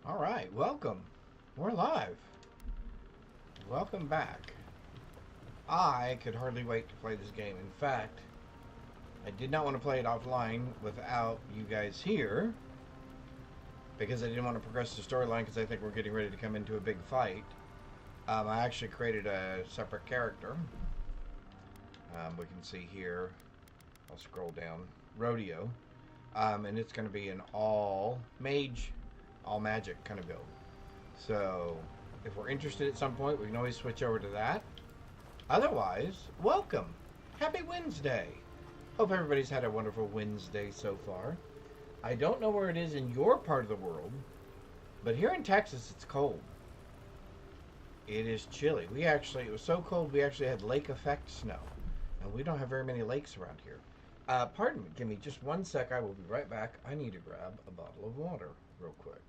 All right, welcome. We're live. Welcome back. I could hardly wait to play this game. In fact, I did not want to play it offline without you guys here because I didn't want to progress the storyline because I think we're getting ready to come into a big fight. I actually created a separate character. We can see here, I'll scroll down, Rodeo. And it's going to be an all mage, all magic kind of build. So if we're interested at some point, we can always switch over to that. Otherwise, welcome. Happy Wednesday. Hope everybody's had a wonderful Wednesday so far. I don't know where it is in your part of the world, but here in Texas, it's cold. It is chilly. It was so cold, we actually had lake effect snow. And we don't have very many lakes around here. Pardon me, give me just one sec. I will be right back. I need to grab a bottle of water real quick.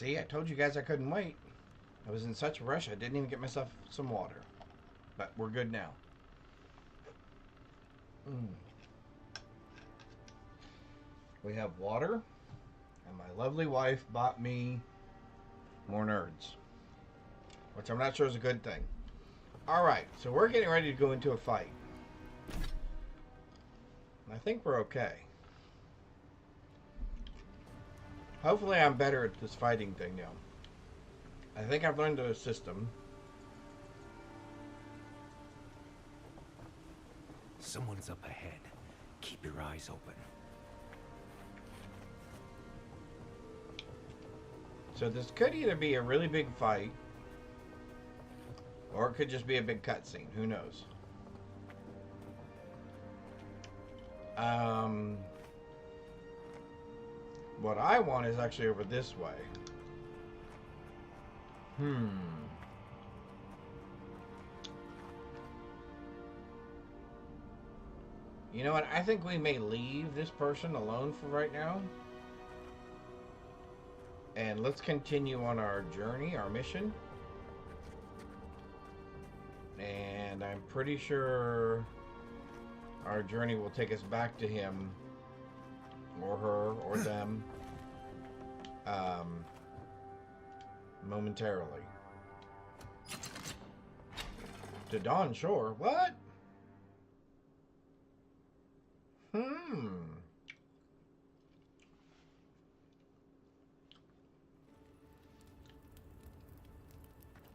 See, I told you guys I couldn't wait. I was in such a rush, I didn't even get myself some water. But we're good now. We have water, and my lovely wife bought me more nerds, which I'm not sure is a good thing. Alright, so we're getting ready to go into a fight. I think we're okay. Hopefully I'm better at this fighting thing now. I think I've learned the system. Someone's up ahead. Keep your eyes open. So this could either be a really big fight, or it could just be a big cutscene. Who knows? What I want is actually over this way. You know what? I think we may leave this person alone for right now. And let's continue on our journey, our mission. And I'm pretty sure our journey will take us back to him, or her, or them, momentarily. To Dawn Shore? What?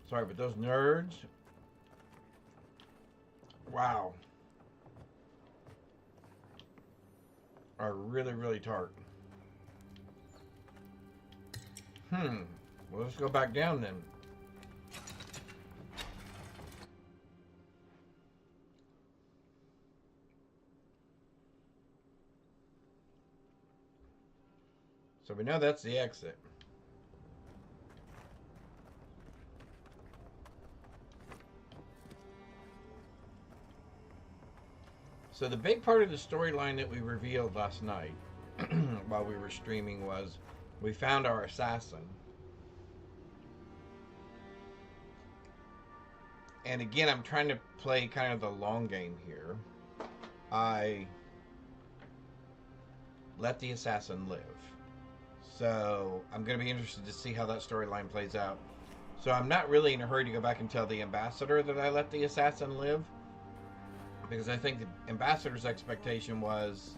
Sorry, but those nerds... Wow. Are really, really tart. Well, let's go back down then. So we know that's the exit. So the big part of the storyline that we revealed last night while we were streaming was we found our assassin. And again, I'm trying to play kind of the long game here. I let the assassin live. So I'm going to be interested to see how that storyline plays out. So I'm not really in a hurry to go back and tell the ambassador that I let the assassin live. Because I think the ambassador's expectation was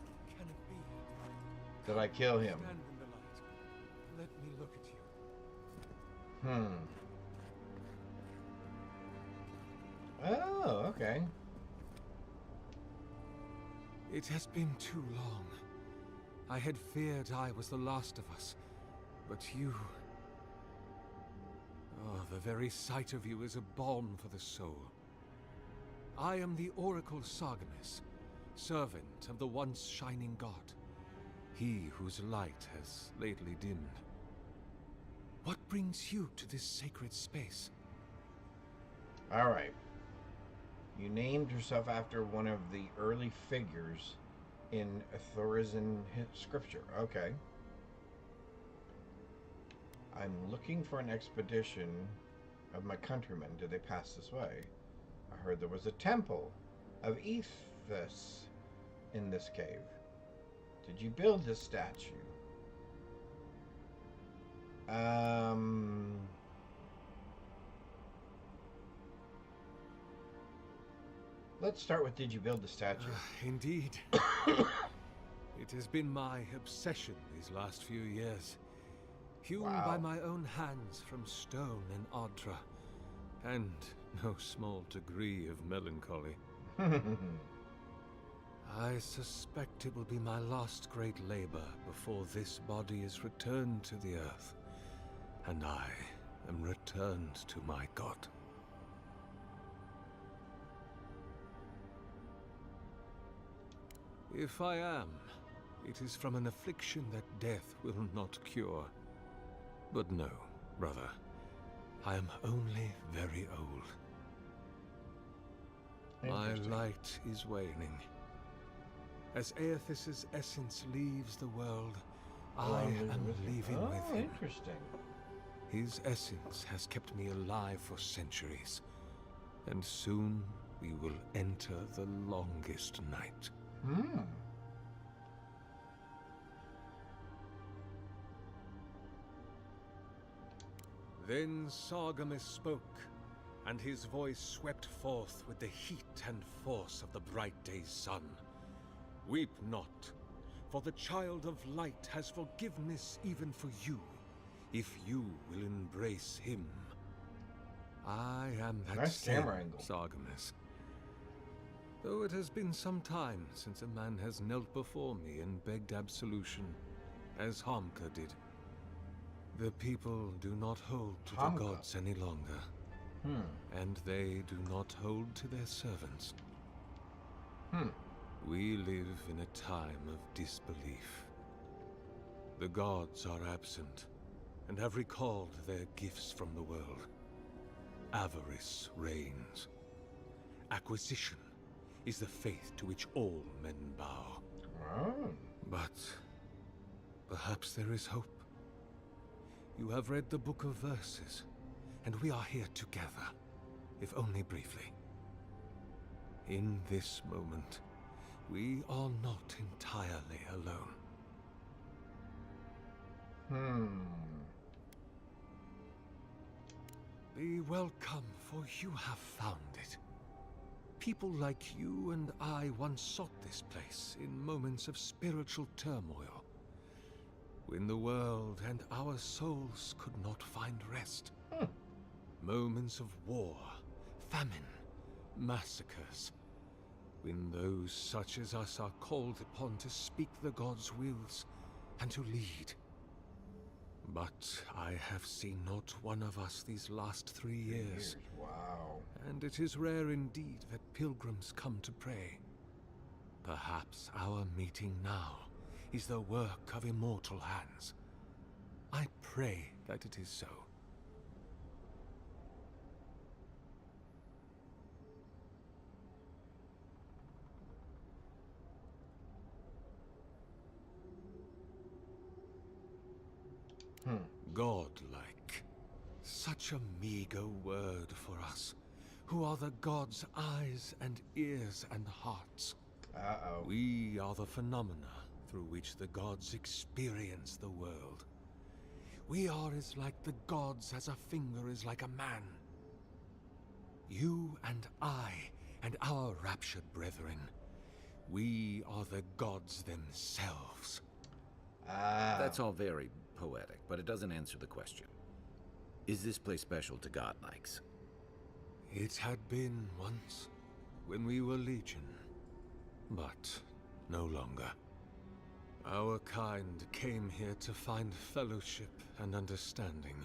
that I kill him. Let me look at you. Oh, okay. It has been too long. I had feared I was the last of us, but you... Oh, the very sight of you is a balm for the soul. I am the Oracle Sargemus, servant of the once shining god, he whose light has lately dimmed. What brings you to this sacred space? Alright. You named yourself after one of the early figures in Thorazin scripture. Okay. I'm looking for an expedition of my countrymen. Did they pass this way? I heard there was a temple of Ethos in this cave. Did you build this statue? Let's start with, did you build the statue? Indeed. It has been my obsession these last few years. Hewn by my own hands from stone in Ardra, and no small degree of melancholy. I suspect it will be my last great labor before this body is returned to the earth, and I am returned to my god. If I am, it is from an affliction that death will not cure. But no, brother, I am only very old. My light is waning. As Aethys's essence leaves the world, I am leaving with him. Interesting. His essence has kept me alive for centuries, and soon we will enter the longest night. Hmm. Then Sargamas spoke, and his voice swept forth with the heat and force of the bright day's sun. Weep not, for the child of light has forgiveness even for you, if you will embrace him. I am that Nice same camera angle. Sargamas. Though it has been some time since a man has knelt before me and begged absolution, as Hamka did. The people do not hold to Hamka. the gods any longer, and they do not hold to their servants. We live in a time of disbelief. The gods are absent, and have recalled their gifts from the world. Avarice reigns. Acquisition is the faith to which all men bow. Oh. But perhaps there is hope. You have read the Book of Verses, and we are here together, if only briefly. In this moment, we are not entirely alone. Be welcome, for you have found it. People like you and I once sought this place in moments of spiritual turmoil, when the world and our souls could not find rest. Moments of war, famine, massacres, when those such as us are called upon to speak the gods' wills and to lead. But I have seen not one of us these last 3 years. Wow. And it is rare indeed that pilgrims come to pray. Perhaps our meeting now is the work of immortal hands. I pray that it is so. Godlike. Such a meager word for us, who are the gods' eyes and ears and hearts. Uh-oh. We are the phenomena through which the gods experience the world. We are as like the gods as a finger is like a man. You and I and our raptured brethren, we are the gods themselves. That's all very poetic, but it doesn't answer the question. Is this place special to godlikes? It had been once, when we were legion, but no longer. Our kind came here to find fellowship and understanding,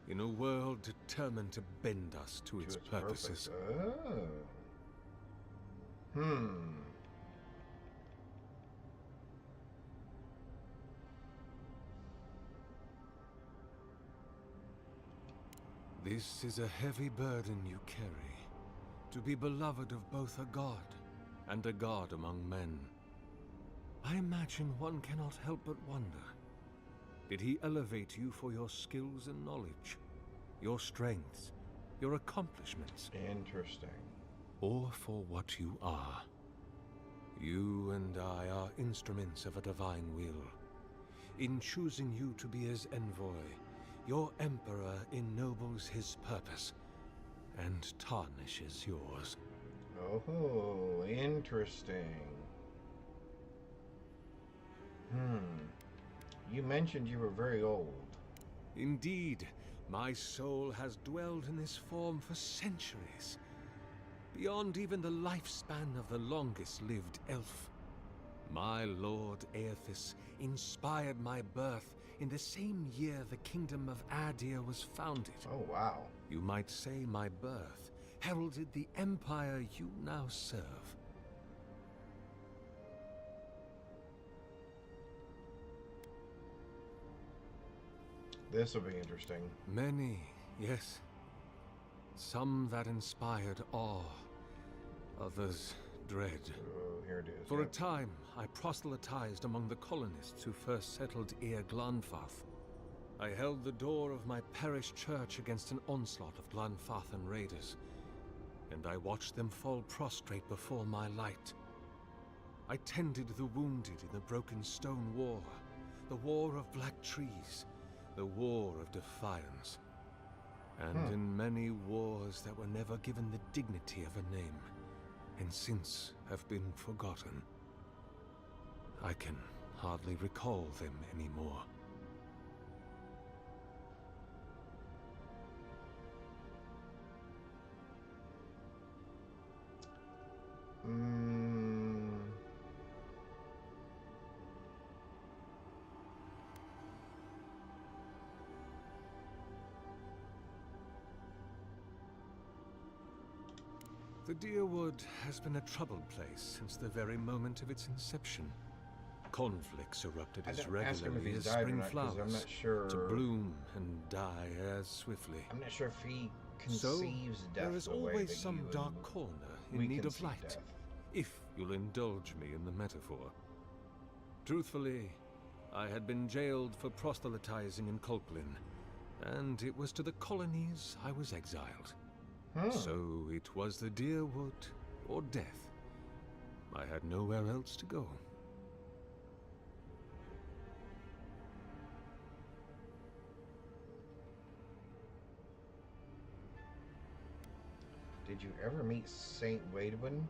in a world determined to bend us to its purposes. Oh. This is a heavy burden you carry, to be beloved of both a god and a god among men. I imagine one cannot help but wonder, did he elevate you for your skills and knowledge, your strengths, your accomplishments? Interesting. Or for what you are? You and I are instruments of a divine will. In choosing you to be his envoy, your Emperor ennobles his purpose and tarnishes yours. Oh, interesting. You mentioned you were very old. Indeed, my soul has dwelled in this form for centuries, beyond even the lifespan of the longest-lived elf. My lord Aethys inspired my birth in the same year the kingdom of Adir was founded. Oh, wow. You might say my birth heralded the empire you now serve. This will be interesting. Many, yes. Some that inspired awe, others dread. Oh, here it is. For a Yep. time, I proselytized among the colonists who first settled Ir Glanfath. I held the door of my parish church against an onslaught of Glanfathan raiders, and I watched them fall prostrate before my light. I tended the wounded in the broken stone war, the war of black trees, the war of defiance, and in many wars that were never given the dignity of a name, and since have been forgotten. I can hardly recall them anymore. The Deerwood has been a troubled place since the very moment of its inception. Conflicts erupted as regularly as spring flowers, I'm not sure to bloom and die as swiftly. I'm not sure if he conceives death there is the way always that some you and dark corner in we need of conceive light, death. if you'll indulge me in the metaphor. Truthfully, I had been jailed for proselytizing in Colplin, and it was to the colonies I was exiled. So it was the Deerwood or death. I had nowhere else to go. Did you ever meet Saint Waidwin?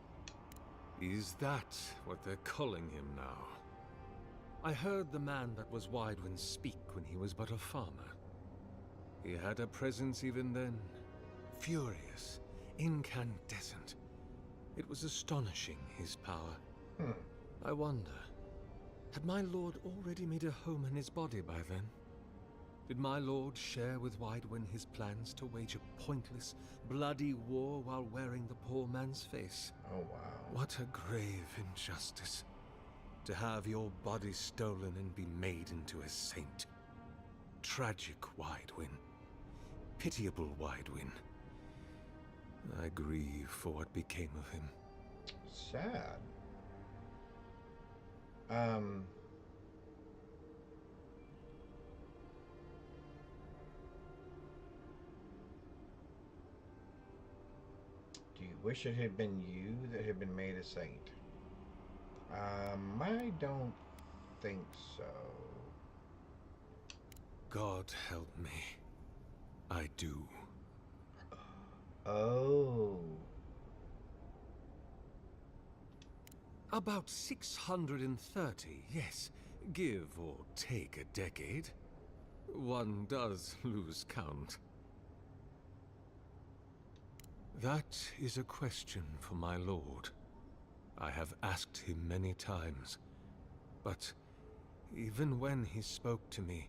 Is that what they're calling him now? I heard the man that was Widewin speak when he was but a farmer. He had a presence even then, furious, incandescent. It was astonishing, his power. I wonder, had my lord already made a home in his body by then? Did my lord share with Widewin his plans to wage a pointless, bloody war while wearing the poor man's face? Oh, wow. What a grave injustice. To have your body stolen and be made into a saint. Tragic Widewin. Pitiable Widewin. I grieve for what became of him. Sad. Do you wish it had been you that had been made a saint? I don't think so. God help me. I do. Oh. About 630, yes. Give or take a decade. One does lose count. That is a question for my lord. I have asked him many times, but even when he spoke to me,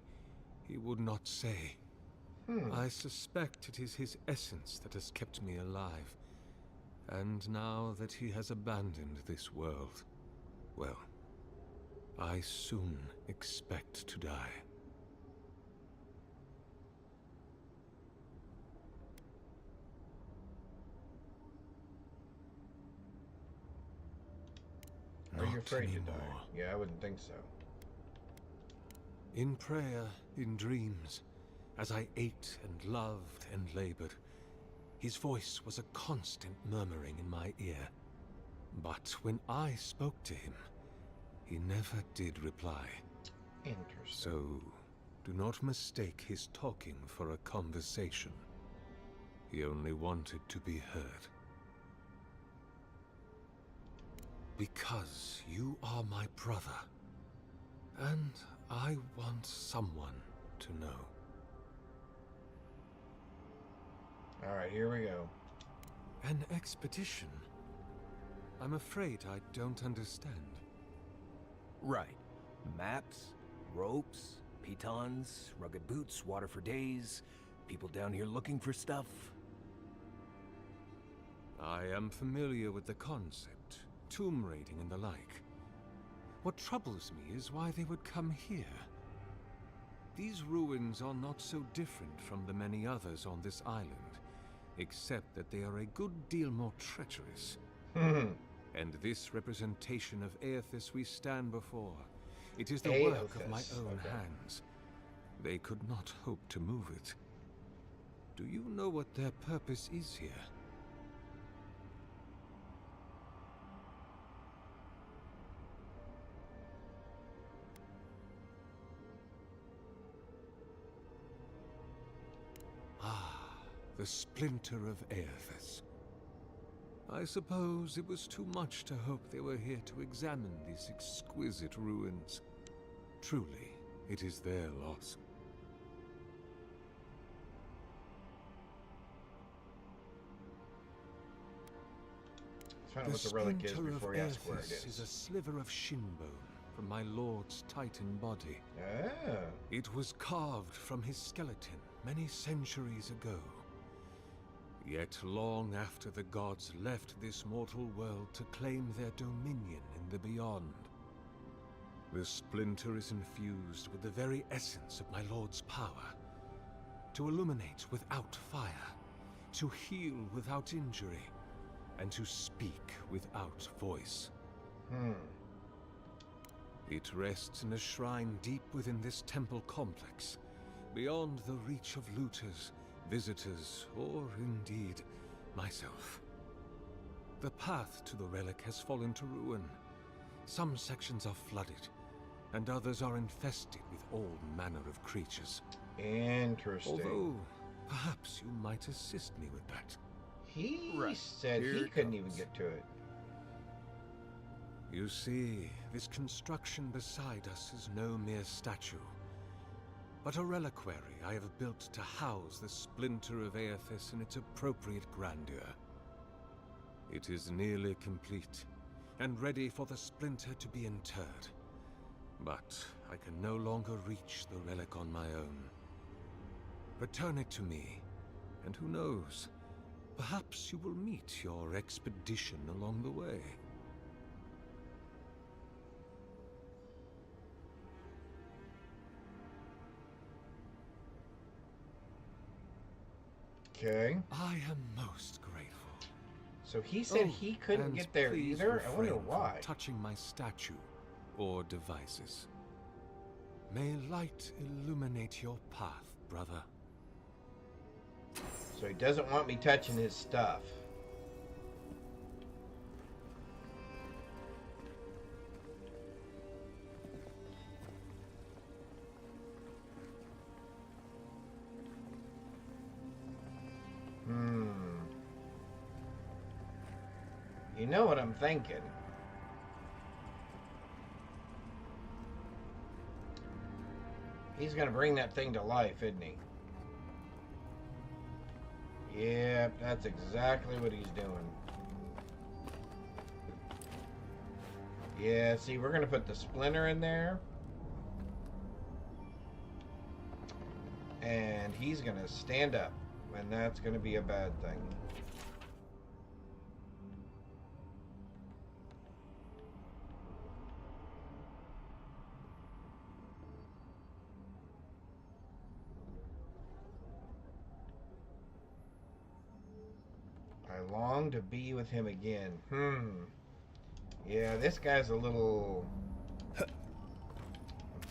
he would not say. I suspect it is his essence that has kept me alive, and now that he has abandoned this world, well, I soon expect to die. Are you Not afraid to anymore. die? Yeah, I wouldn't think so. In prayer, in dreams, as I ate and loved and labored, his voice was a constant murmuring in my ear. But when I spoke to him, he never did reply. Interesting. So, do not mistake his talking for a conversation. He only wanted to be heard. Because you are my brother, and I want someone to know. Alright, here we go. An expedition? I'm afraid I don't understand. Right. Maps, ropes, pitons, rugged boots, water for days, people down here looking for stuff. I am familiar with the concept. Tomb raiding and the like. What troubles me is why they would come here. These ruins are not so different from the many others on this island, except that they are a good deal more treacherous. And this representation of Aethys we stand before, it is the work of my own hands. they could not hope to move it. Do you know what their purpose is here? The splinter of Aethys. I suppose it was too much to hope they were here to examine these exquisite ruins. Truly, it is their loss. Find out what the relic is before you ask where it is a sliver of shinbone from my lord's titan body. Ah. It was carved from his skeleton many centuries ago. Yet long after the gods left this mortal world to claim their dominion in the beyond, the splinter is infused with the very essence of my lord's power. To illuminate without fire, to heal without injury, and to speak without voice. It rests in a shrine deep within this temple complex, beyond the reach of looters, visitors, or indeed, myself. The path to the relic has fallen to ruin. Some sections are flooded, and others are infested with all manner of creatures. Interesting. Although, perhaps you might assist me with that. He said he couldn't even get to it. You see, this construction beside us is no mere statue, but a reliquary I have built to house the splinter of Aethys in its appropriate grandeur. It is nearly complete, and ready for the splinter to be interred. But I can no longer reach the relic on my own. Return it to me, and who knows, perhaps you will meet your expedition along the way. Okay. I am most grateful. So he said he couldn't get there either? I wonder why. Touching my statue or devices. May light illuminate your path, brother. So he doesn't want me touching his stuff. You know what I'm thinking? He's gonna bring that thing to life, isn't he? Yeah, that's exactly what he's doing. Yeah, see, we're gonna put the splinter in there. And he's gonna stand up. And that's gonna be a bad thing. I long to be with him again. Yeah, this guy's a little... I'm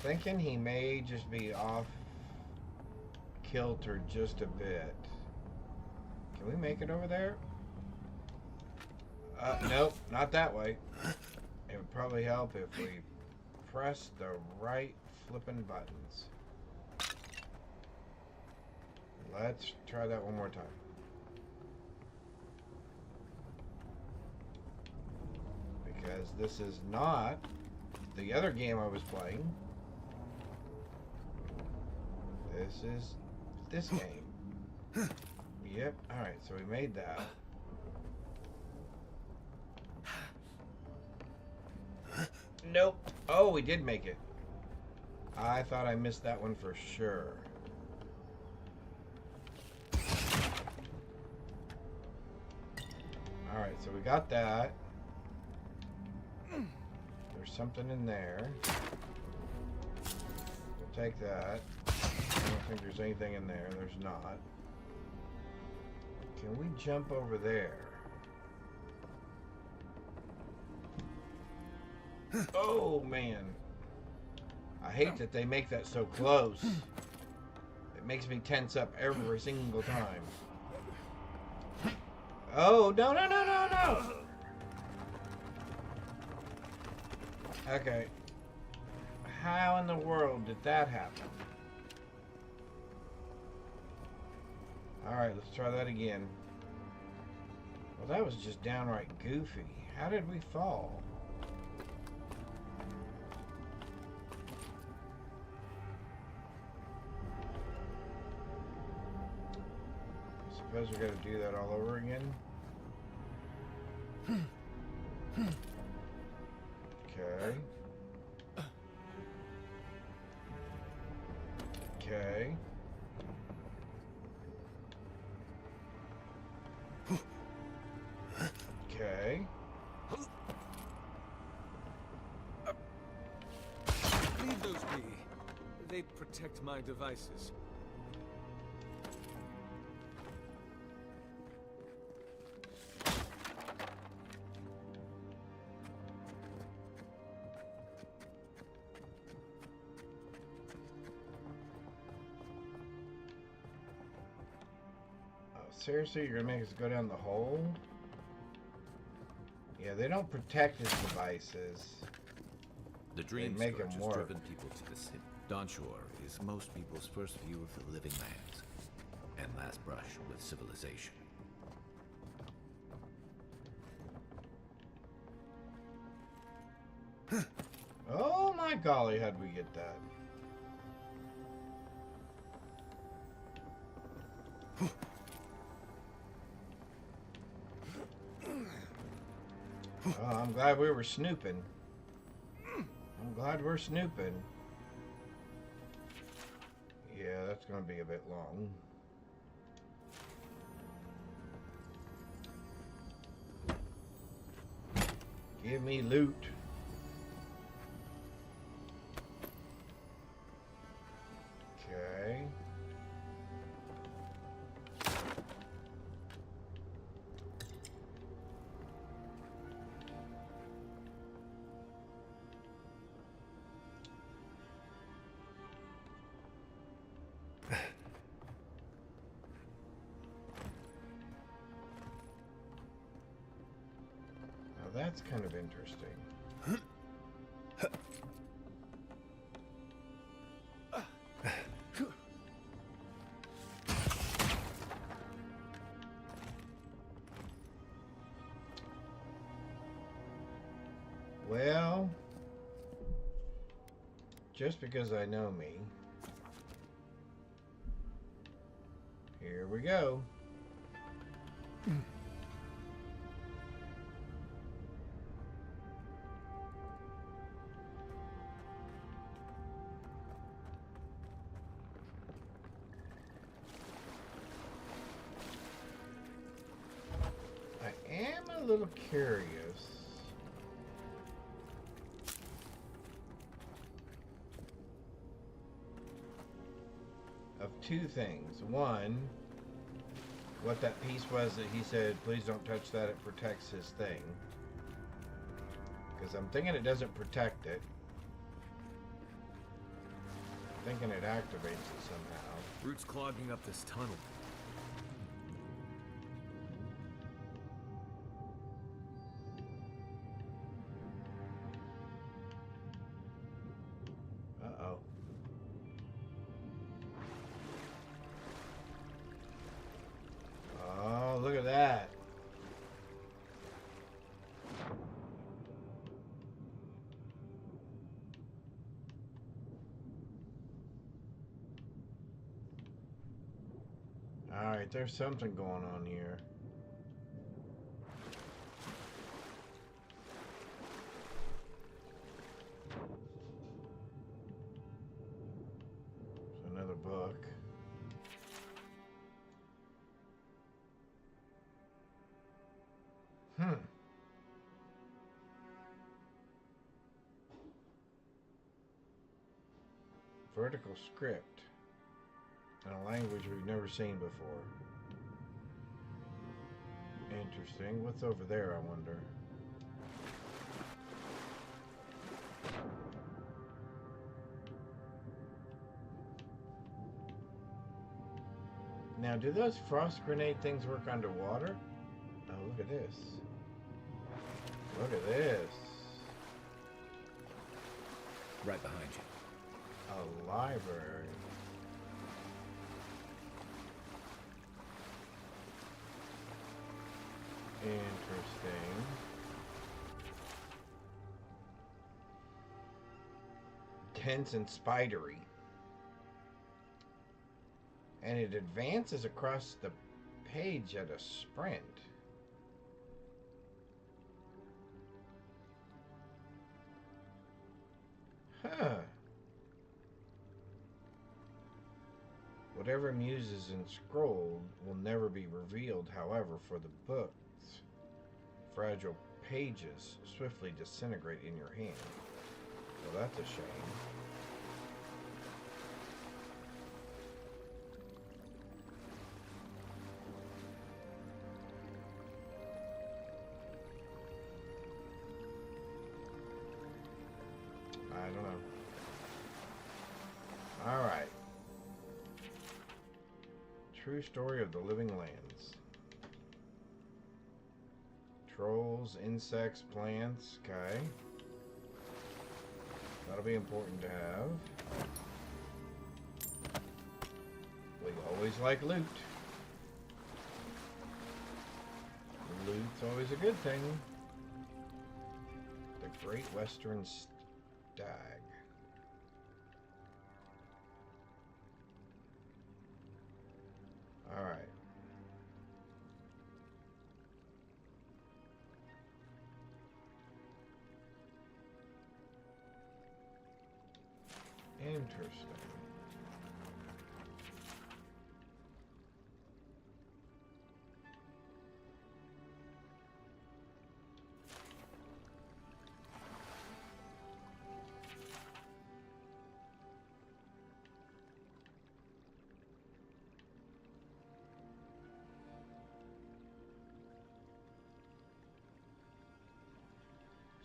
thinking he may just be off kilter just a bit. Can we make it over there? Nope, not that way. It would probably help if we press the right flipping buttons. Let's try that one more time. Because this is not the other game I was playing. This is this game. Yep, alright, so we made that. Nope. Oh, we did make it. I thought I missed that one for sure. Alright, so we got that. There's something in there. We'll take that. I don't think there's anything in there. There's not. Can we jump over there? Oh, man. I hate that they make that so close. It makes me tense up every single time. Oh, no, no, no, no, no! Okay. How in the world did that happen? Alright, let's try that again. Well, that was just downright goofy. How did we fall? Suppose we gotta do that all over again? Okay. Okay. Okay. Leave those be. They protect my devices. Seriously, you're gonna make us go down the hole? Yeah, they don't protect his devices. The dream make scourge him has work. driven people to the city. Dawnshore is most people's first view of the living lands and last brush with civilization. Oh my golly, how'd we get that? Oh, I'm glad we were snooping. I'm glad we're snooping. Yeah, that's gonna be a bit long. Give me loot. Okay. Now that's kind of interesting. Well, just because I know me, here we go. I am a little curious. Of two things. One, what that piece was that he said, please don't touch that, it protects his thing. Because I'm thinking it doesn't protect it. I'm thinking it activates it somehow. Root's clogging up this tunnel. Uh-oh. Oh, look at that. Alright, there's something going on here. There's another book. Vertical script. In a language we've never seen before. Interesting. What's over there, I wonder? Now, do those frost grenade things work underwater? Oh, look at this. Look at this. Right behind you. A library. Interesting. Dense and spidery. And it advances across the page at a sprint. Huh. Whatever Muse is inscrolled will never be revealed, however, for the book's fragile pages swiftly disintegrate in your hand. Well, that's a shame. I don't know. Alright. True story of the living lands. Trolls, insects, plants. Okay. That'll be important to have. We always like loot. Loot's always a good thing. The Great Western Stag. Alright. Interesting.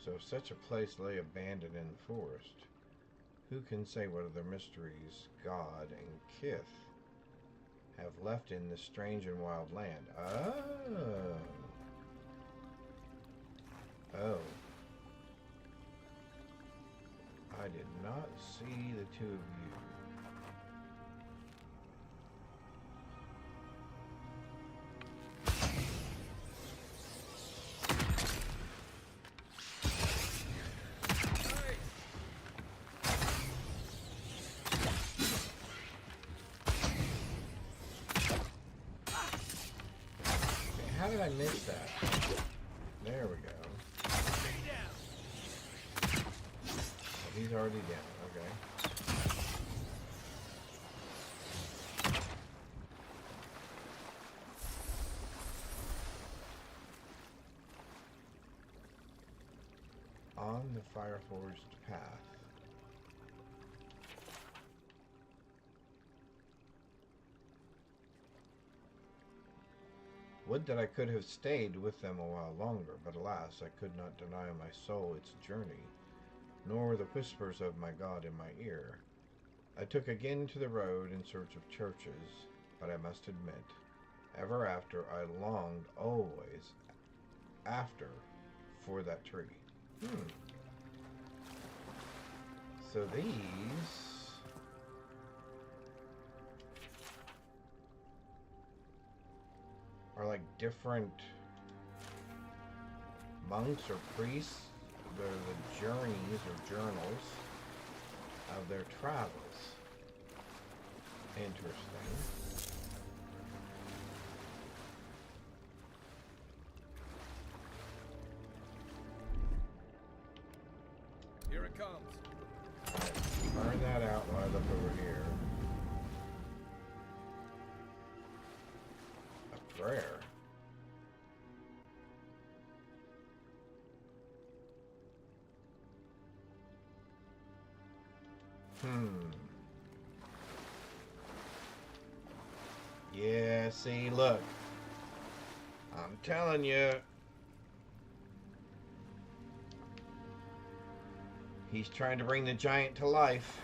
So if such a place lay abandoned in the forest, who can say what other mysteries God and Kith have left in this strange and wild land? Oh. Oh. I did not see the two of you. How did I miss that? There we go. Oh, he's already down. Okay. On the Fireforged path. Would that I could have stayed with them a while longer, but alas, I could not deny my soul its journey, nor the whispers of my God in my ear. I took again to the road in search of churches, but I must admit, ever after I longed always after for that tree. So these... are like different monks or priests. They're the journeys or journals of their travels. Interesting. Here it comes. Alright, burn that out while I look over here. A prayer. Yeah, see, look. I'm telling you. He's trying to bring the giant to life.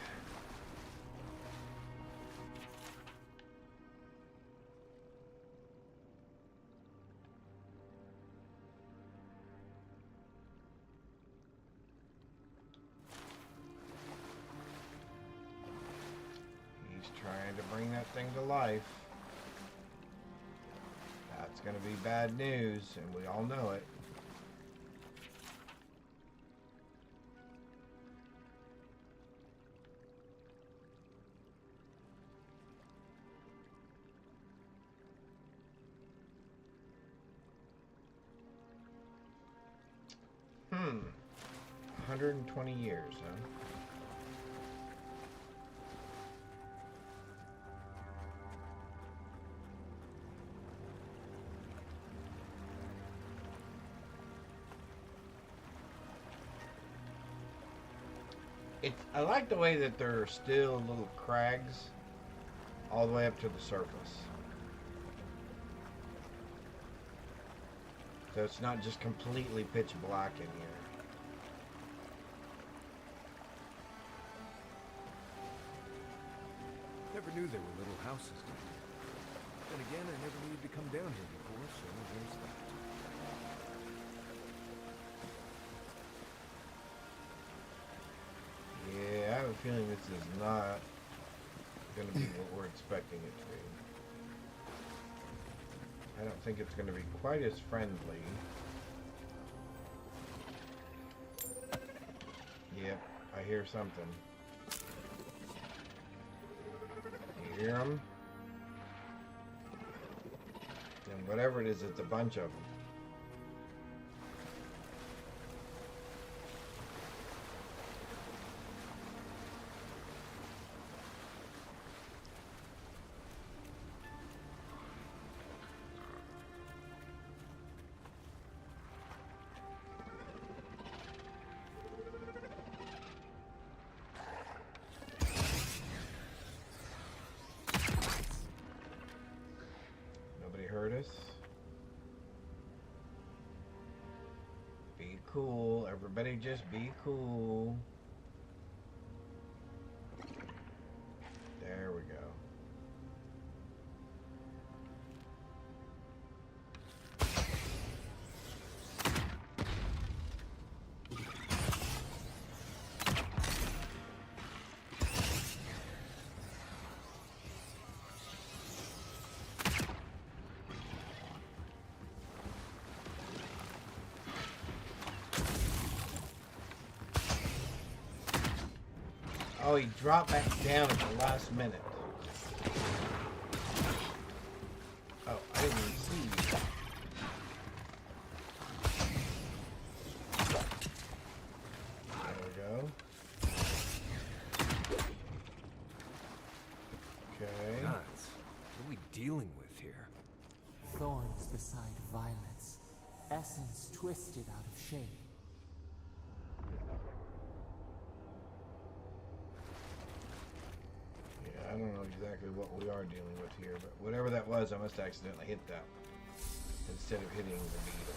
trying to bring that thing to life. That's going to be bad news, and we all know it. Hmm. 120 years, huh? I like the way that there are still little crags all the way up to the surface. So it's not just completely pitch black in here. Never knew there were little houses down here. Then again, I never needed to come down here before, so there's that. Yeah, I have a feeling this is not going to be what we're expecting it to be. I don't think it's going to be quite as friendly. Yep, I hear something. You hear them? And whatever it is, it's a bunch of them. Heard us. Be cool. Everybody just be cool. There we go. Oh, he dropped back down at the last minute. Oh, I didn't even see you. There we go. Okay. Gods, what are we dealing with here? Thorns beside violets, essence twisted out of shape. I don't know exactly what we are dealing with here, but whatever that was, I must accidentally hit that instead of hitting the beetle.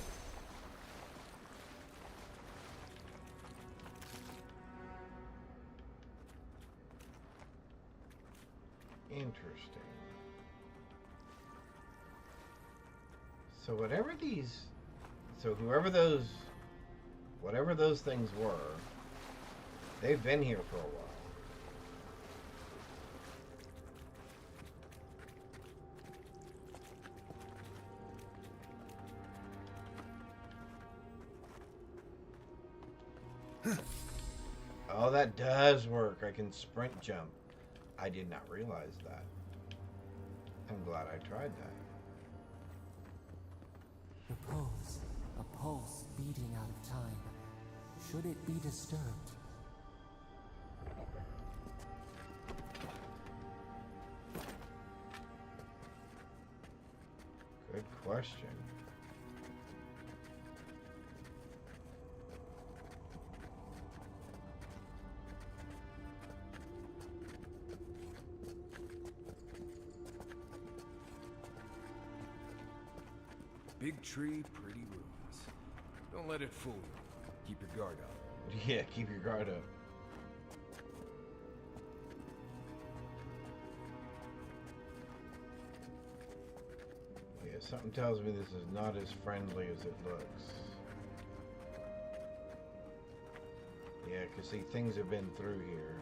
Interesting. So whatever whatever those things were, they've been here for a while. Oh, that does work. I can sprint jump. I did not realize that. I'm glad I tried that. A pulse beating out of time. Should it be disturbed? Good question. Big tree, pretty ruins. Don't let it fool you. Keep your guard up. Yeah, keep your guard up. Yeah, something tells me this is not as friendly as it looks. Yeah, because see, things have been through here.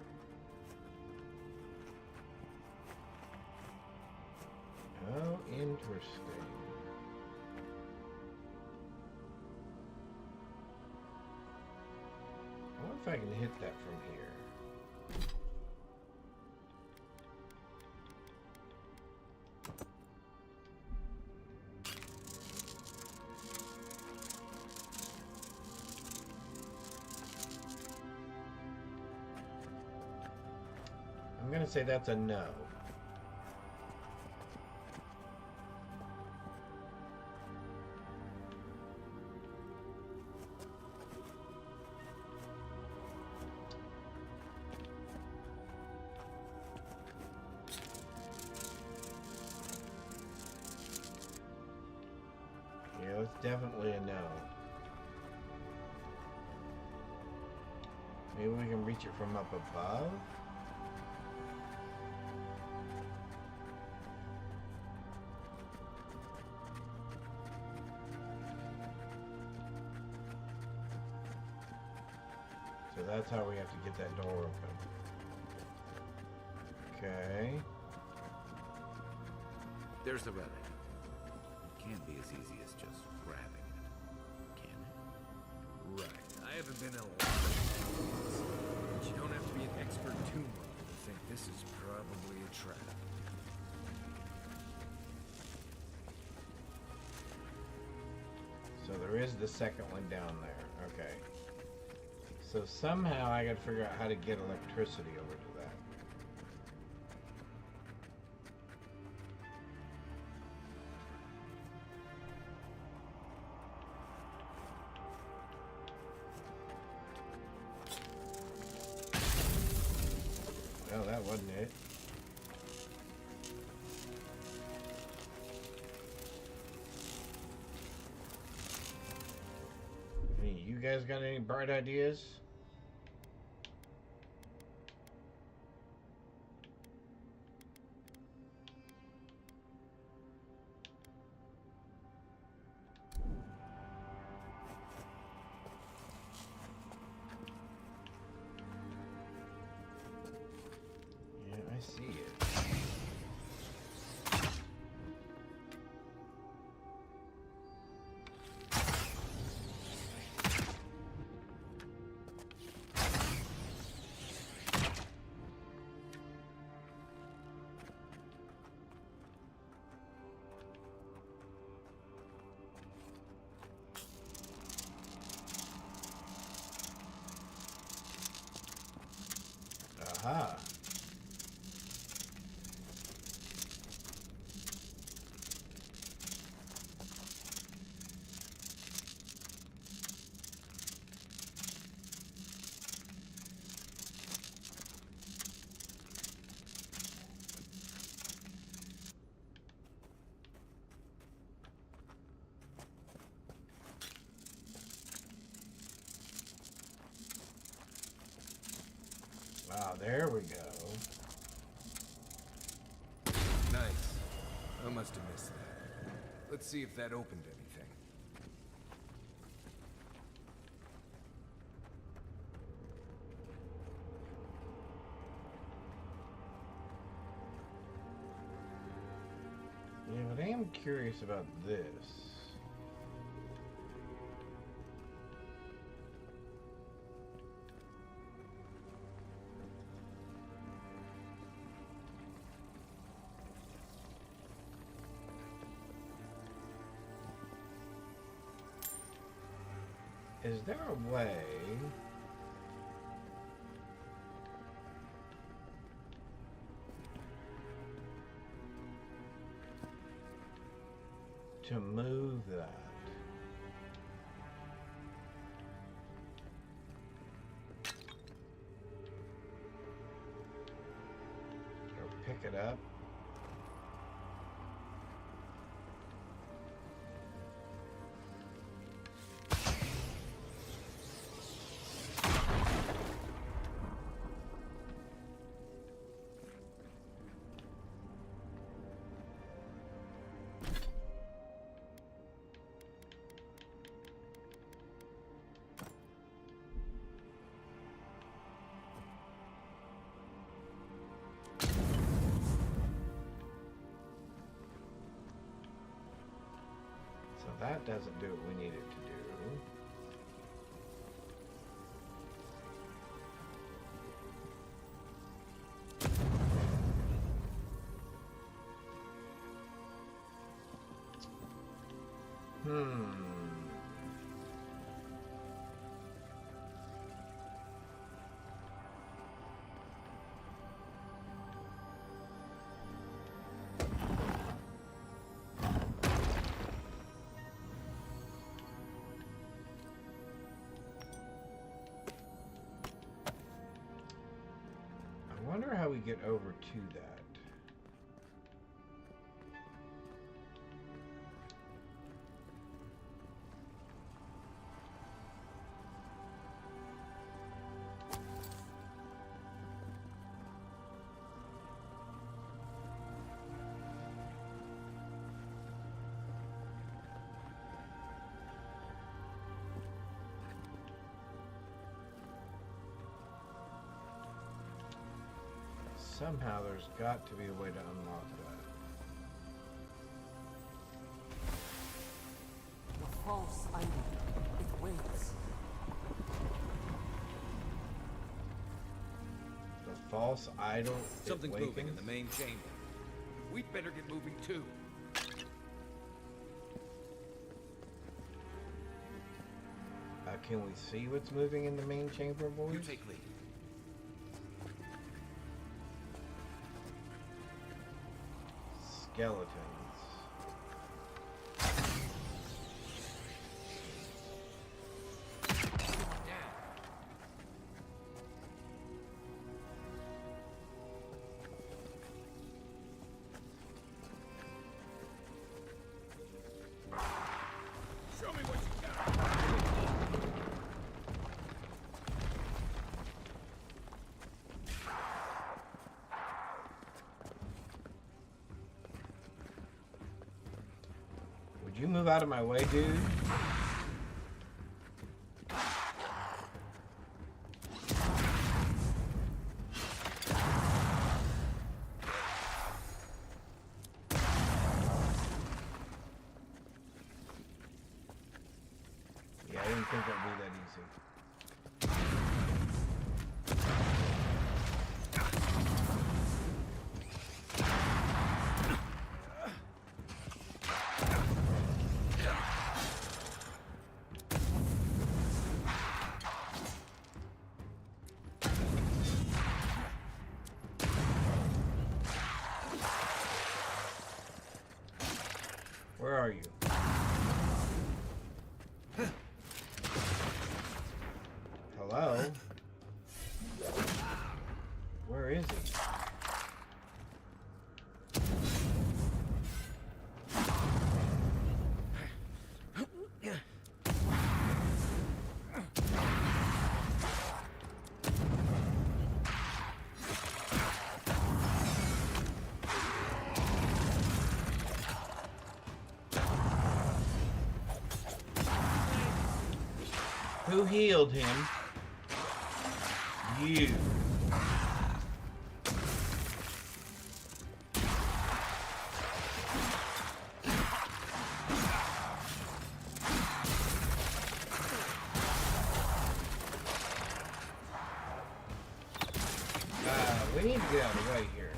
Interesting. I wonder if I can hit that from here. I'm gonna say that's a no. Yeah, it's definitely a no. Maybe we can reach it from up above? So that's how we have to get that door open. Okay. There's the relic. It can't be as easy as just grabbing it, can it? Right. I haven't been in a lot of places, but you don't have to be an expert tomb robber to think this is probably a trap. So there is the second one down there. Okay. So somehow I gotta figure out how to get electricity over to that. Well, that wasn't it. Hey, you guys got any bright ideas? Yeah, I see it. Aha. Wow, there we go. Nice. I must have missed that. Let's see if that opened anything. Yeah, but I am curious about this. Is there a way to move that? Or pick it up? That doesn't do what we need it to do. I wonder how we get over to that. Somehow there's got to be a way to unlock that. The false idol. It waits. The false idol. Something's it moving in wakens? the main chamber. We'd better get moving too. Can we see what's moving in the main chamber, boys? You take lead. Skeletons. Show me what you got. Would you move out of my way, dude? Yeah, I didn't think that'd be that easy. Where are you? Hello? Where is he? Who healed him? You. We need to get out of the way here.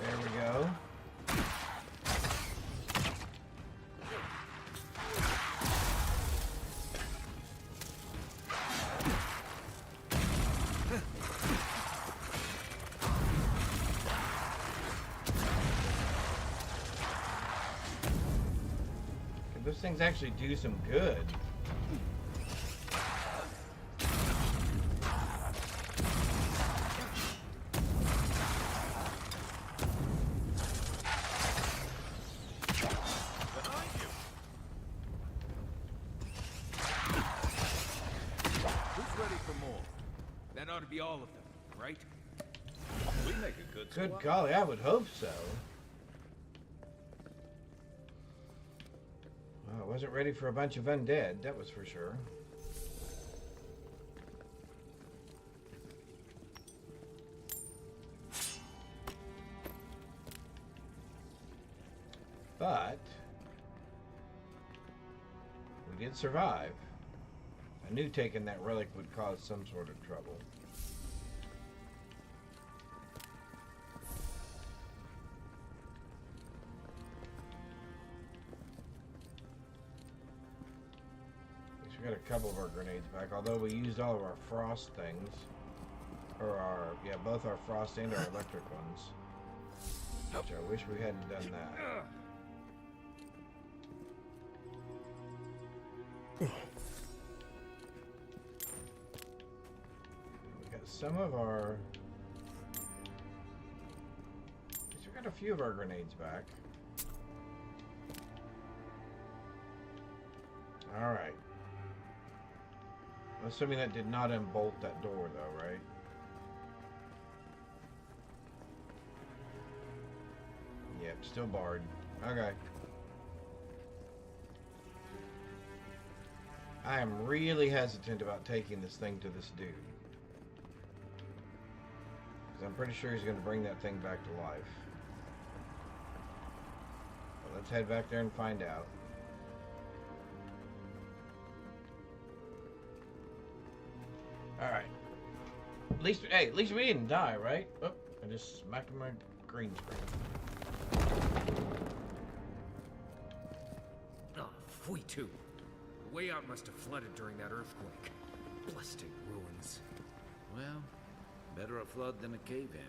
There we go. Can those things actually do some good? Who's ready for more? That ought to be all of them, right? We make a good Good squad. golly, I would hope so. I wasn't ready for a bunch of undead, that was for sure. But we did survive. I knew taking that relic would cause some sort of trouble. At least we got a couple of our grenades back, although we used all of our frost things. Or our, yeah, both our frost and our electric ones. Which I wish we hadn't done that. We got some of our... We got a few of our grenades back. Alright. Assuming that did not unbolt that door though, right? Yep, still barred. Okay. I am really hesitant about taking this thing to this dude. Because I'm pretty sure he's going to bring that thing back to life. But let's head back there and find out. Alright. At least we didn't die, right? Oh, I just smacked my green screen. Oh, fui too. The way out must have flooded during that earthquake. Blasted ruins. Well, better a flood than a cave-in.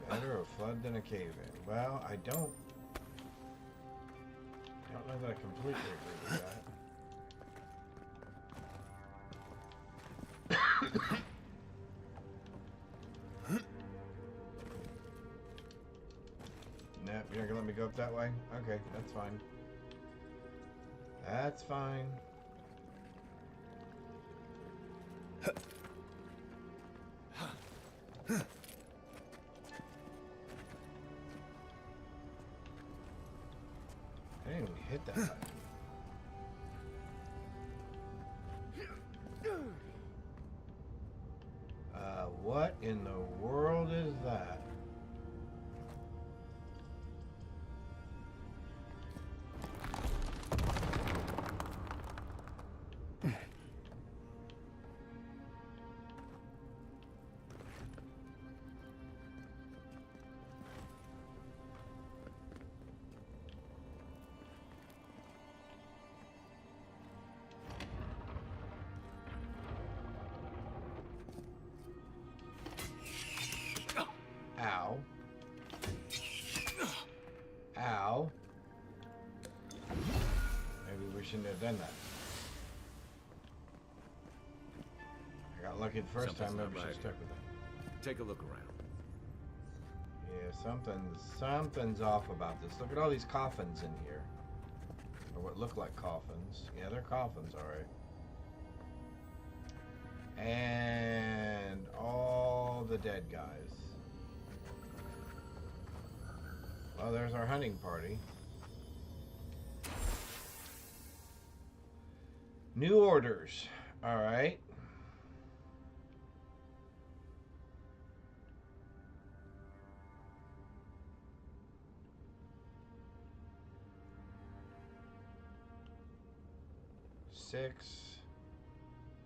Better a flood than a cave-in. Well, I don't know that I completely agree with that. Nope, you're not gonna let me go up that way? Okay, that's fine. That's fine. I didn't even hit that button. What in the world is that? Ow. Ow. Maybe we shouldn't have done that. I got lucky the first time, maybe I should stuck with it. Take a look around. Yeah, something's off about this. Look at all these coffins in here. Or what look like coffins. Yeah, they're coffins, alright. And all the dead guys. Well, there's our hunting party. New orders. Alright. Six,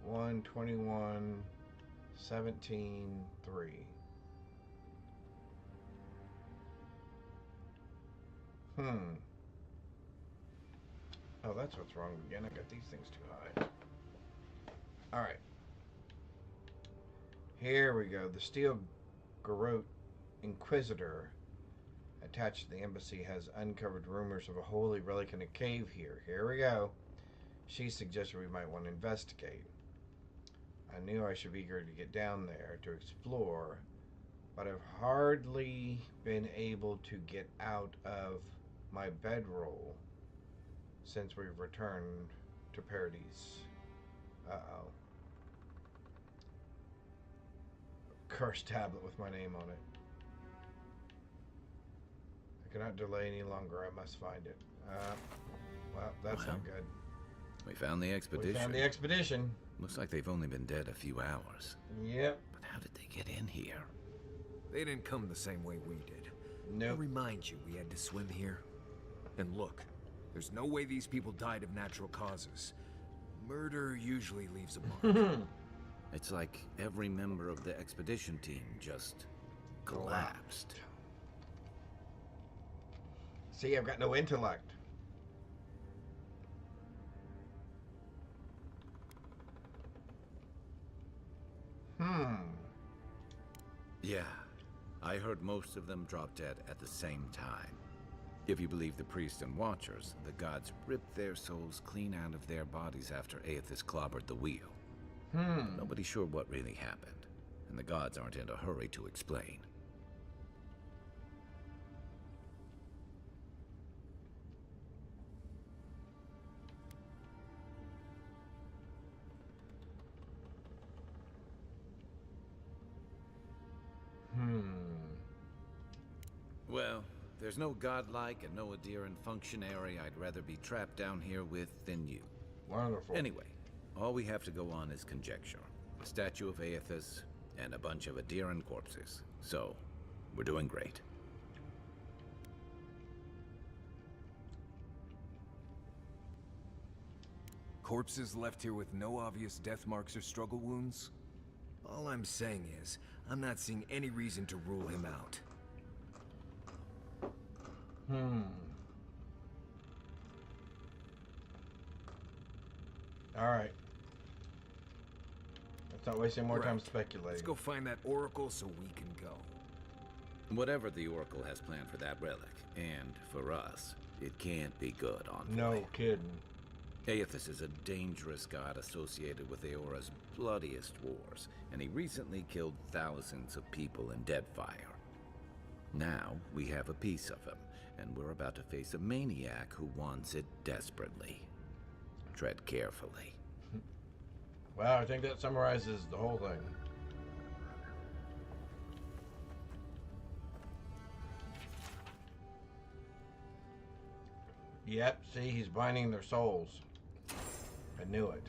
1, 21, 17, 3. Oh, that's what's wrong again. I got these things too high. Alright. Here we go. The Steel Garrote Inquisitor attached to the embassy has uncovered rumors of a holy relic in a cave here. Here we go. She suggested we might want to investigate. I knew I should be eager to get down there to explore, but I've hardly been able to get out of my bedroll since we've returned to Paradise. Uh-oh. Cursed tablet with my name on it. I cannot delay any longer. I must find it. Well, that's not good. We found the expedition. We found the expedition. Looks like they've only been dead a few hours. Yep. But how did they get in here? They didn't come the same way we did. Nope. I'll remind you, we had to swim here. And look, there's no way these people died of natural causes. Murder usually leaves a mark. It's like every member of the expedition team just collapsed. See, I've got no intellect. Yeah, I heard most of them drop dead at the same time. If you believe the priests and watchers, the gods ripped their souls clean out of their bodies after Aethys clobbered the wheel. Nobody's sure what really happened, and the gods aren't in a hurry to explain. Well, there's no godlike and no Adiran functionary I'd rather be trapped down here with than you. Wonderful. Anyway, all we have to go on is conjecture. A statue of Aethys and a bunch of Adiran corpses. So, we're doing great. Corpses left here with no obvious death marks or struggle wounds? All I'm saying is, I'm not seeing any reason to rule him out. Alright. Let's not waste any more time speculating. Let's go find that oracle so we can go. Whatever the Oracle has planned for that relic, and for us, it can't be good, Envoy. No kidding. Aethys is a dangerous god associated with Eora's bloodiest wars, and he recently killed thousands of people in Deadfire. Now, we have a piece of him, and we're about to face a maniac who wants it desperately. Tread carefully. Well, I think that summarizes the whole thing. Yep, see, he's binding their souls. I knew it.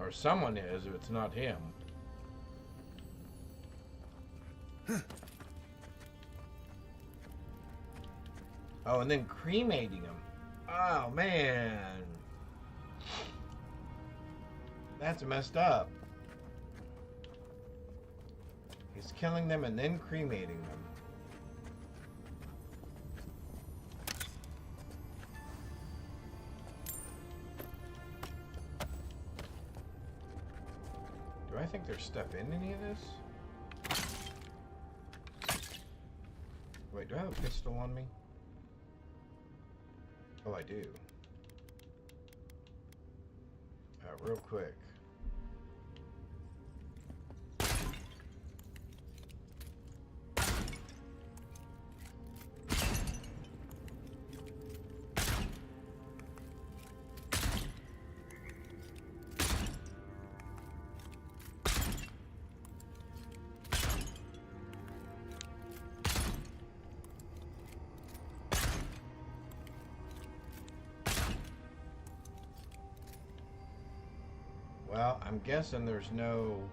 Or someone is, if it's not him. Oh, and then cremating him. Oh, man. That's messed up. He's killing them and then cremating them. Do I think there's stuff in any of this? Wait, do I have a pistol on me? Oh, I do. Real quick. Well, I'm guessing there's nothing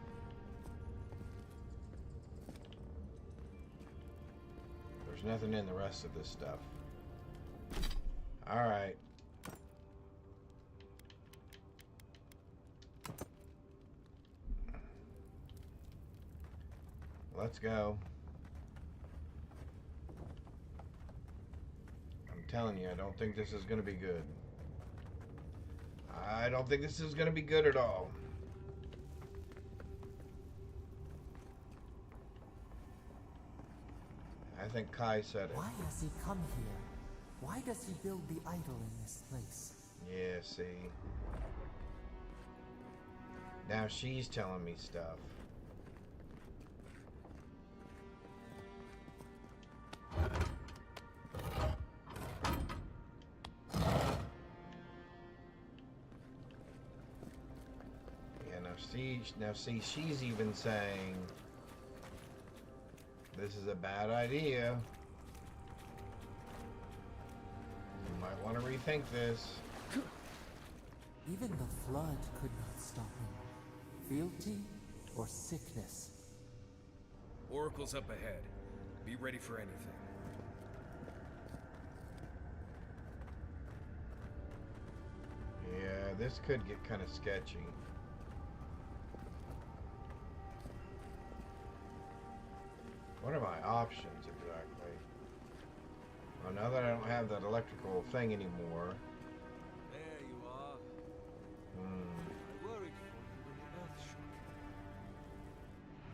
in the rest of this stuff. All right. Let's go. I'm telling you, I don't think this is going to be good. I don't think this is going to be good at all. I think Kai said it. Why has he come here? Why does he build the idol in this place? Yeah, see. Now she's telling me stuff. Yeah, now see, she's even saying this is a bad idea. You might want to rethink this. Even the flood could not stop him. Fealty or sickness? Oracle's up ahead. Be ready for anything. Yeah, this could get kind of sketchy. What are my options exactly? Well, now that I don't have that electrical thing anymore. There you are. I worried for you when the earth shook.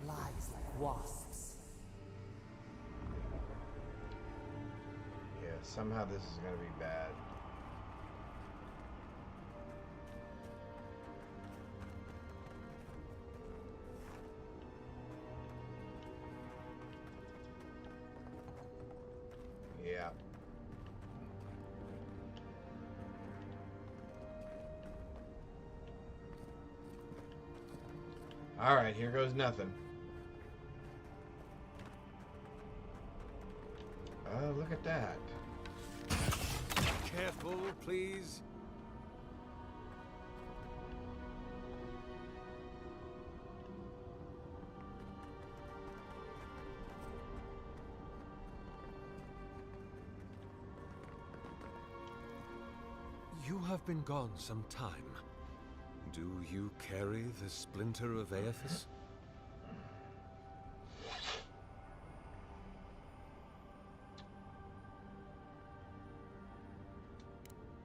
Lies like wasps. Yeah, somehow this is going to be bad. Yeah. All right, here goes nothing. Oh, look at that. Careful, please. You have been gone some time. Do you carry the splinter of Aethys?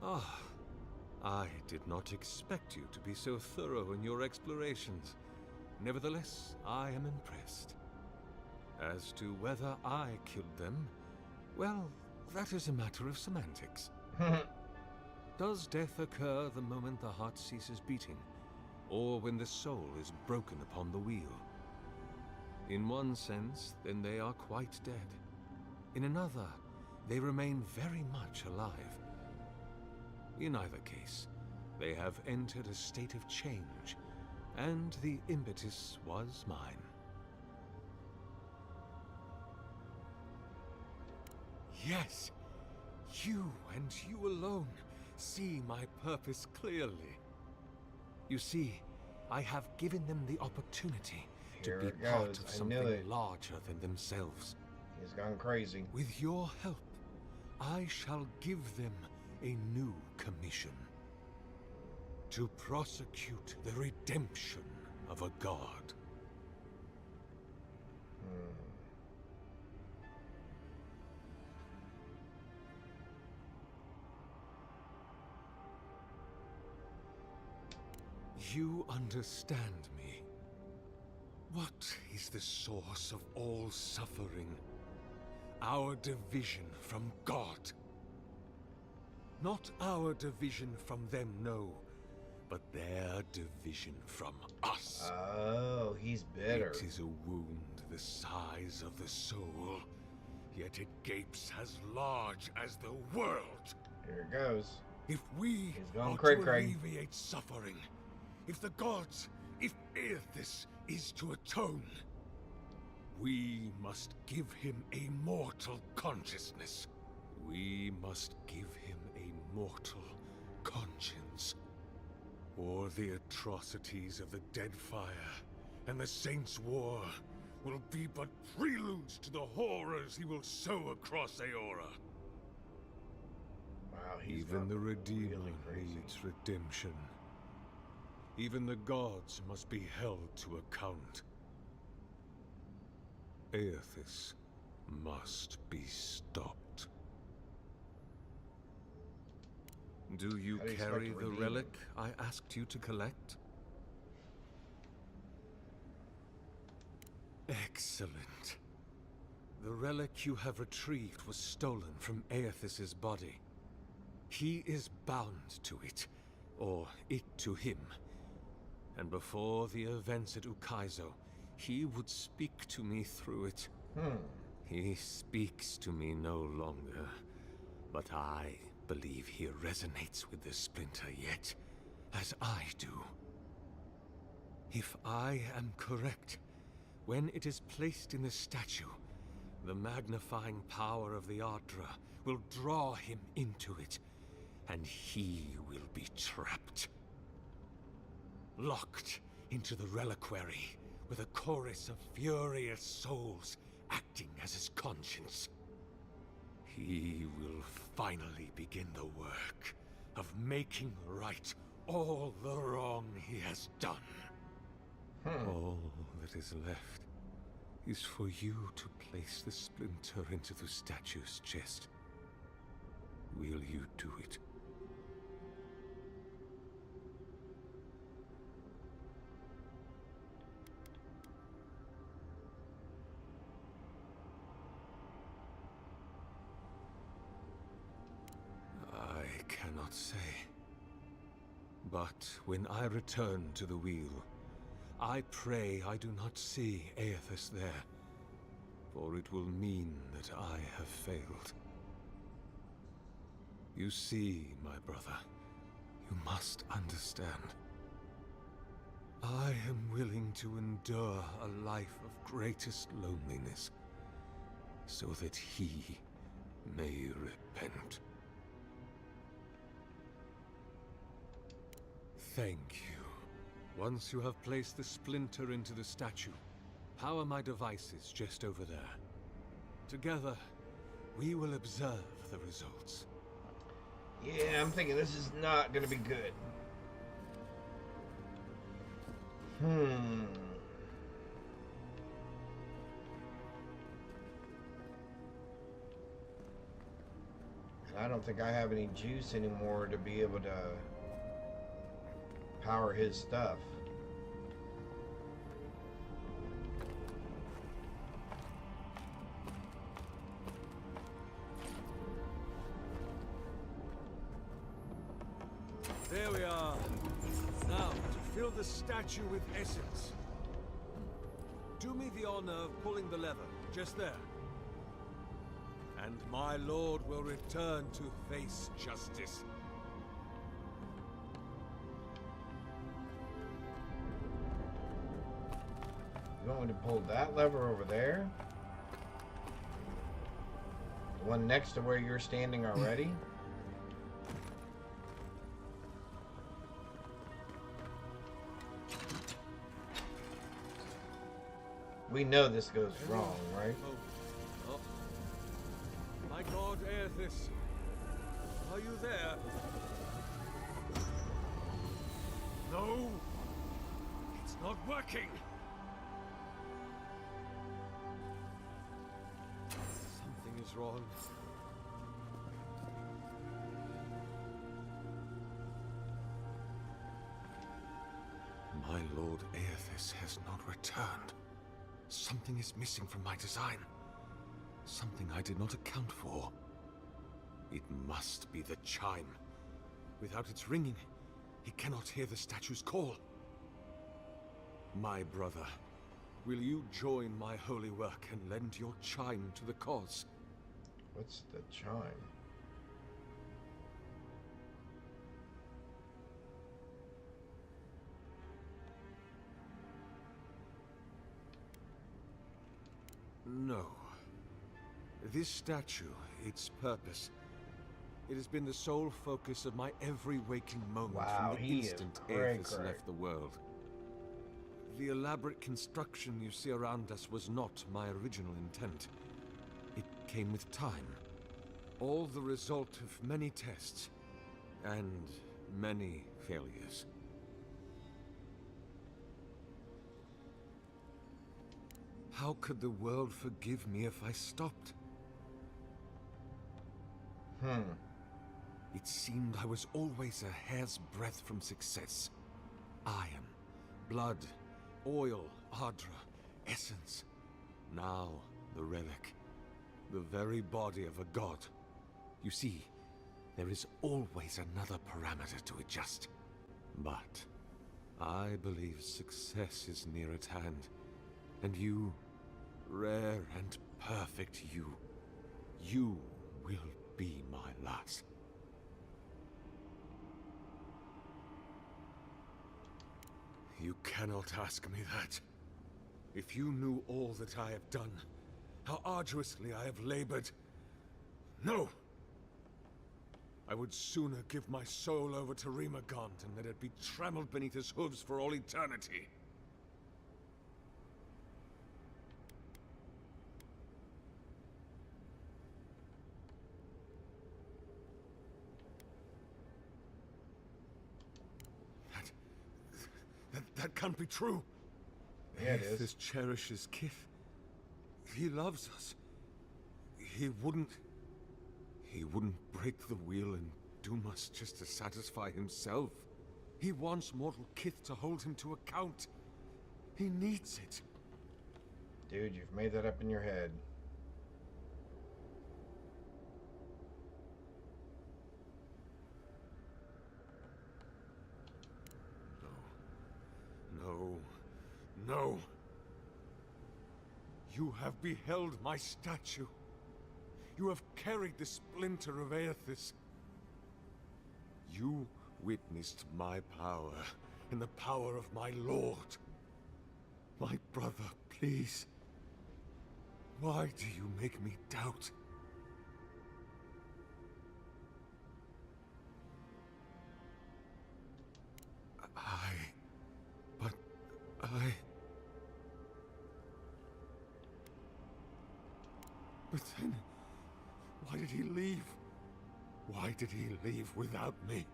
Ah, I did not expect you to be so thorough in your explorations. Nevertheless, I am impressed. As to whether I killed them, well, that is a matter of semantics. Does death occur the moment the heart ceases beating, or when the soul is broken upon the wheel? In one sense, then they are quite dead. In another, they remain very much alive. In either case, they have entered a state of change, and the impetus was mine. Yes, you and you alone see my purpose clearly. You see, I have given them the opportunity Here to be it part goes. of I knew something it. larger than themselves. He's gone crazy. With your help, I shall give them a new commission. To prosecute the redemption of a god. You understand me. What is the source of all suffering? Our division from God. Not our division from them, no, but their division from us. Oh, he's bitter. It is a wound the size of the soul, yet it gapes as large as the world. Here it goes. If we He's going are cray to cray. alleviate suffering, if the gods, if Aethys is to atone, we must give him a mortal consciousness. We must give him a mortal conscience. Or the atrocities of the Deadfire and the Saints' War will be but preludes to the horrors he will sow across Aora. Wow, he's Even gone the Redeemer really crazy. needs redemption. Even the gods must be held to account. Aethys must be stopped. Do you How do you expect carry to the redeem relic I asked you to collect? Excellent. The relic you have retrieved was stolen from Aethys's body. He is bound to it, or it to him. And before the events at Ukaizo, he would speak to me through it. He speaks to me no longer, but I believe he resonates with the splinter yet, as I do. If I am correct, when it is placed in the statue, the magnifying power of the Ardra will draw him into it, and he will be trapped. Locked into the reliquary with a chorus of furious souls acting as his conscience. He will finally begin the work of making right all the wrong he has done. All that is left is for you to place the splinter into the statue's chest. Will you do it? I cannot say. But when I return to the wheel, I pray I do not see Aethys there, for it will mean that I have failed. You see, my brother, you must understand. I am willing to endure a life of greatest loneliness, so that he may repent. Thank you. Once you have placed the splinter into the statue, power my devices just over there. Together, we will observe the results. Yeah, I'm thinking this is not gonna be good. I don't think I have any juice anymore to be able to power his stuff. There we are. Now, to fill the statue with essence. Do me the honor of pulling the lever, just there. And my lord will return to face justice. You want me to pull that lever over there? The one next to where you're standing already? We know this goes wrong, right? Oh. My god, Aethys. Are you there? No! It's not working! Something is wrong. My lord Aethys has not returned. Something is missing from my design. Something I did not account for. It must be the chime. Without its ringing, he cannot hear the statue's call. My brother, will you join my holy work and lend your chime to the cause? What's the chime? No. This statue, its purpose, it has been the sole focus of my every waking moment Wow, from the he is instant very Aethys correct. left the world. The elaborate construction you see around us was not my original intent. It came with time. All the result of many tests and many failures. How could the world forgive me if I stopped? It seemed I was always a hair's breadth from success. Iron, blood, oil, Ardra, essence. Now, the relic. The very body of a god. You see, there is always another parameter to adjust. But I believe success is near at hand. And you, rare and perfect you will be my last. You cannot ask me that. If you knew all that I have done, how arduously I have labored. No! I would sooner give my soul over to Rimagant and let it be trampled beneath his hooves for all eternity. That can't be true. Yeah, it is. This cherishes Kith. He loves us. He wouldn't break the wheel and doom us just to satisfy himself. He wants mortal Kith to hold him to account. He needs it. Dude, you've made that up in your head. No. You have beheld my statue. You have carried the splinter of Aethys. You witnessed my power and the power of my lord. My brother, please. Why do you make me doubt? But then, why did he leave? Why did he leave without me?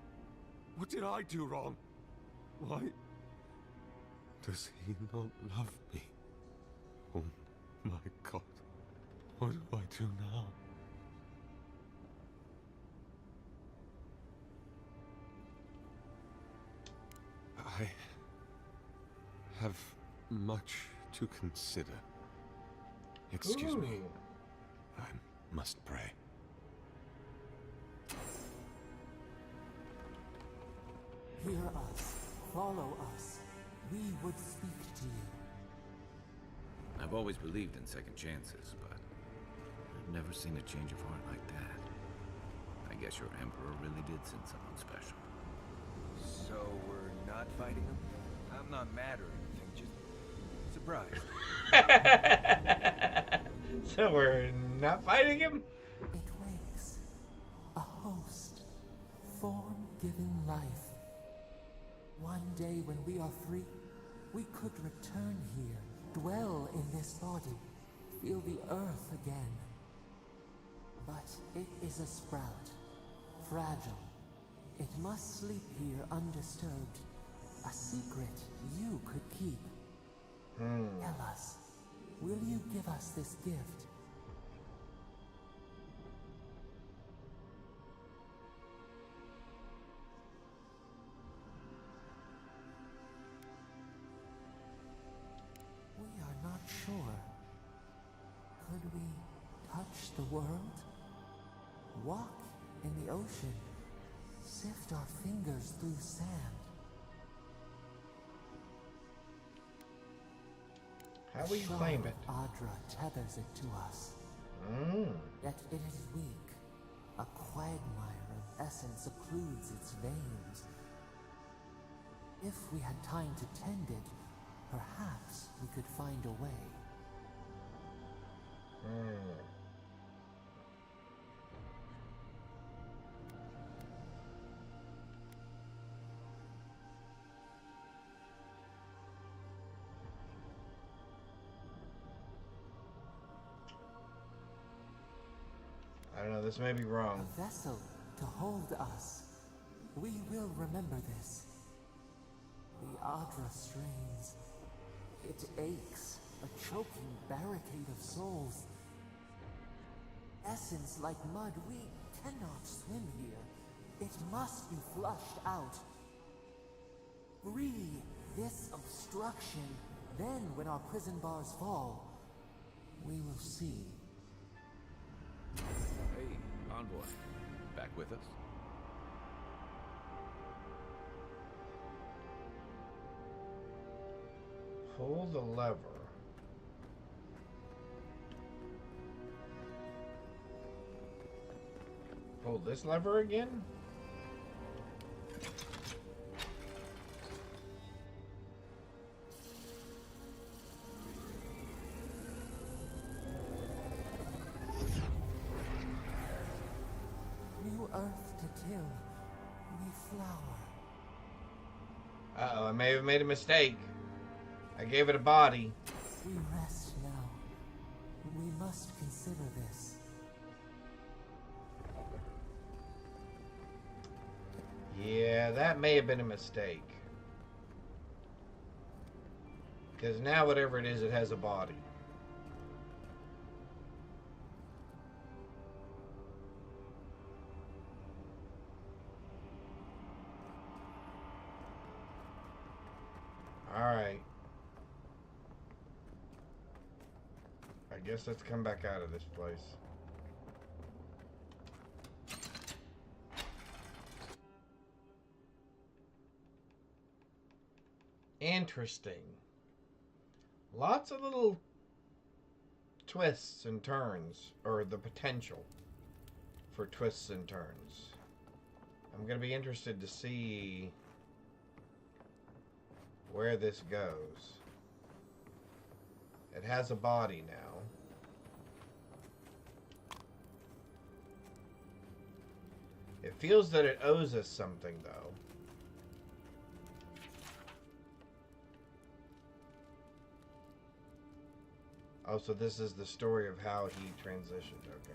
What did I do wrong? Why does he not love me? Oh my god, what do I do now? I have much to consider. Excuse me. Ooh. I must pray. Hear us. Follow us. We would speak to you. I've always believed in second chances, but I've never seen a change of heart like that. I guess your Emperor really did send someone special. So we're not fighting him? I'm not mad or anything, just surprised. So we're not fighting him? It wakes. A host. Form-giving life. One day when we are free, we could return here, dwell in this body, feel the earth again. But it is a sprout. Fragile. It must sleep here undisturbed. A secret you could keep. Tell us, will you give us this gift? We are not sure. Could we touch the world? Walk in the ocean? Sift our fingers through sand? How will you claim it? Adra tethers it to us. Yet it is weak. A quagmire of essence occludes its veins. If we had time to tend it, perhaps we could find a way. I don't know, this may be wrong. A vessel to hold us. We will remember this. The Adra strains. It aches, a choking barricade of souls. Essence like mud, we cannot swim here. It must be flushed out. Free this obstruction. Then, when our prison bars fall, we will see. Hey, Envoy. Back with us? Pull the lever. Pull this lever again? New earth to till, new flower. Uh-oh, I may have made a mistake. I gave it a body. We rest now. We must consider this. Yeah, that may have been a mistake. Because now whatever it is, it has a body. Alright. I guess let's come back out of this place. Interesting. Lots of little twists and turns, or the potential for twists and turns. I'm going to be interested to see where this goes. It has a body now. It feels that it owes us something, though. Oh, so this is the story of how he transitioned, okay.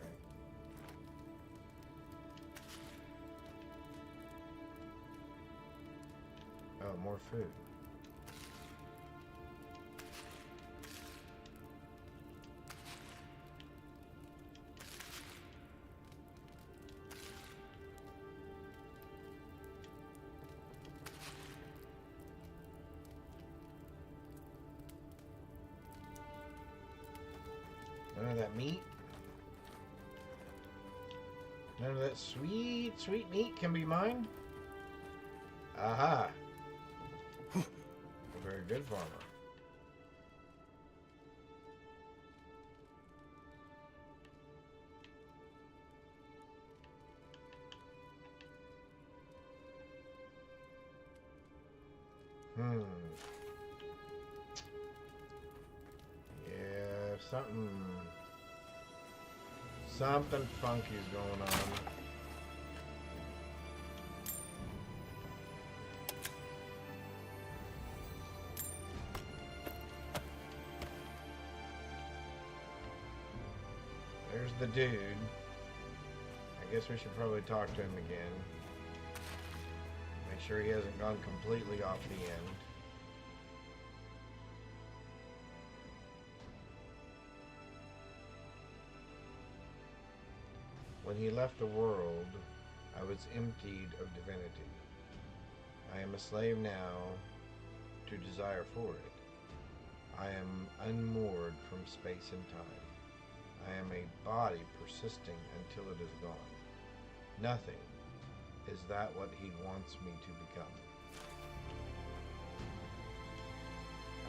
Oh, more food. None of that meat. None of that sweet, sweet meat can be mine. Aha. A very good farmer. Yeah, something funky's going on. There's the dude. I guess we should probably talk to him again. Make sure he hasn't gone completely off the end. When he left the world, I was emptied of divinity. I am a slave now to desire for it. I am unmoored from space and time. I am a body persisting until it is gone. Nothing. Is that what he wants me to become?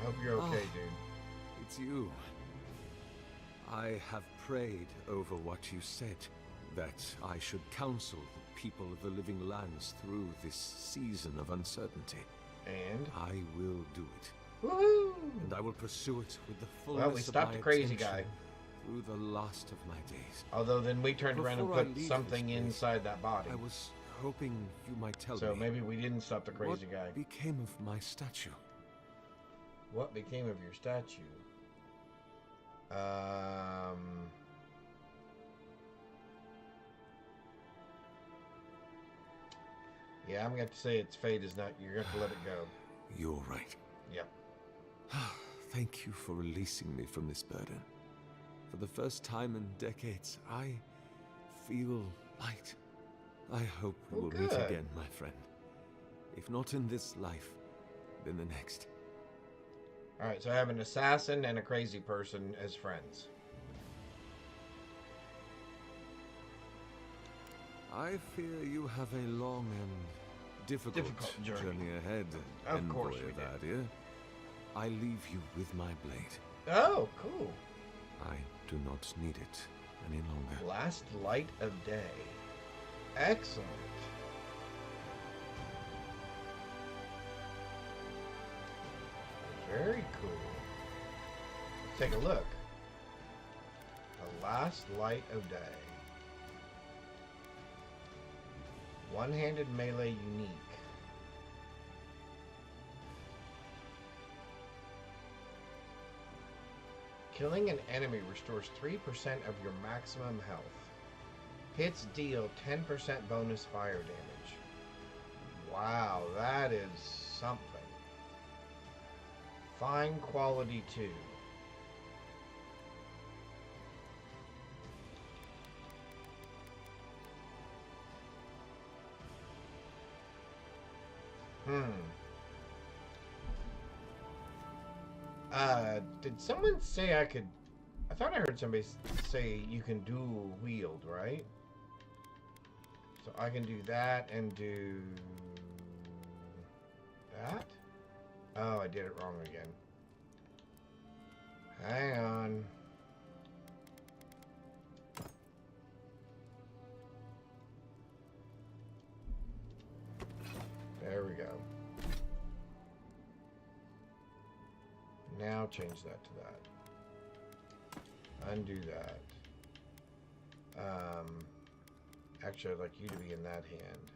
I hope you're okay, dude. It's you. I have prayed over what you said, that I should counsel the people of the living lands through this season of uncertainty. And? I will do it. Woohoo! And I will pursue it with the fullness Well, we stopped of the my crazy attention guy. through the last of my days. Although then we turned around and Before I put leave something this place, inside that body. I was hoping you might tell me. So maybe we didn't stop the crazy guy. What became of my statue? What became of your statue? Yeah, I'm going to have to say its fate is not... You're going to have to let it go. You're right. Yep. Thank you for releasing me from this burden. For the first time in decades, I feel light. I hope we will meet good. again, my friend. If not in this life, then the next. Alright, so I have an assassin and a crazy person as friends. I fear you have a long and difficult journey ahead, Of course Envoy we of do. Adir. I leave you with my blade. Oh, cool. I do not need it any longer. Last light of day. Excellent. Very cool. Let's take a look. The last light of day. One-handed melee unique. Killing an enemy restores 3% of your maximum health. Hits deal 10% bonus fire damage. Wow, that is something. Fine quality 2. Did someone say I could... I thought I heard somebody say you can dual wield, right? So I can do that and do... that? Oh, I did it wrong again. Hang on. There we go. Now change that to that. Undo that. Actually, I'd like you to be in that hand.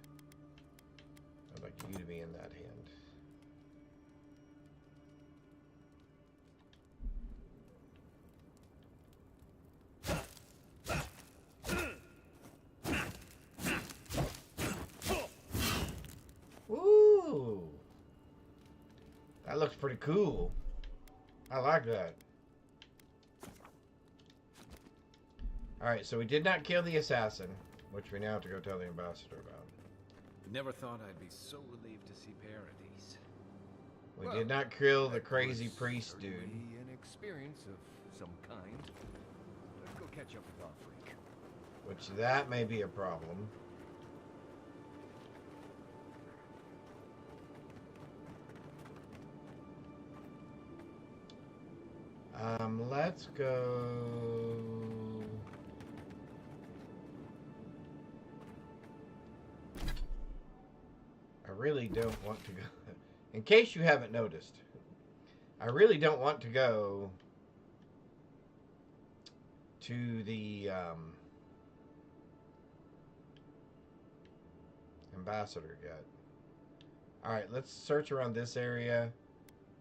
I'd like you to be in that hand. Ooh! That looks pretty cool. I like that. Alright, so we did not kill the assassin, which we now have to go tell the ambassador about. Never thought I'd be so relieved to see Paradise. We did not kill the crazy priest dude. An experience of some kind. Let's go catch up with our freak. Which that may be a problem. Let's go... I really don't want to go... In case you haven't noticed, I really don't want to go to the ambassador yet. Alright, let's search around this area.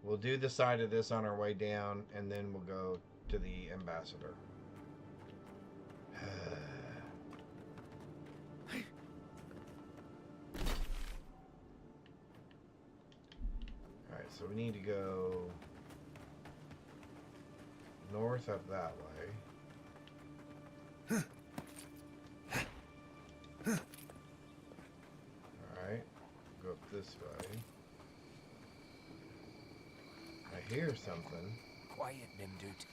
We'll do the side of this on our way down, and then we'll go to the ambassador. Alright, so we need to go north up that way. Alright, go up this way. I hear something. Quiet, Nimdut.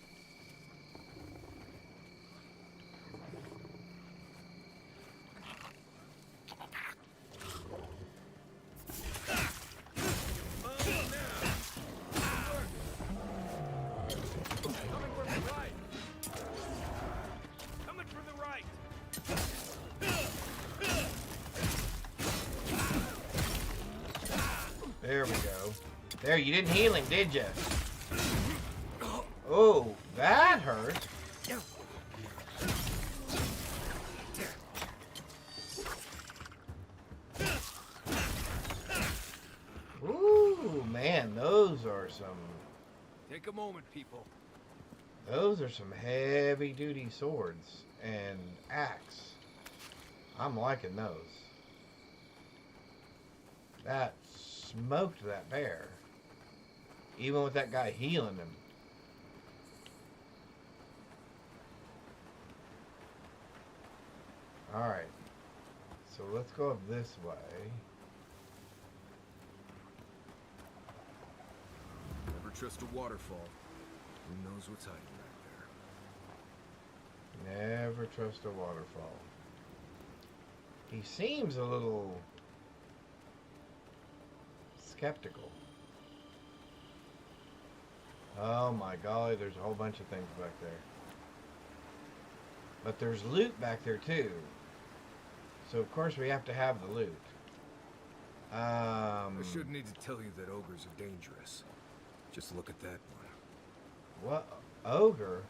There we go. There, you didn't heal him, did you? Oh, that hurt. Ooh, man, those are some... Take a moment, people. Those are some heavy-duty swords and axe. I'm liking those. That smoked that bear. Even with that guy healing him. Alright. So let's go up this way. Never trust a waterfall. Who knows what's hiding right there? Never trust a waterfall. He seems a little skeptical. Oh my golly, there's a whole bunch of things back there. But there's loot back there too. So of course we have to have the loot. I shouldn't need to tell you that ogres are dangerous. Just look at that one. What? Ogre?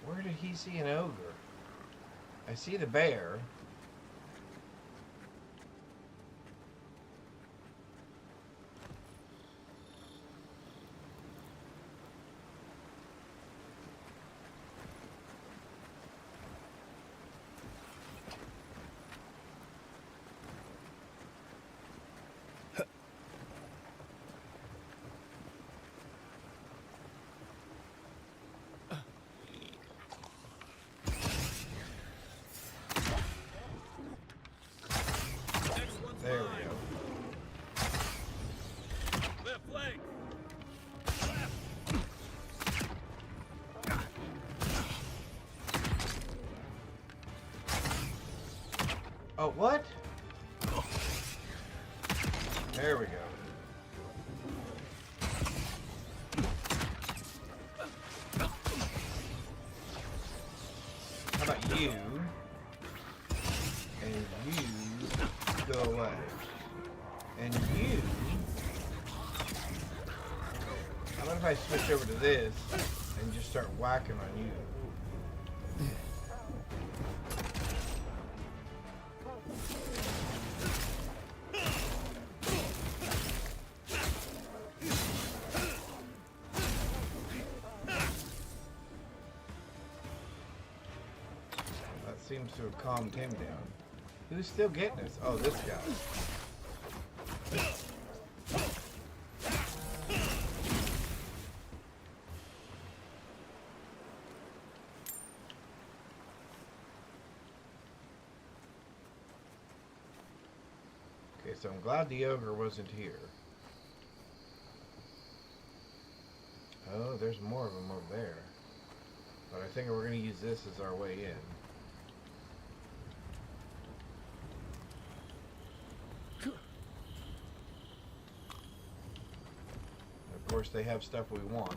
Where did he see an ogre? I see the bear. There we go. Left leg. Oh, what? There we go. How about you? And you go away. And you... How about if I switch over to this and just start whacking on you? Seems to have calmed him down. Who's still getting us? Oh, this guy. Okay, so I'm glad the ogre wasn't here. Oh, there's more of them over there. But I think we're going to use this as our way in. Of course, they have stuff we want.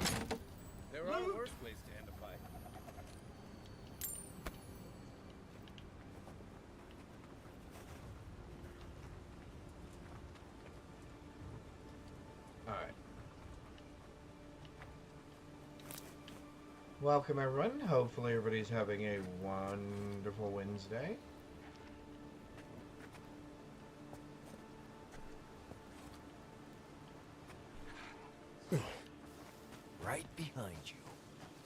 There are worse ways to end a fight. Alright. Welcome, everyone. Hopefully everybody's having a wonderful Wednesday. Right behind you.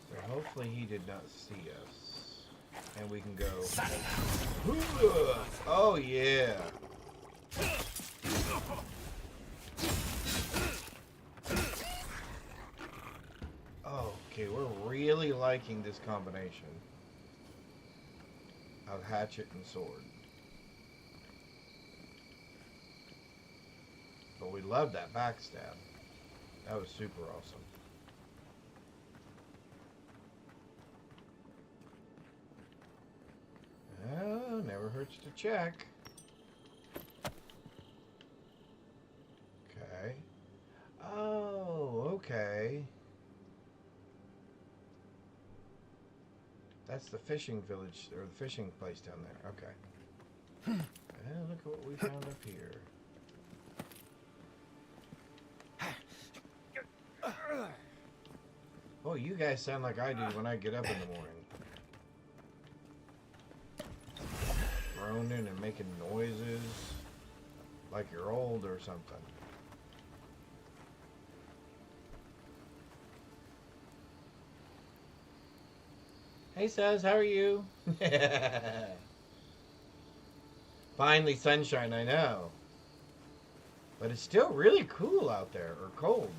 So hopefully he did not see us. And we can go... Oh, yeah. Okay, we're really liking this combination of hatchet and sword. But we love that backstab. That was super awesome. Oh, never hurts to check. Okay. Oh, okay. That's the fishing village, or the fishing place down there. Okay. And look at what we found up here. Oh, you guys sound like I do when I get up in the morning. Groaning and making noises like you're old or something. Hey, Saz, how are you? Finally sunshine, I know. But it's still really cool out there, or cold.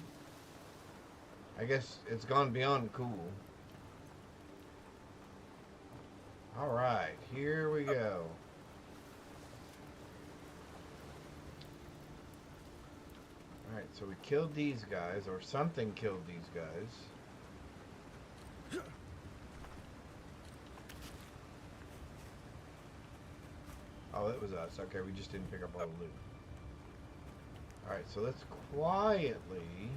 I guess it's gone beyond cool. Alright, here we go. Alright, so we killed these guys, or something killed these guys. Oh, it was us. Okay, we just didn't pick up all the loot. Alright, so let's quietly,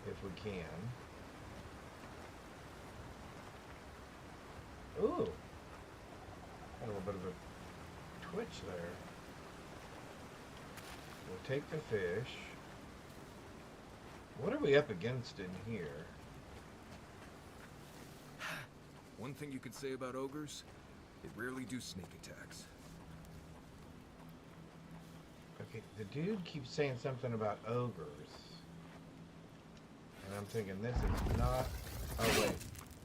if we can. Ooh. Got a little bit of a twitch there. We'll take the fish. What are we up against in here? One thing you could say about ogres, they rarely do sneak attacks. Okay, the dude keeps saying something about ogres. And I'm thinking this is not... Oh, wait.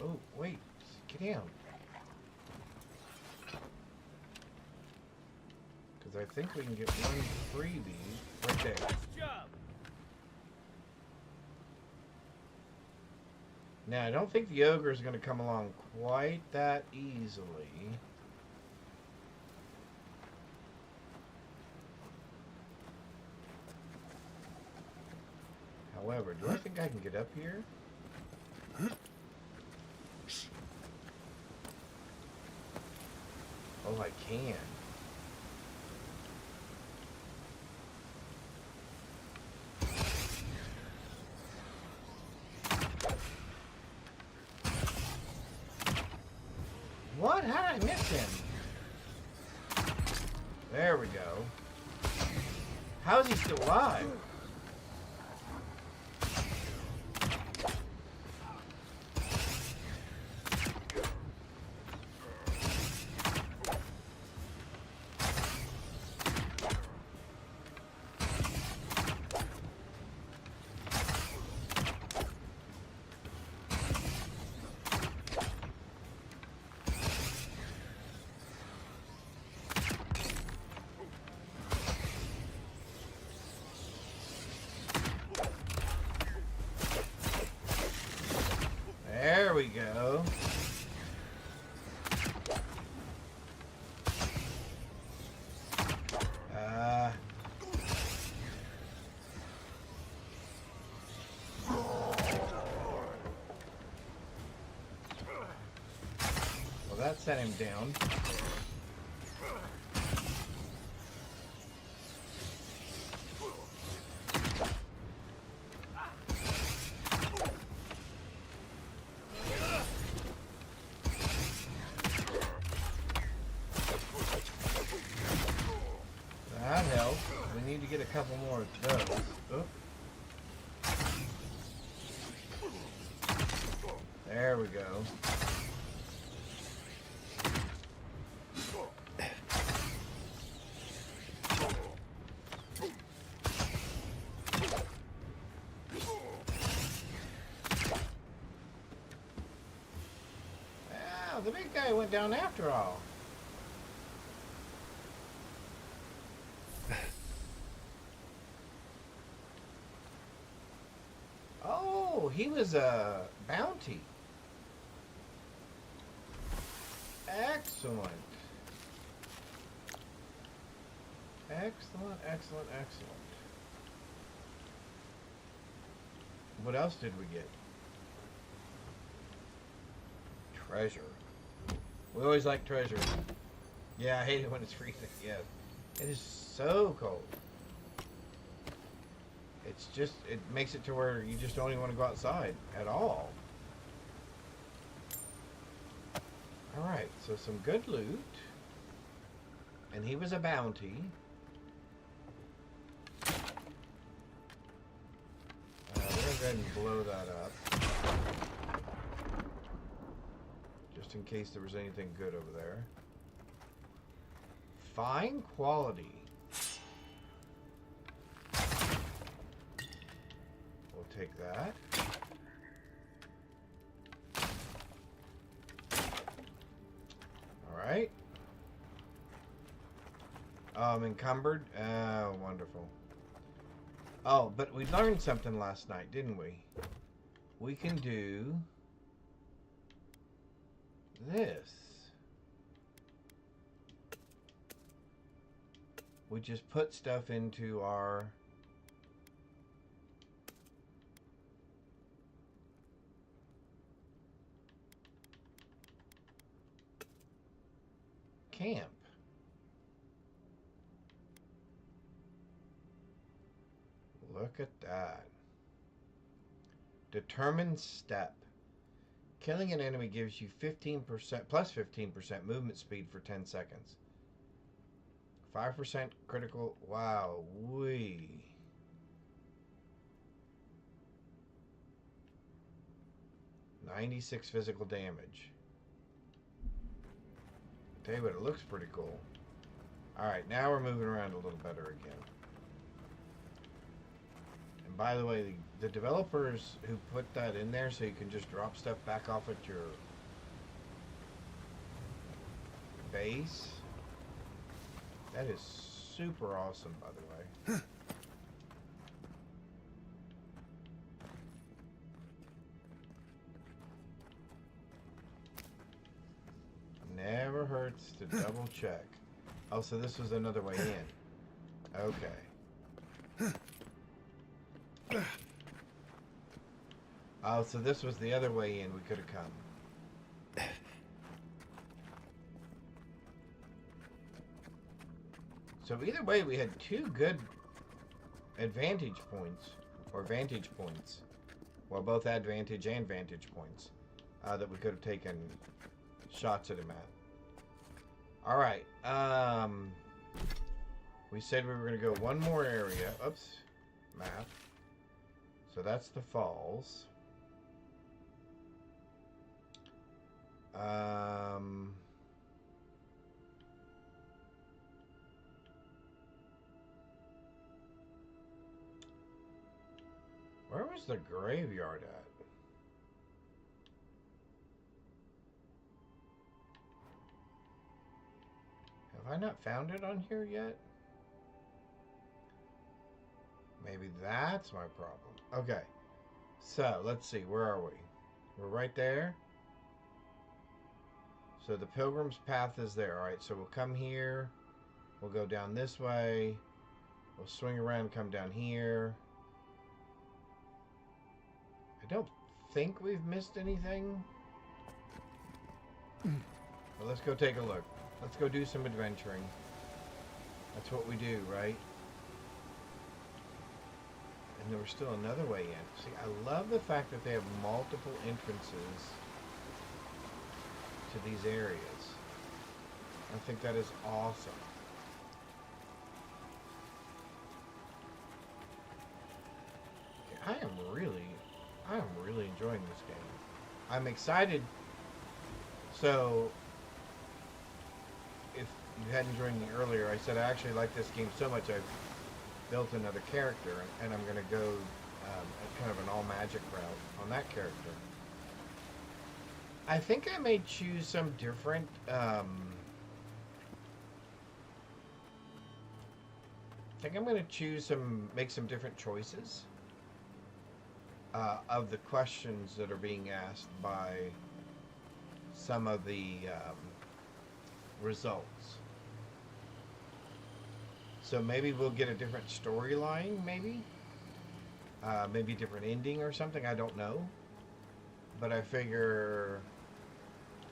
Oh, wait. Get down. Because I think we can get one freebie right there. Now, I don't think the ogre is going to come along quite that easily. However, do I think I can get up here? Oh, I can. What? How did I miss him? There we go. How is he still alive? There we go. Well, that set him down. That helps. We need to get a couple more of those. Oop. There we go. Ah, the big guy went down after all. Oh, he was a bounty. Excellent. Excellent, excellent, excellent. What else did we get? Treasure. We always like treasure. Yeah, I hate it when it's freezing. Yeah. It is so cold. It's just, it makes it to where you just don't even want to go outside at all. Alright, so some good loot. And he was a bounty. We're going to go ahead and blow that up. Just in case there was anything good over there. Fine quality. We'll take that. Alright. Encumbered? Oh, wonderful. Oh, but we learned something last night, didn't we? We can do this. We just put stuff into our camp. Look at that. Determined step. Killing an enemy gives you 15% plus 15% movement speed for 10 seconds. 5% critical. Wow. Wee. $96 physical damage. Tell you what, it looks pretty cool. Alright, now we're moving around a little better again. And by the way, the developers who put that in there so you can just drop stuff back off at your base, that is super awesome, by the way. Never hurts to double check. Oh, so this was another way in. Okay. Oh, so this was the other way in we could have come. So either way, we had two good advantage points, or vantage points. Well, both advantage and vantage points that we could have taken shots at him at. Alright, we said we were going to go one more area. Oops, map. So that's the falls. Where was the graveyard at? Have I not found it on here yet? Maybe that's my problem. Okay. So, let's see. Where are we? We're right there. So the Pilgrim's Path is there. Alright, so we'll come here. We'll go down this way. We'll swing around and come down here. I don't think we've missed anything. Well, let's go take a look. Let's go do some adventuring. That's what we do, right? And there was still another way in. See, I love the fact that they have multiple entrances to these areas. I think that is awesome. Okay, I am really enjoying this game. I'm excited. So, if you hadn't joined me earlier, I said I actually like this game so much I've built another character, and I'm going to go kind of an all-magic route on that character. I think I may choose some different I think I'm going to make some different choices of the questions that are being asked by some of the results. So maybe we'll get a different storyline, maybe a different ending or something. I don't know, but I figure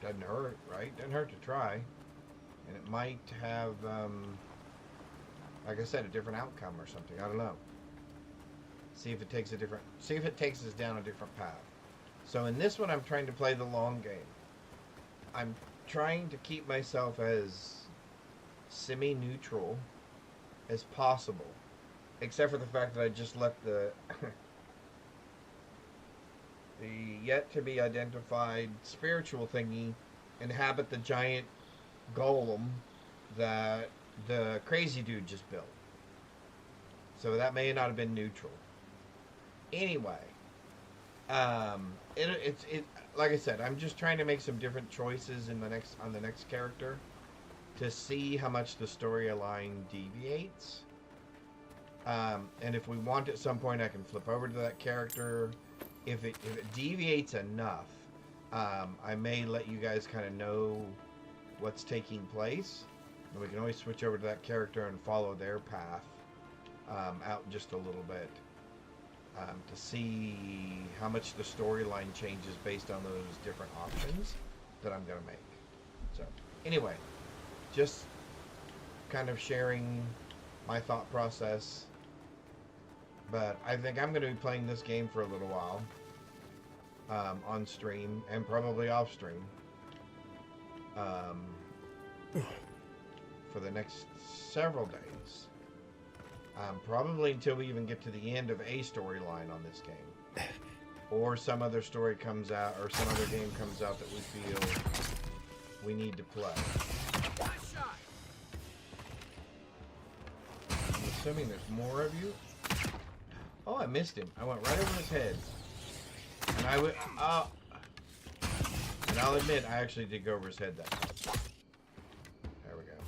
doesn't hurt, right? Doesn't hurt to try, and it might have, like I said, a different outcome or something. I don't know. See if it takes us down a different path. So in this one, I'm trying to play the long game. I'm trying to keep myself as semi-neutral as possible, except for the fact that I just let the the yet to be identified spiritual thingy inhabit the giant golem that the crazy dude just built. So that may not have been neutral. Anyway, it like I said, I'm just trying to make some different choices on the next character to see how much the storyline deviates. And if we want at some point, I can flip over to that character. If it deviates enough, I may let you guys kind of know what's taking place, and we can always switch over to that character and follow their path out just a little bit to see how much the storyline changes based on those different options that I'm going to make. So, anyway, just kind of sharing my thought process But I think I'm going to be playing this game for a little while. On stream and probably off stream. For the next several days. Probably until we even get to the end of a storyline on this game. Or some other story comes out, or some other game comes out that we feel we need to play. I'm assuming there's more of you. Oh, I missed him. I went right over his head. And I would, and I'll admit, I actually did go over his head that time. There we go.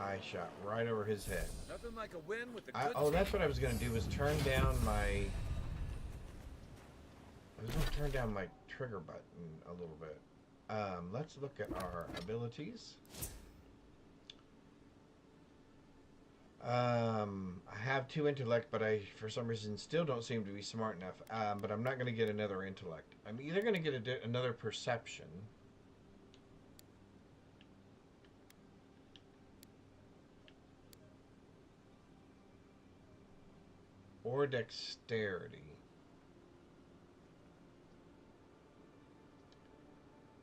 I shot right over his head. Nothing like a win with the good Oh, that's what I was going to do, was turn down my... I was going to turn down my trigger button a little bit. Let's look at our abilities. I have 2 intellect, but I, for some reason, still don't seem to be smart enough. But I'm not going to get another intellect. I'm either going to get another perception. Or dexterity.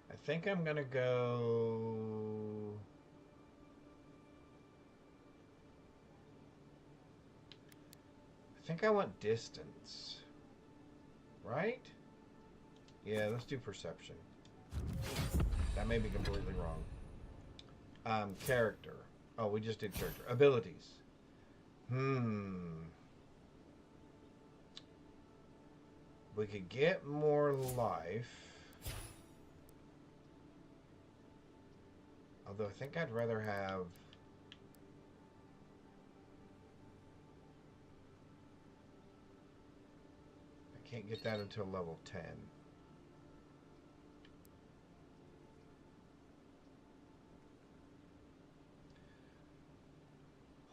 I think I'm going to go... I think I want distance. Right? Yeah, let's do perception. That may be completely wrong. Character. Oh, we just did character. Abilities. We could get more life. Although I think I'd rather have... Can't get that until level 10.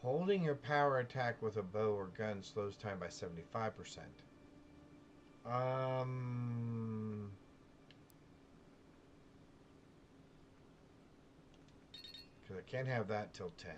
Holding your power attack with a bow or gun slows time by 75%. Because I can't have that till 10.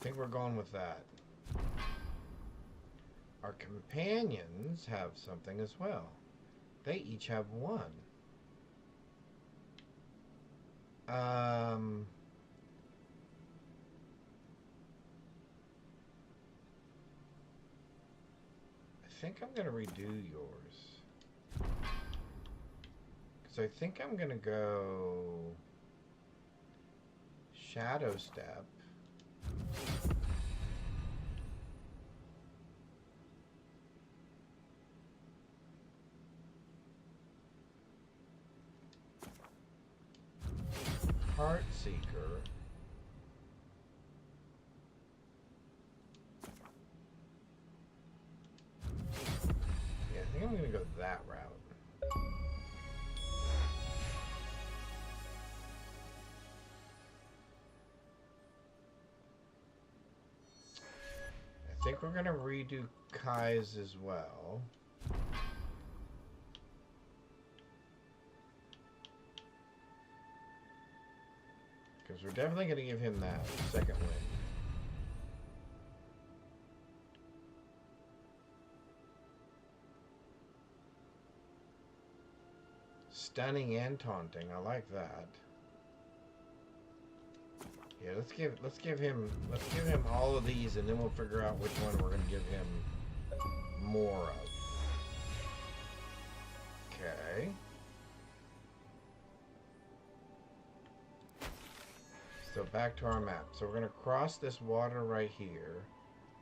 I think we're going with that. Our companions have something as well. They each have 1. I think I'm going to redo yours. Because I think I'm going to go... Shadow Step. Heart Seeker. Yeah, I think I'm gonna go that route. I think we're gonna redo Kai's as well. Because we're definitely going to give him that second win. Stunning and taunting. I like that. Yeah, let's give him all of these, and then we'll figure out which one we're going to give him more of. Okay. So back to our map. So we're going to cross this water right here.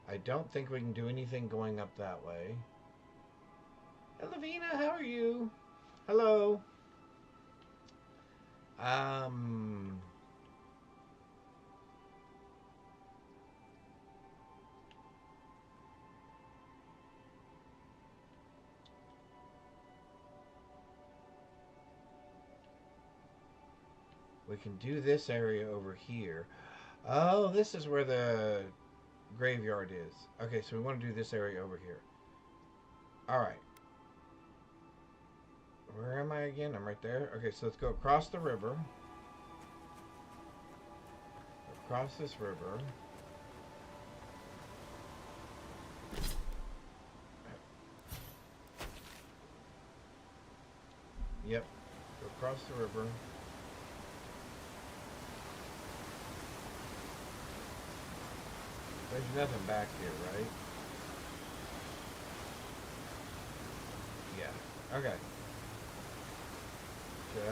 I don't think we can do anything going up that way. Hey, Lavina, how are you? Hello. We can do this area over here. Oh, this is where the graveyard is. Okay, so we want to do this area over here. Alright. Where am I again? I'm right there. Okay, so let's go across the river. Across this river. Yep. Go across the river. There's nothing back here, right? Yeah. Okay.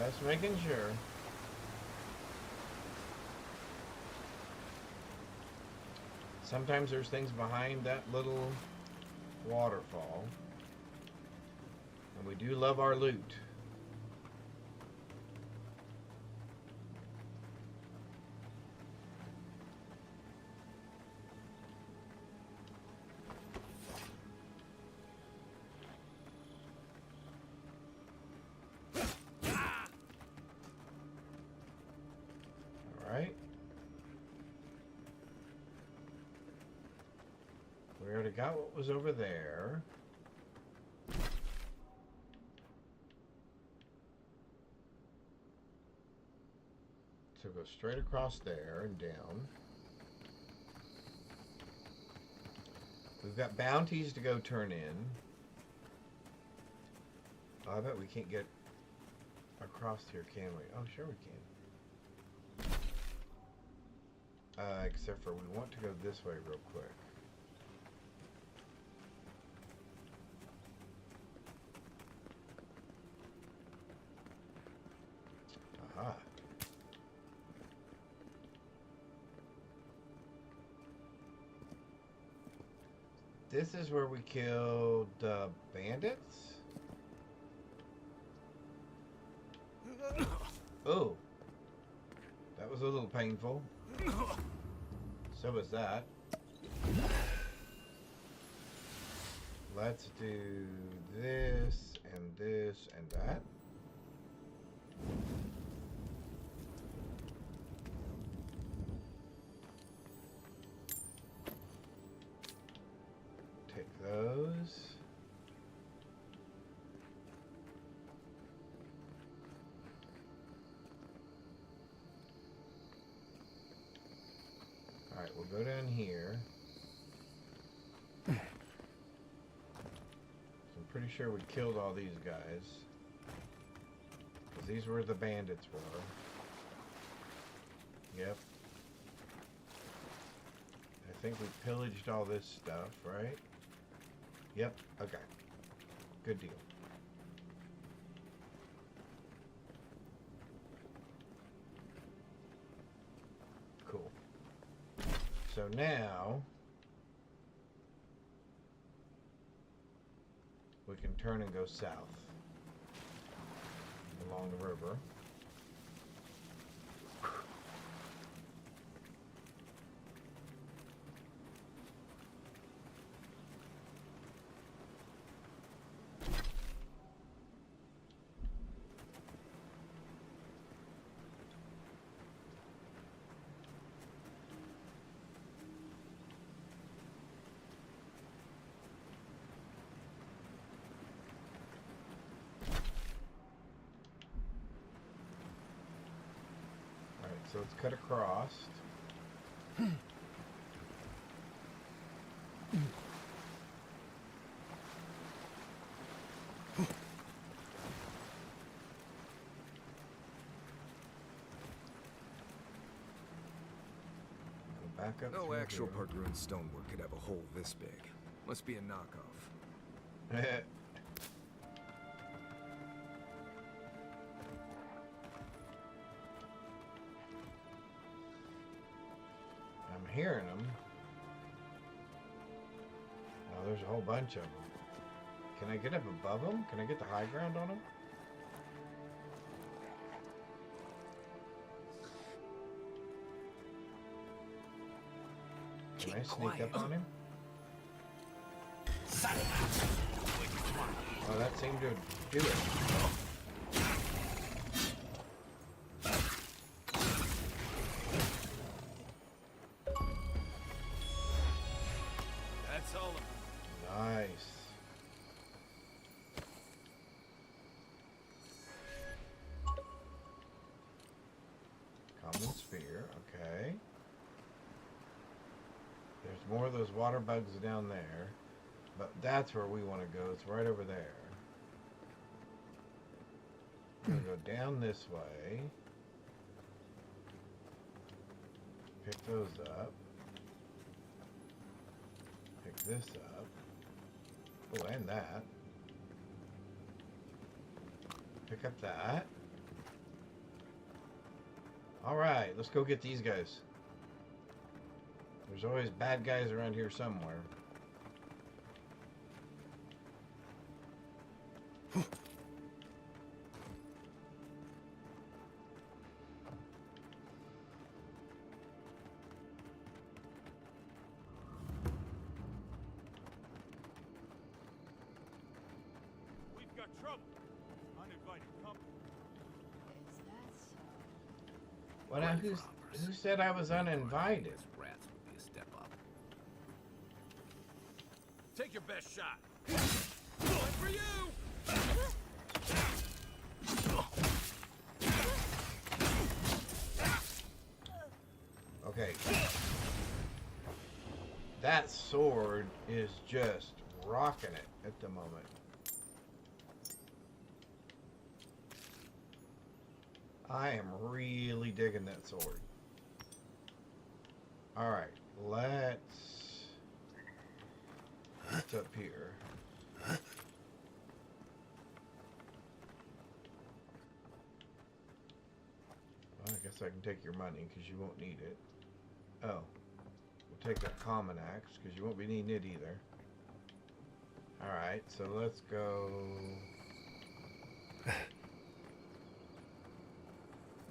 Just making sure. Sometimes there's things behind that little waterfall. And we do love our loot. Alright. We already got what was over there. So go straight across there and down. We've got bounties to go turn in. Oh, I bet we can't get across here, can we? Oh, sure we can. Except for we want to go this way real quick. Aha. This is where we killed the bandits? Oh. That was a little painful. So was that. Let's do this and this and that. Take those. Alright, we'll go down here. I'm pretty sure we killed all these guys. Because these were the bandits were. Yep. I think we pillaged all this stuff, right? Yep, okay. Good deal. Cool. So now we can turn and go south along the river. So let's cut across. Go back up. No actual part-ruined stonework could have a hole this big. Must be a knockoff. I'm hearing them. Oh, there's a whole bunch of them. Can I get up above them? Can I get the high ground on them? Can I sneak up on him? Oh, that seemed to do it. more of those water bugs down there. But that's where we want to go. It's right over there. We're going to go down this way. Pick those up. Pick this up. Oh, and that. Pick up that. Alright, let's go get these guys. There's always bad guys around here somewhere. We've got trouble. Uninvited company. Is that so? Well, now, who said I was uninvited? These rats will be a step up. Take your best shot. Going for you! Okay. That sword is just rocking it at the moment. I am really digging that sword. Alright, let's... What's up here? Well, I guess I can take your money because you won't need it. Oh. We'll take that common axe because you won't be needing it either. Alright, so let's go...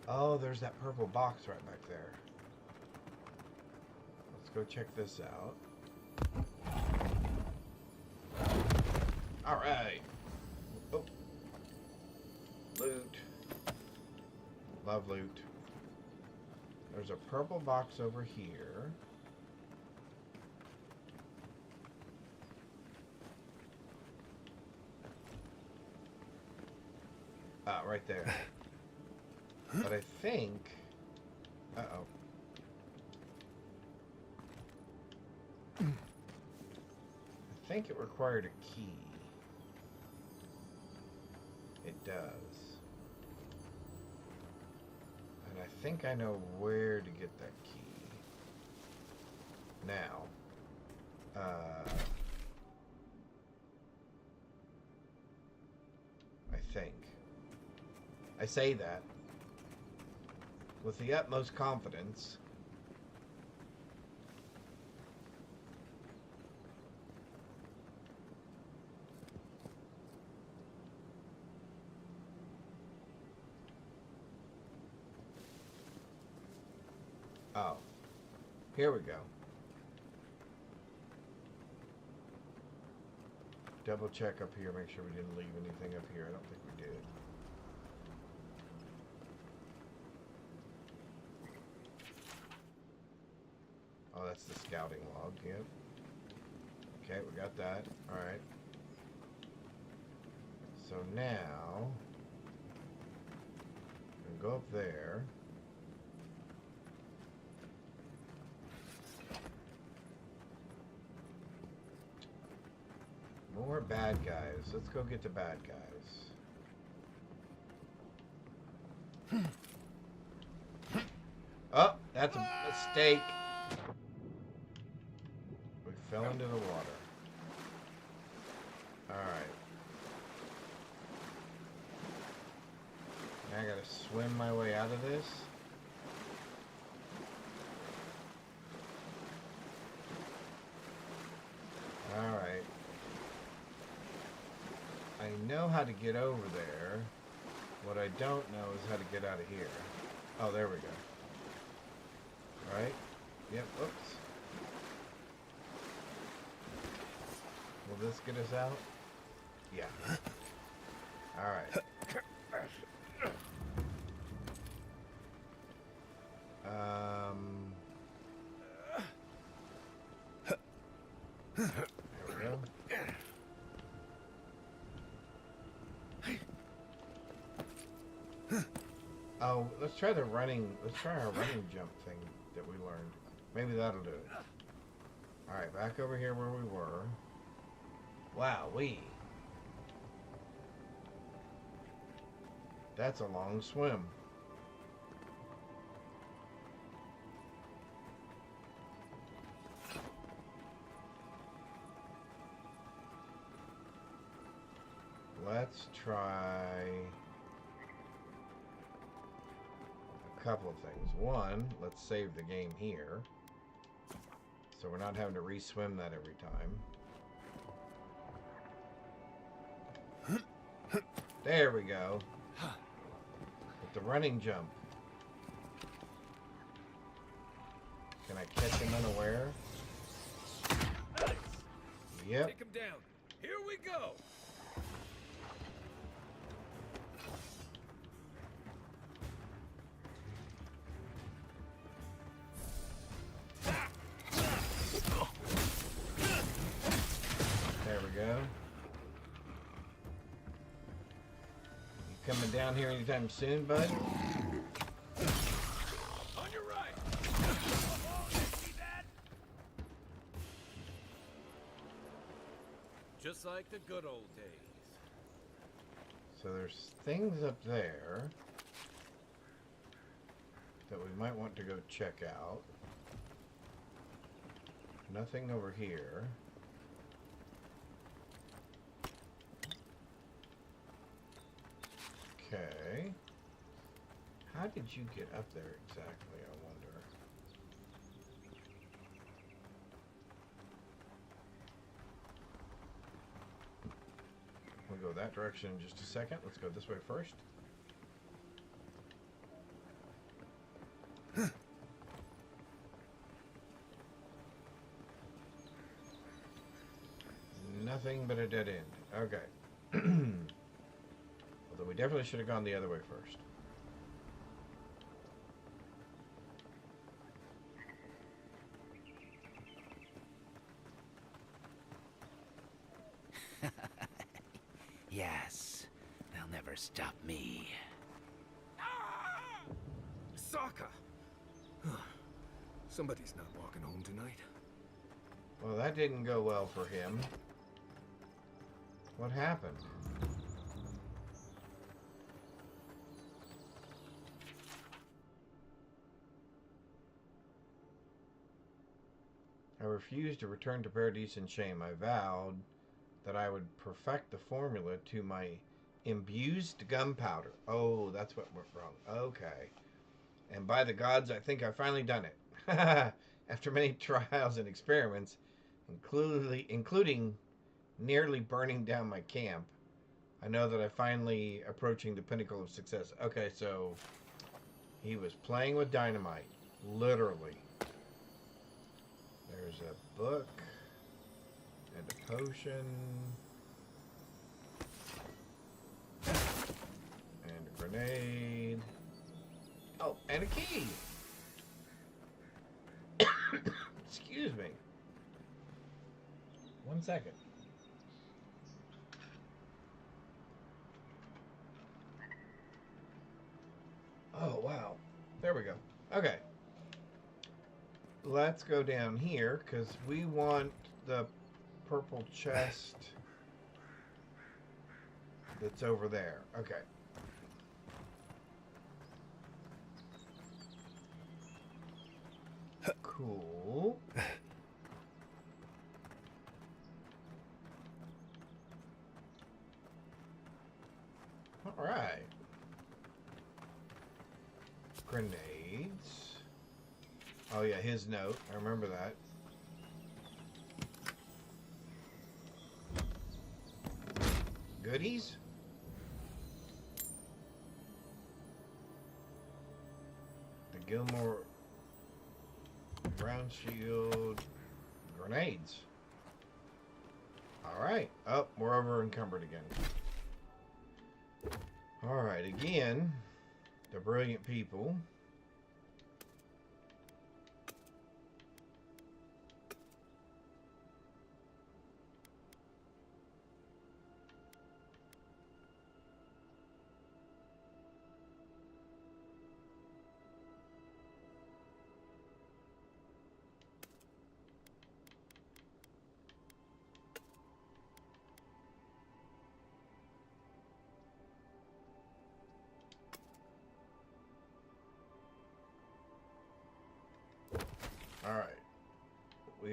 Oh, there's that purple box right back there. Let's go check this out. Alright. Oh. Loot. Love loot. There's a purple box over here. Ah, right there. But I think... Uh-oh. I think it required a key. It does. And I think I know where to get that key. Now. I think. I say that with the utmost confidence. Oh, here we go. Double check up here, make sure we didn't leave anything up here. I don't think we did. Oh, that's the scouting log, yep. Okay, we got that. Alright. So now, we'll go up there. More bad guys. Let's go get the bad guys. Oh, that's a mistake. We fell into the water. Alright. Now I gotta swim my way out of this. Alright. I know how to get over there. What I don't know is how to get out of here. Oh, there we go. Right? Yep, oops. Will this get us out? Yeah. Alright. There we go. Oh, let's try our running jump thing that we learned. Maybe that'll do it. Alright, back over here where we were. Wow, that's a long swim. Let's try a couple of things. One, let's save the game here, so we're not having to re-swim that every time. There we go. With the running jump. Can I catch him unaware? Yep. Take him down. Here we go. There we go. You coming down here anytime soon, bud? On your right. Oh, see that? Just like the good old days. So there's things up there that we might want to go check out. Nothing over here. Okay. How did you get up there exactly, I wonder? We'll go that direction in just a second. Let's go this way first. Nothing but a dead end. Okay. Although we definitely should have gone the other way first. Yes, they'll never stop me. Sokka! Somebody's not walking home tonight. Well, that didn't go well for him. What happened? I refused to return to Paradise in shame. I vowed that I would perfect the formula to my imbused gunpowder. Oh, that's what went wrong. Okay. And by the gods, I think I've finally done it. After many trials and experiments, including nearly burning down my camp, I know that I'm finally approaching the pinnacle of success. Okay, so he was playing with dynamite, literally. There's a book and a potion and a grenade. Oh, and a key. Excuse me. 1 second. Oh, wow. There we go. Okay. Let's go down here, because we want the purple chest that's over there. Okay. Cool. All right. Grenades. Oh yeah, his note. I remember that. Goodies? The Gilmore Brown Shield grenades. Alright. Oh, we're over encumbered again. Alright, again, the brilliant people.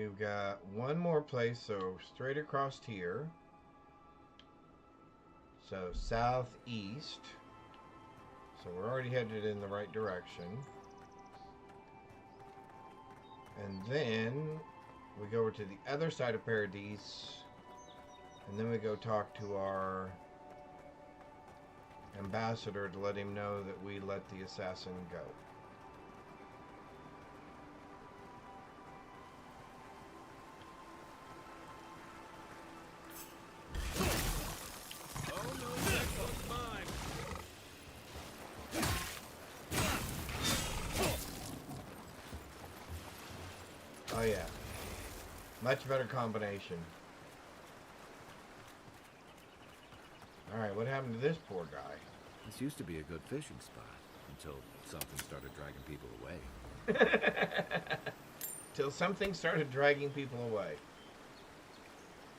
we've got one more place, so straight across here. So southeast. So we're already headed in the right direction. And then we go over to the other side of Paradise. And then we go talk to our ambassador to let him know that we let the assassin go. Oh no, next one's mine. Oh yeah. Much better combination. Alright, what happened to this poor guy? This used to be a good fishing spot until something started dragging people away. Till something started dragging people away.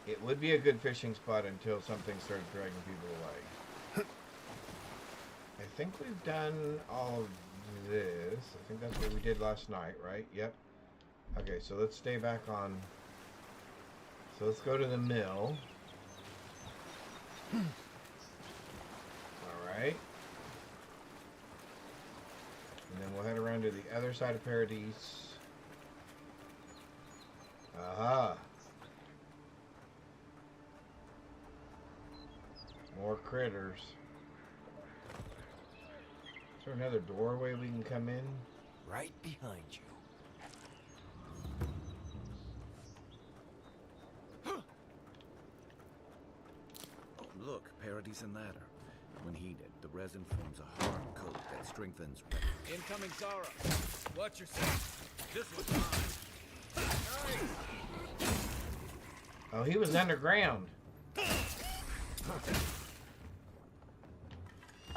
It would be a good fishing spot until something started dragging people away. I think we've done all of this. I think that's what we did last night, right? Yep. Okay, so let's stay back on. So let's go to the mill. Alright. And then we'll head around to the other side of Paradise. Aha. More critters. Is there another doorway we can come in? Right behind you. Oh, look, Paradise and ladder. When heated, the resin forms a hard coat that strengthens. Incoming Zara. Watch yourself. This one's mine. Nice. Oh, he was underground.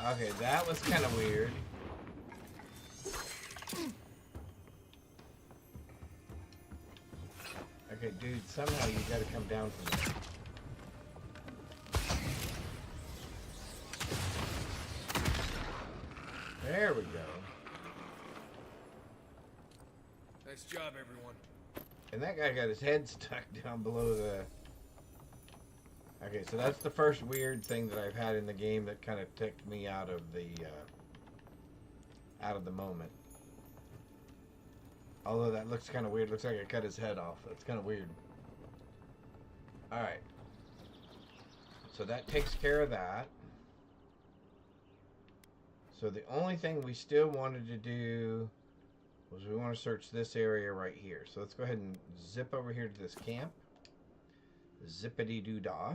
Okay, that was kind of weird. Okay, dude, somehow you gotta come down from there. There we go. Nice job, everyone. And that guy got his head stuck down below the... Okay, so that's the first weird thing that I've had in the game that kind of ticked me out of the moment. Although that looks kind of weird. Looks like I cut his head off. That's kind of weird. Alright. So that takes care of that. So the only thing we still wanted to do was we want to search this area right here. So let's go ahead and zip over here to this camp. Zippity-doo-dah.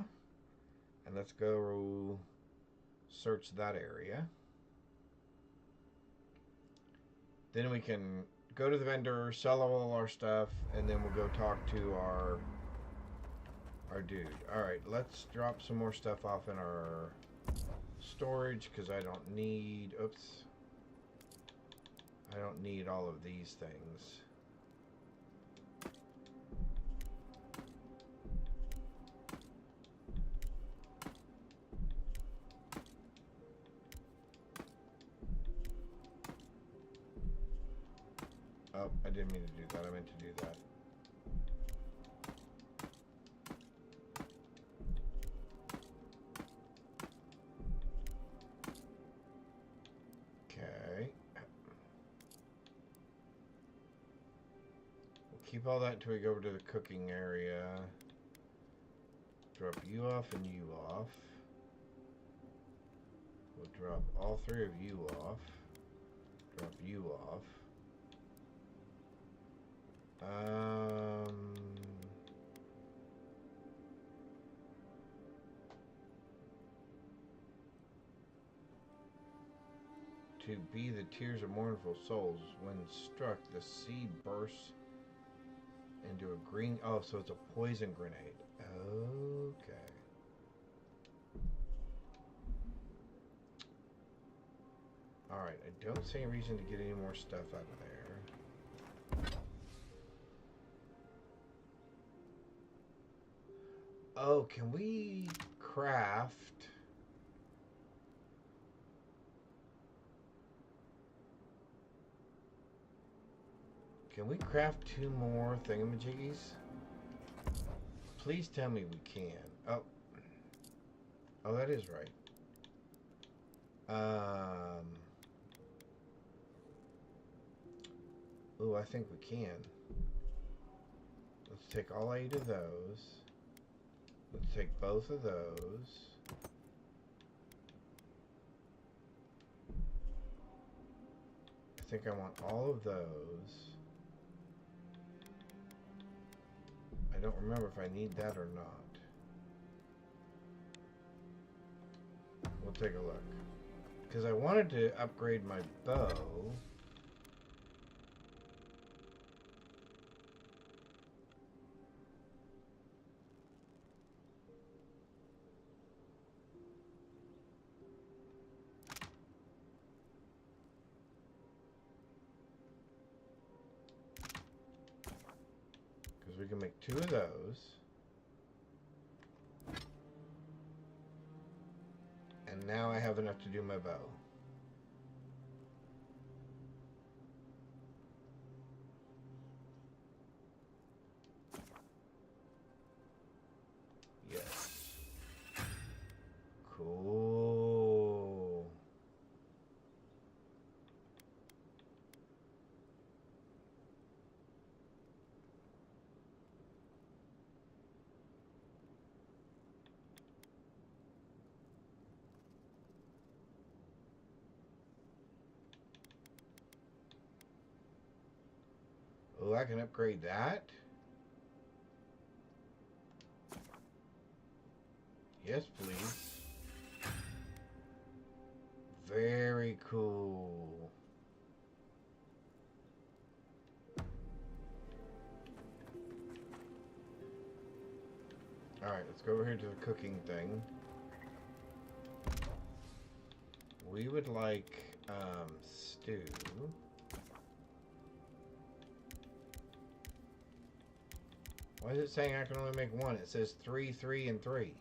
And let's go search that area. Then we can go to the vendor, sell all our stuff, and then we'll go talk to our dude. Alright, let's drop some more stuff off in our storage, because I don't need... Oops. I don't need all of these things. Oh, I didn't mean to do that. I meant to do that. Okay. We'll keep all that until we go over to the cooking area. Drop you off and you off. We'll drop all three of you off. Drop you off. To be the tears of mournful souls. When struck, the seed bursts into a green... Oh, so it's a poison grenade. Okay. Alright, I don't see any reason to get any more stuff out of there. Oh, can we craft... Can we craft 2 more thingamajiggies? Please tell me we can. Oh. Oh, that is right. Ooh, I think we can. Let's take all 8 of those. Let's take both of those. I think I want all of those. I don't remember if I need that or not. We'll take a look. Because I wanted to upgrade my bow. We can make 2 of those. And now I have enough to do my bow. Yes. Cool. Oh, I can upgrade that? Yes, please. Very cool. Alright, let's go over here to the cooking thing. We would like stew. Why is it saying I can only make 1? It says 3, 3, and 3.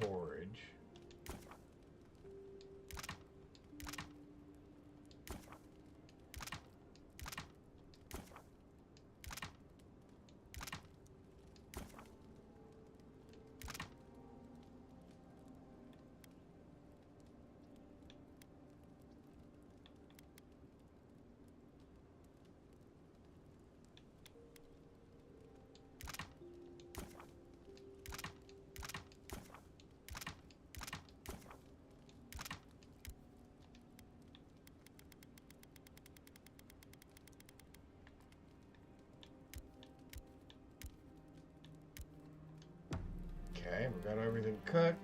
Porridge. Okay, we got everything cooked.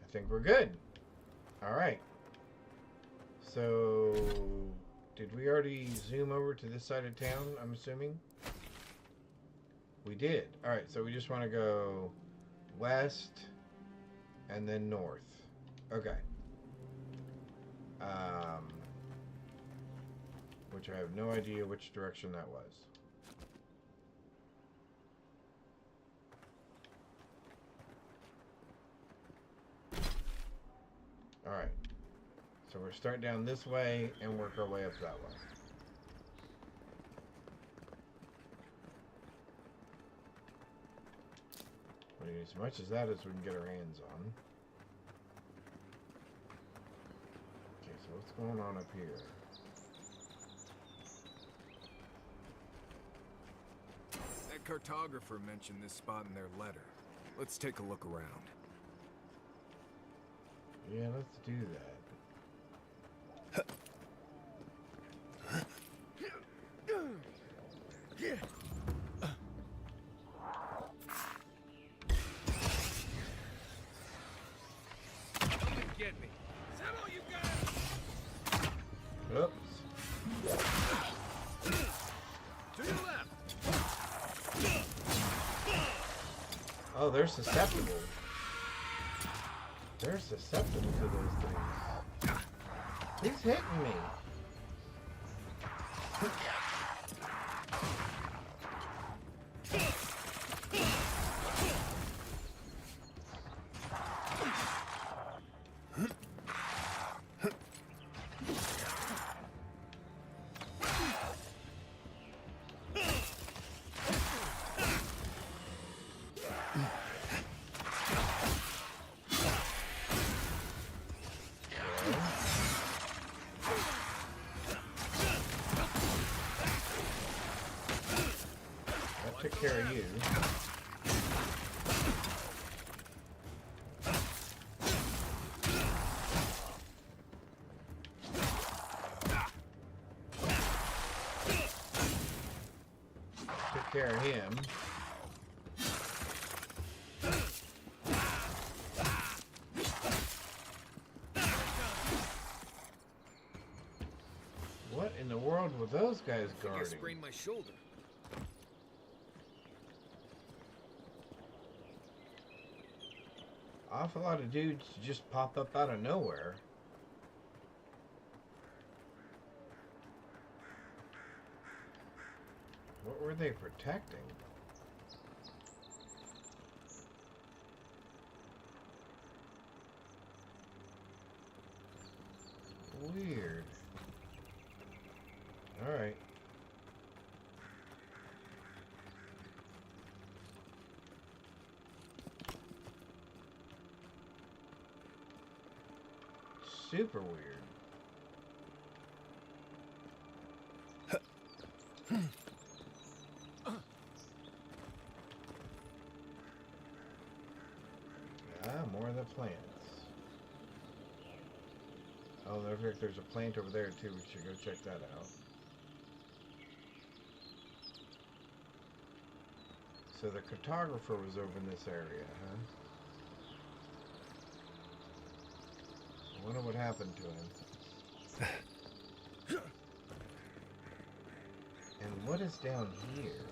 I think we're good. All right. So, did we already zoom over to this side of town, I'm assuming? We did. All right, so we just want to go west and then north. Okay. Which I have no idea which direction that was. All right. So we're start down this way and work our way up that way. We need as much as that as we can get our hands on. Okay, so let's What's going on up here? That cartographer mentioned this spot in their letter. Let's take a look around. Yeah, let's do that. Come and get me. Is that all you got? Oops. To your left. Oh, they're susceptible. They're susceptible to those things. He's hitting me. Took care of you. Took care of him. What in the world were those guys I think I guarding? sprained my shoulder. Awful lot of dudes just pop up out of nowhere. What were they protecting? Weird. Alright. Super weird. More of the plants. Oh, there's a plant over there too. We should go check that out. So the cartographer was over in this area, huh? I wonder what happened to him. And what is down here?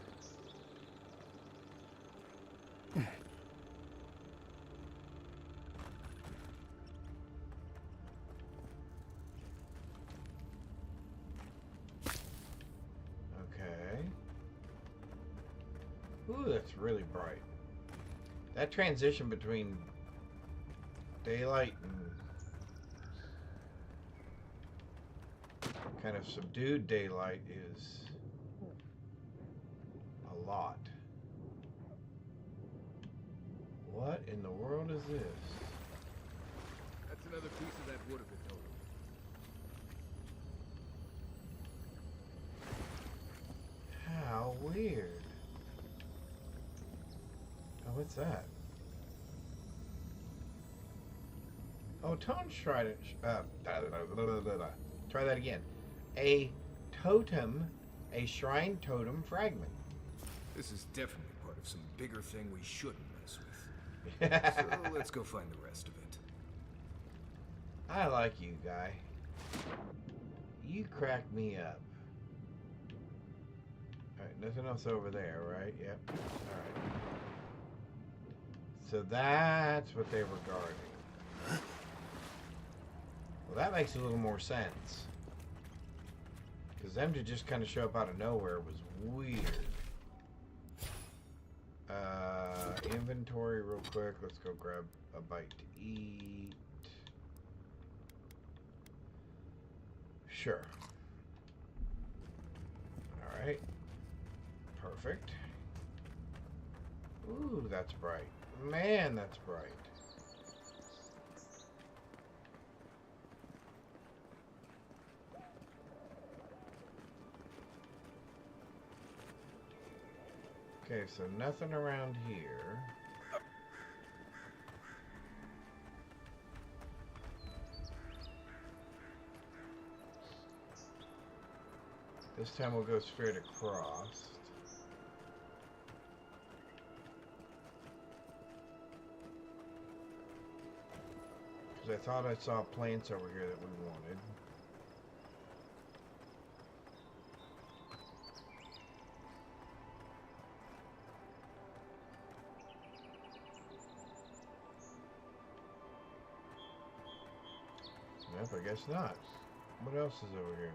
Okay. Ooh, that's really bright. That transition between daylight and kind of subdued daylight is a lot. What in the world is this? That's another piece of that wood of the totem. How weird. Oh, what's that? Oh, Tone's tried it. Try that again. A totem, a shrine totem fragment. This is definitely part of some bigger thing we shouldn't mess with. So let's go find the rest of it. I like you, guy. You crack me up. Alright, nothing else over there, right? Yep. Alright. So that's what they were guarding. Well, that makes a little more sense. Because them to just kind of show up out of nowhere was weird. Inventory real quick. Let's go grab a bite to eat. Sure. Alright. Perfect. Ooh, that's bright. Man, that's bright. Okay, so nothing around here. This time we'll go straight across. Because I thought I saw plants over here that we wanted. Nope, I guess not. What else is over here?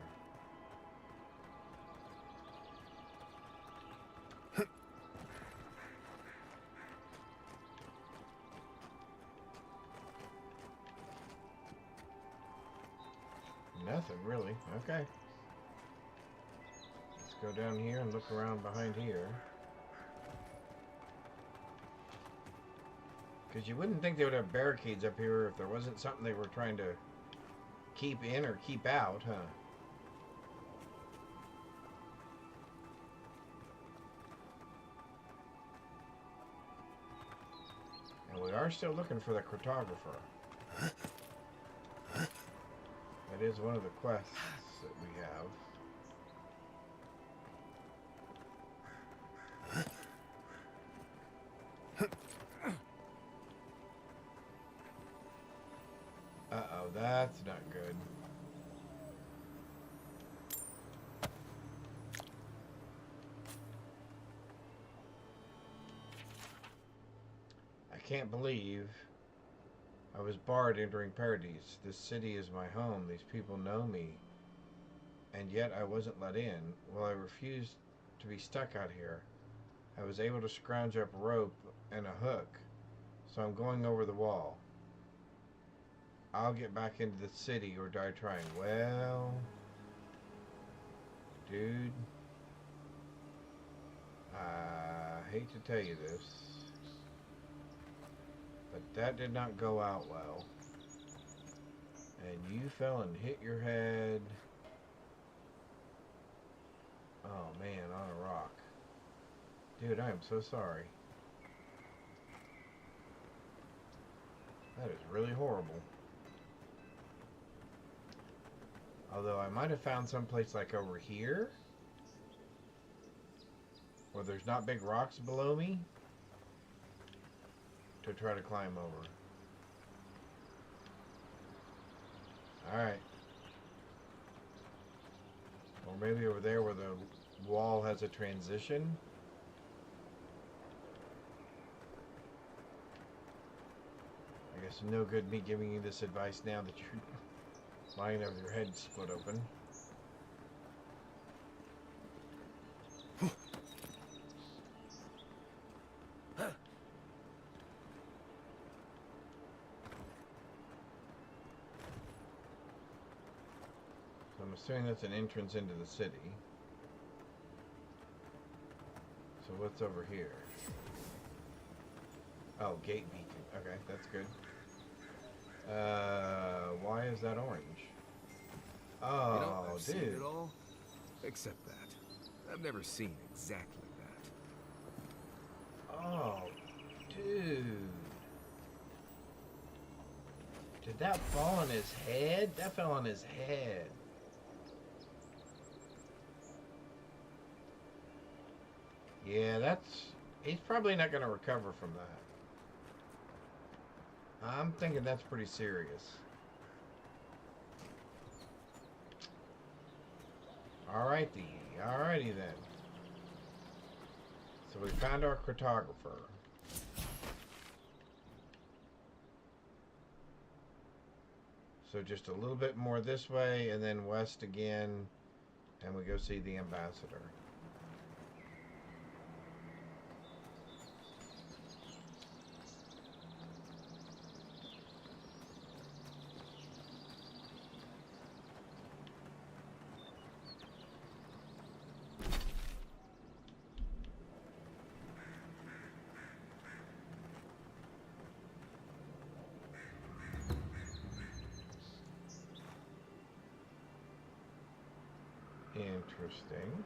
Nothing really. Okay. Let's go down here and look around behind here. Because you wouldn't think they would have barricades up here if there wasn't something they were trying to keep in or keep out, huh? And we are still looking for the cartographer. That is one of the quests that we have. Uh-oh, that's not good. I can't believe I was barred entering Paradise. This city is my home. These people know me. And yet I wasn't let in. Well, I refused to be stuck out here. I was able to scrounge up rope and a hook. So I'm going over the wall. I'll get back into the city or die trying. Well, dude, I hate to tell you this, but that did not go out well. And you fell and hit your head, oh man, on a rock. Dude, I am so sorry. That is really horrible. Although I might have found someplace like over here, where there's not big rocks below me, to try to climb over. Alright. Or maybe over there where the wall has a transition. I guess no good me giving you this advice now that you're lying with your head split open. So I'm assuming that's an entrance into the city. So what's over here? Oh, gate beacon. Okay, that's good. Why is that orange? Oh, You know, I've seen dude. it all, except that. I've never seen exactly that. Oh, dude. Did that fall on his head? That fell on his head. Yeah, that's... He's probably not going to recover from that. I'm thinking that's pretty serious. Alrighty. Alrighty then. So we found our cartographer. So just a little bit more this way and then west again, and we go see the ambassador. Interesting.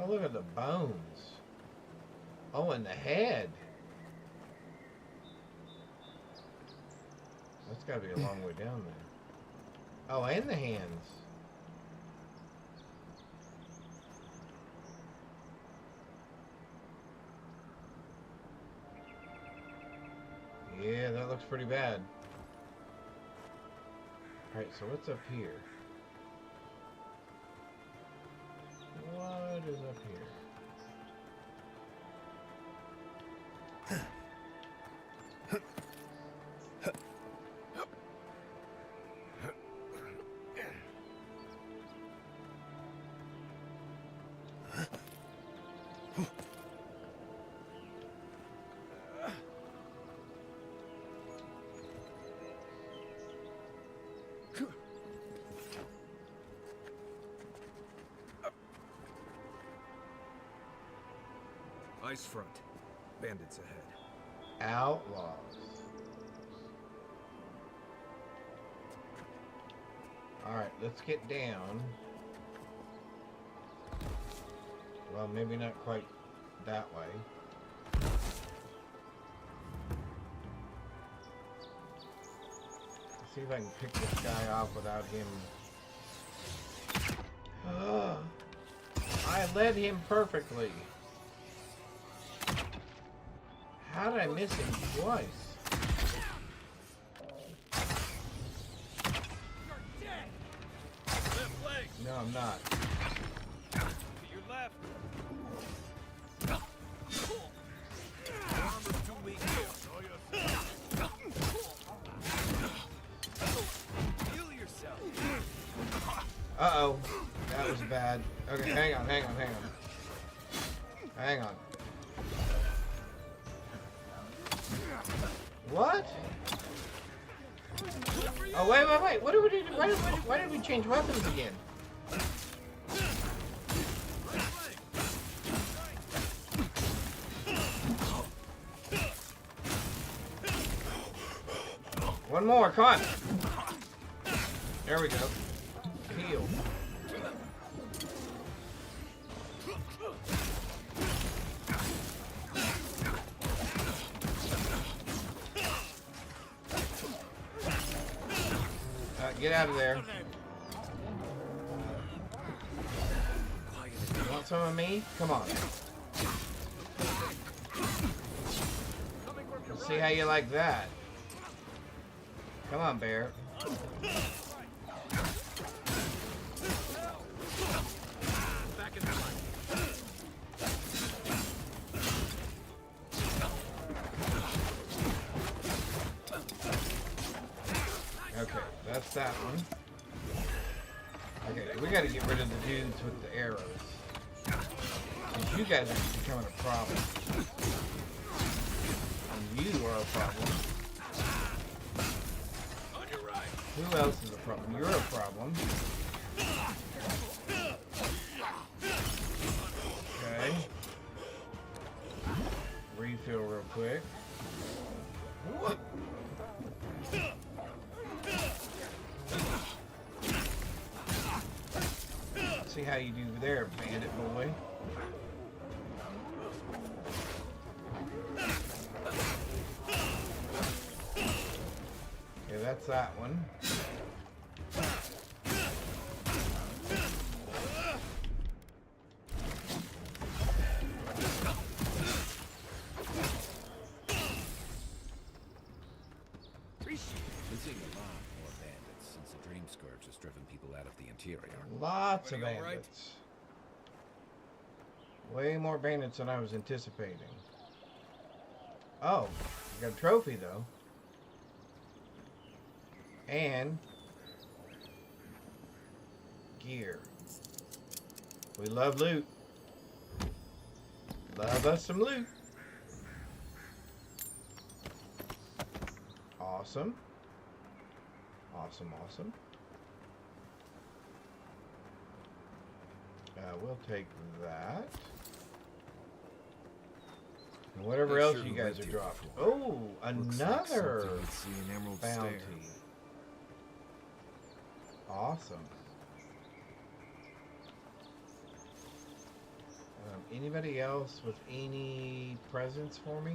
look at the bones. Oh, and the head. That's got to be a long way down there. Oh, and the hands. Yeah, that looks pretty bad. Alright, so what's up here? What is up here? Ice front. Bandits ahead. Outlaws. Alright, let's get down. Well, maybe not quite that way. Let's see if I can pick this guy off without him. I led him perfectly. How did I miss him twice? You're dead! Left leg! No, I'm not. To your left! Armor's too weak. Show yourself. Heal yourself. Uh-oh. That was bad. Okay, hang on. Hang on. What? Oh, wait. What did we do? Why did we change weapons again? One more, come on. There we go. Heal. Get out of there. You want some of me? Come on. Let's see how you like that. Come on, bear. Back in the line. Okay, that's that one. Okay, we gotta get rid of the dudes with the arrows. 'Cause you guys are becoming a problem. And you are a problem. On your right. Who else is a problem? You're a problem. Okay. Refill real quick. What? See how you do there, bandit boy. Okay, that's that one. We're seeing a lot more bandits since the Dream Scourge has driven people out of the interior. Lots of Everybody all right? bandits. Way more bandits than I was anticipating. Oh, we got a trophy though. And gear. We love loot. Love us some loot. Awesome. Awesome. We'll take that. And whatever Not else sure you who guys lived are here dropping. before. Oh, Looks like another something you'd see in Emerald bounty. Stair. Awesome. Anybody else with any presents for me?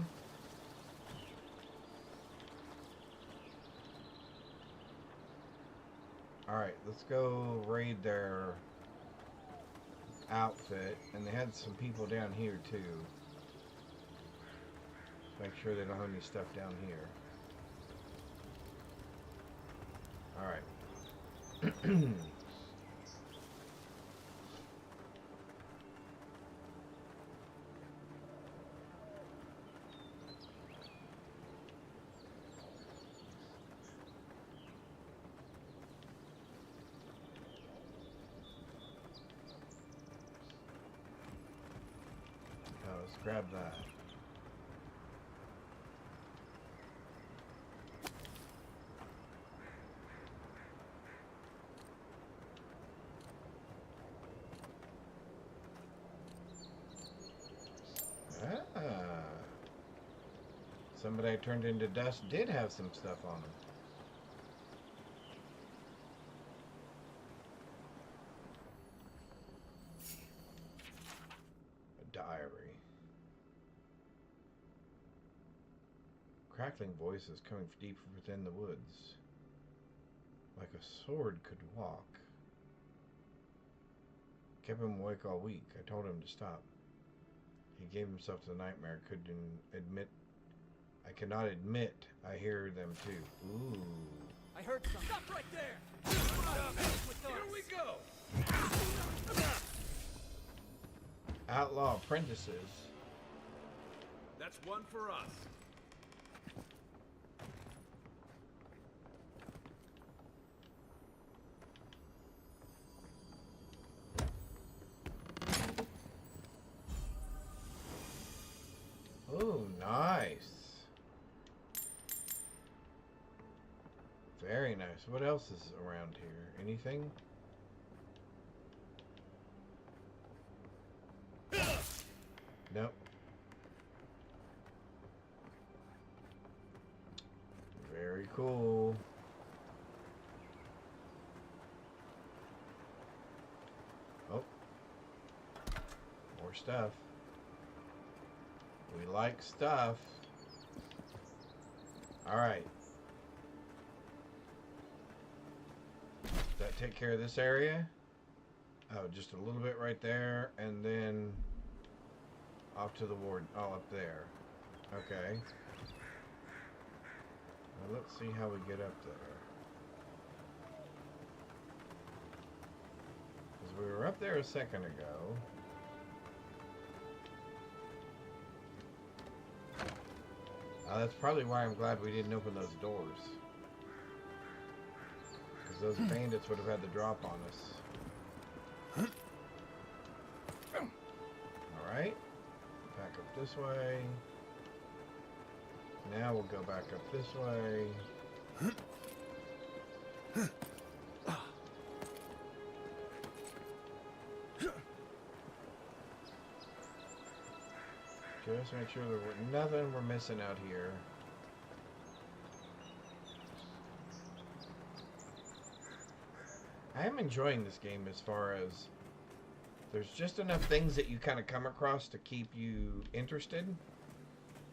Alright, let's go raid their outfit. And they had some people down here too. Make sure they don't have any stuff down here. Alright. Let's grab that. Ah. Somebody I turned into dust did have some stuff on them. A diary. Crackling voices coming from deep within the woods. Like a sword could walk. Kept him awake all week. I told him to stop. He gave himself to the nightmare. I cannot admit I hear them too. Ooh. I heard something. Stop right there! Here we go! Outlaw apprentices. That's one for us. Oh, nice. Very nice. What else is around here? Anything? Nope. Very cool. Oh. More stuff. We like stuff. Alright. Does that take care of this area? Oh, just a little bit right there, and then off to the warden. Oh, up there. Okay. Now let's see how we get up there. Because we were up there a second ago. That's probably why I'm glad we didn't open those doors. Because those bandits would have had the drop on us. Alright. Back up this way. Now we'll go back up this way. Just make sure there's nothing we're missing out here. I am enjoying this game as far as there's just enough things that you kind of come across to keep you interested.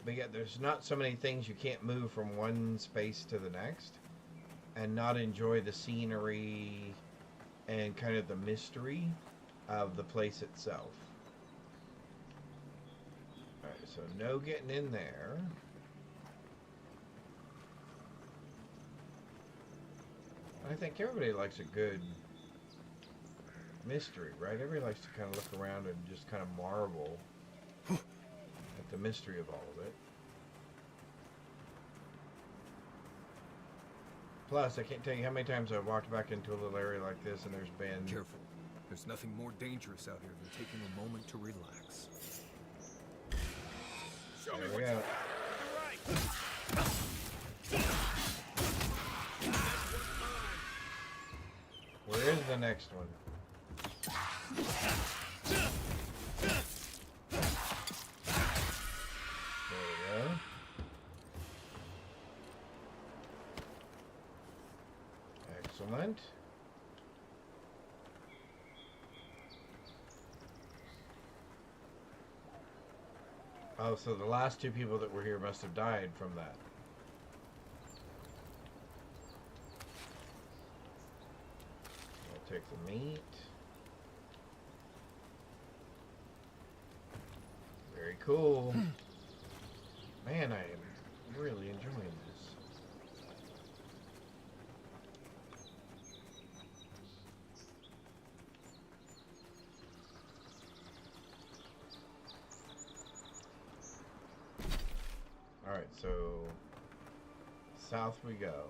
But yet there's not so many things you can't move from one space to the next and not enjoy the scenery and kind of the mystery of the place itself. Alright, so no getting in there. I think everybody likes a good mystery, right? Everybody likes to kind of look around and just kind of marvel at the mystery of all of it. Plus, I can't tell you how many times I've walked back into a little area like this and there's been... Careful. There's nothing more dangerous out here than taking a moment to relax. Show me There we what's go. up. You're right. Where is the next one? There we go. Excellent. Oh, so the last 2 people that were here must have died from that. I'll take the meat. Very cool. Man, I am really enjoying this. Alright, so south we go.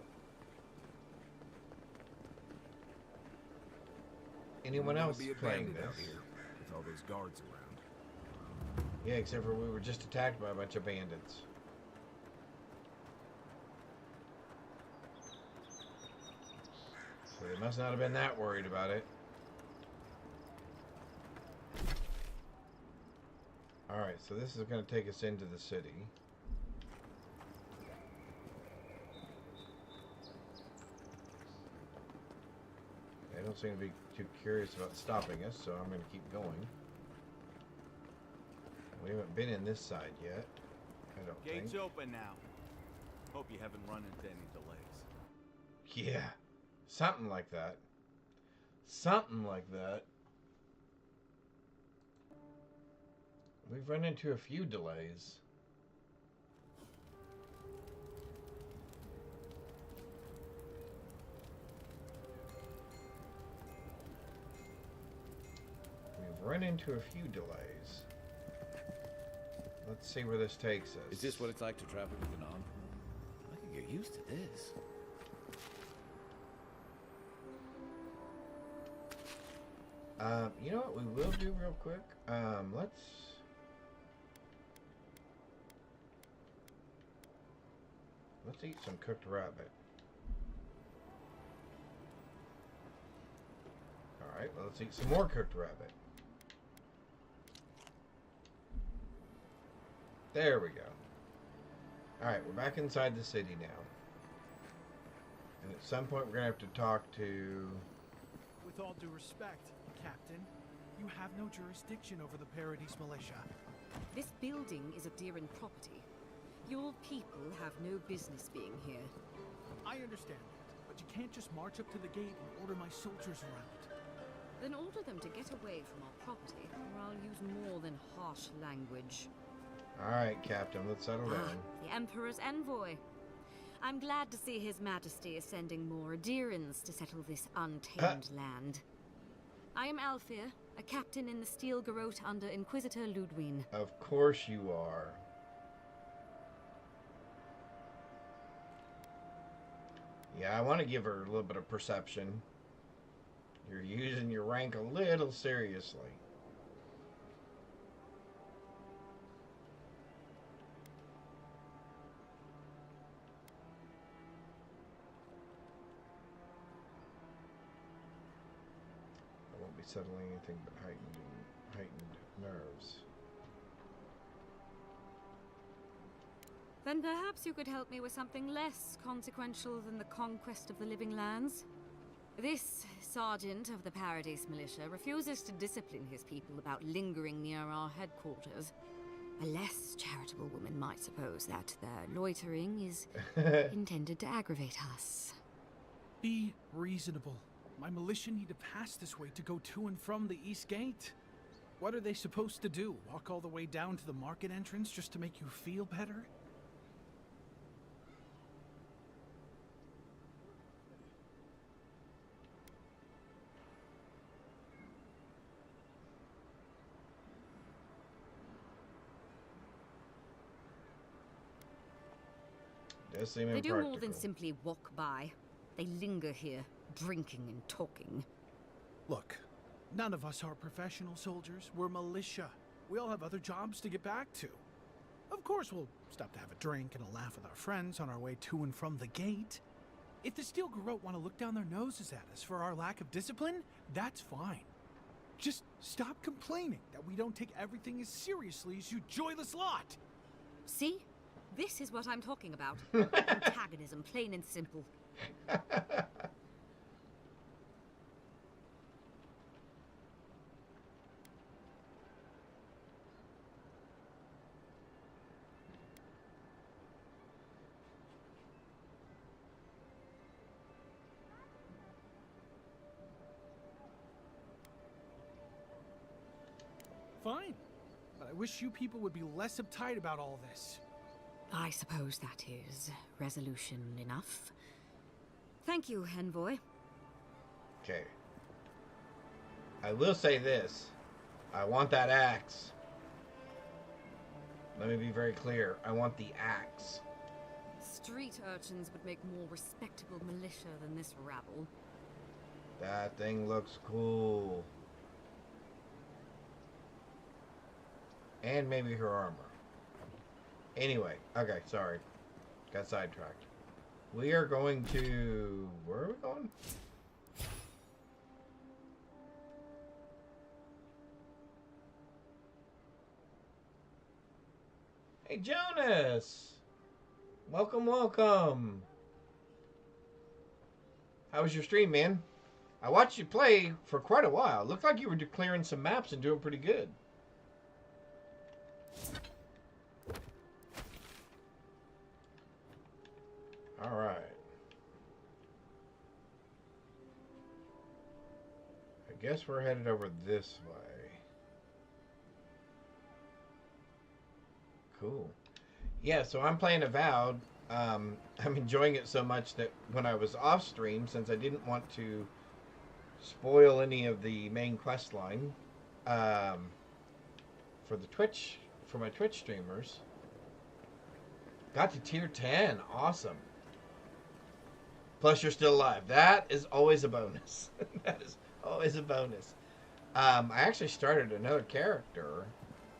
Anyone else Be playing abandoned out this? here with all those guards around. Yeah, except for we were just attacked by a bunch of bandits. So they must not have been that worried about it. Alright, so this is going to take us into the city. They don't seem to be too curious about stopping us, so I'm going to keep going. We haven't been in this side yet, I don't Gates think. open now. Hope you haven't run into any delays. Yeah, something like that. Something like that. We've run into a few delays. We've run into a few delays. Let's see where this takes us. Is this what it's like to travel with an envoy? I can get used to this. You know what we will do real quick? Let's eat some cooked rabbit. Alright, well, let's eat some more cooked rabbit. There we go. Alright, we're back inside the city now. And at some point we're going to have to talk to... With all due respect, Captain, you have no jurisdiction over the Paradise Militia. This building is of Deeren property. Your people have no business being here. I understand that, but you can't just march up to the gate and order my soldiers around. Then order them to get away from our property, or I'll use more than harsh language. Alright, Captain, let's settle down. The Emperor's envoy. I'm glad to see His Majesty is sending more Deerens to settle this untamed land. I am Alfir, a captain in the Steel Garrote under Inquisitor Ludwine. Of course you are. Yeah, I want to give her a little bit of perception. You're using your rank a little seriously. I won't be settling anything but heightened nerves. Then perhaps you could help me with something less consequential than the conquest of the living lands. This sergeant of the Paradise Militia refuses to discipline his people about lingering near our headquarters. A less charitable woman might suppose that their loitering is intended to aggravate us. Be reasonable. My militia need to pass this way to go to and from the East Gate. What are they supposed to do? Walk all the way down to the market entrance just to make you feel better? Does seem They do impractical. more than simply walk by. They linger here, drinking and talking. Look, none of us are professional soldiers. We're militia. We all have other jobs to get back to. Of course, we'll stop to have a drink and a laugh with our friends on our way to and from the gate. If the Steel Garrote want to look down their noses at us for our lack of discipline, that's fine. Just stop complaining that we don't take everything as seriously as you joyless lot. See? This is what I'm talking about. Antagonism, plain and simple. Fine. But I wish you people would be less uptight about all this. I suppose that is resolution enough. Thank you, Envoy. Okay. I will say this. I want that axe. Let me be very clear. I want the axe. Street urchins would make more respectable militia than this rabble. That thing looks cool. And maybe her armor. Anyway, okay, sorry. Got sidetracked. We are going to... Where are we going? Hey, Jonas! Welcome, welcome! How was your stream, man? I watched you play for quite a while. Looked like you were clearing some maps and doing pretty good. Alright. I guess we're headed over this way. Cool. Yeah, so I'm playing Avowed. I'm enjoying it so much that when I was off stream, since I didn't want to spoil any of the main quest line for my Twitch streamers, got to tier 10. Awesome. Plus, you're still alive. That is always a bonus. That is always a bonus. I actually started another character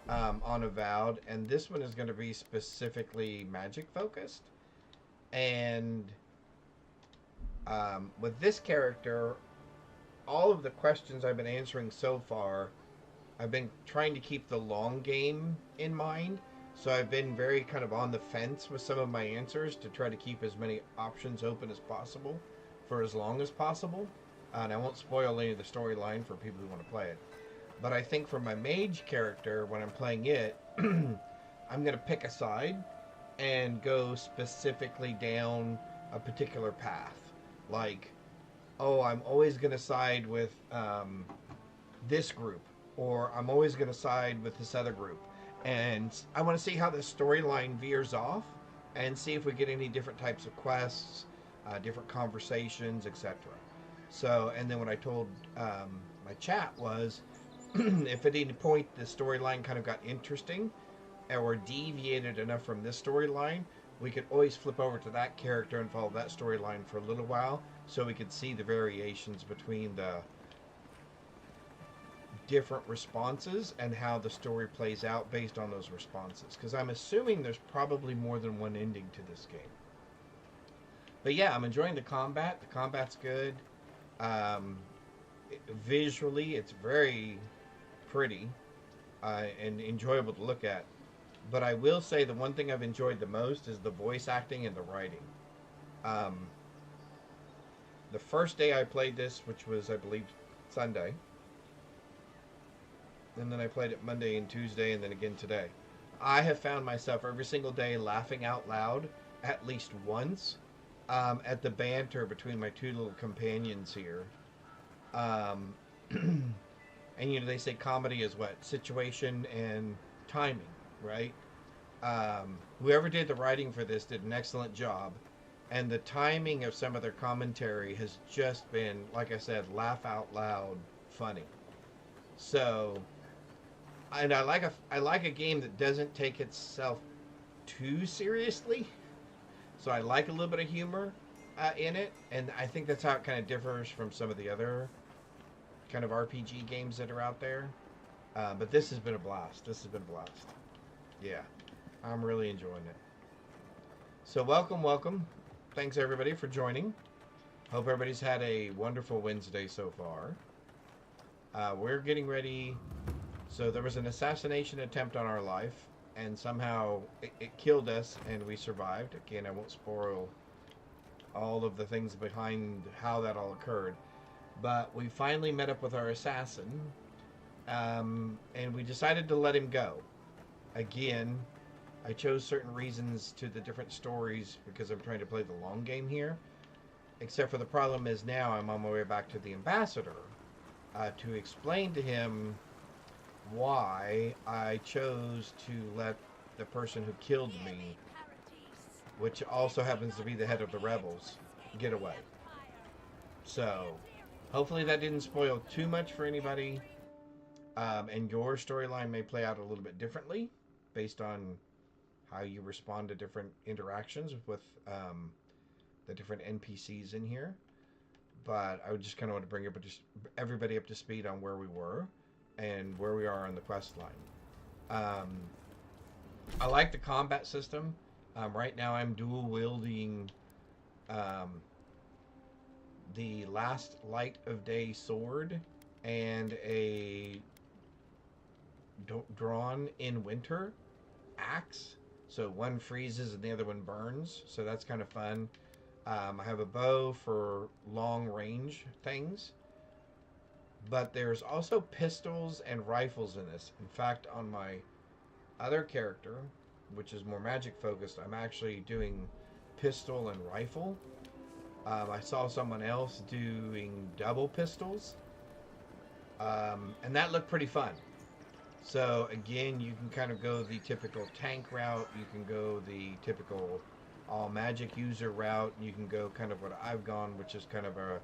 on Avowed, and this one is going to be specifically magic focused. And with this character, all of the questions I've been answering so far, I've been trying to keep the long game in mind. So I've been very kind of on the fence with some of my answers to try to keep as many options open as possible for as long as possible. And I won't spoil any of the storyline for people who want to play it. But I think for my mage character, when I'm playing it, I'm going to pick a side and go specifically down a particular path. Like, oh, I'm always going to side with this group, or I'm always going to side with this other group. And I want to see how the storyline veers off and see if we get any different types of quests, different conversations, etc. So, and then what I told my chat was, if at any point the storyline kind of got interesting or deviated enough from this storyline, we could always flip over to that character and follow that storyline for a little while so we could see the variations between the different responses and how the story plays out based on those responses. Because I'm assuming there's probably more than one ending to this game. But yeah, I'm enjoying the combat. The combat's good. Visually, it's very pretty and enjoyable to look at. But I will say the one thing I've enjoyed the most is the voice acting and the writing. The first day I played this, which was, I believe, Sunday, and then I played it Monday and Tuesday, and then again today, I have found myself every single day laughing out loud at least once at the banter between my two little companions here. And, you know, they say comedy is what? Situation and timing, right? Whoever did the writing for this did an excellent job. And the timing of some of their commentary has just been, like I said, laugh out loud funny. So, and I like a game that doesn't take itself too seriously. So I like a little bit of humor in it. And I think that's how it kind of differs from some of the other kind of RPG games that are out there. But this has been a blast. This has been a blast. Yeah, I'm really enjoying it. So welcome, welcome. Thanks everybody for joining. Hope everybody's had a wonderful Wednesday so far. We're getting ready. So there was an assassination attempt on our life, and somehow it killed us, and we survived. Again, I won't spoil all of the things behind how that all occurred. But we finally met up with our assassin, and we decided to let him go. Again, I chose certain reasons to the different stories because I'm trying to play the long game here. Except for the problem is now I'm on my way back to the ambassador to explain to him why I chose to let the person who killed me, which also happens to be the head of the rebels, get away. So, hopefully that didn't spoil too much for anybody. And your storyline may play out a little bit differently based on how you respond to different interactions with the different NPCs in here. But I would just kind of want to bring everybody up to speed on where we were and where we are on the quest line. I like the combat system. Right now I'm dual wielding the Last Light of Day sword and a Drawn in Winter axe. So one freezes and the other one burns. So that's kind of fun. I have a bow for long range things. But there's also pistols and rifles in this. In fact, on my other character, which is more magic focused, I'm actually doing pistol and rifle. I saw someone else doing double pistols. And that looked pretty fun. So again, you can kind of go the typical tank route. You can go the typical all magic user route. You can go kind of what I've gone, which is kind of a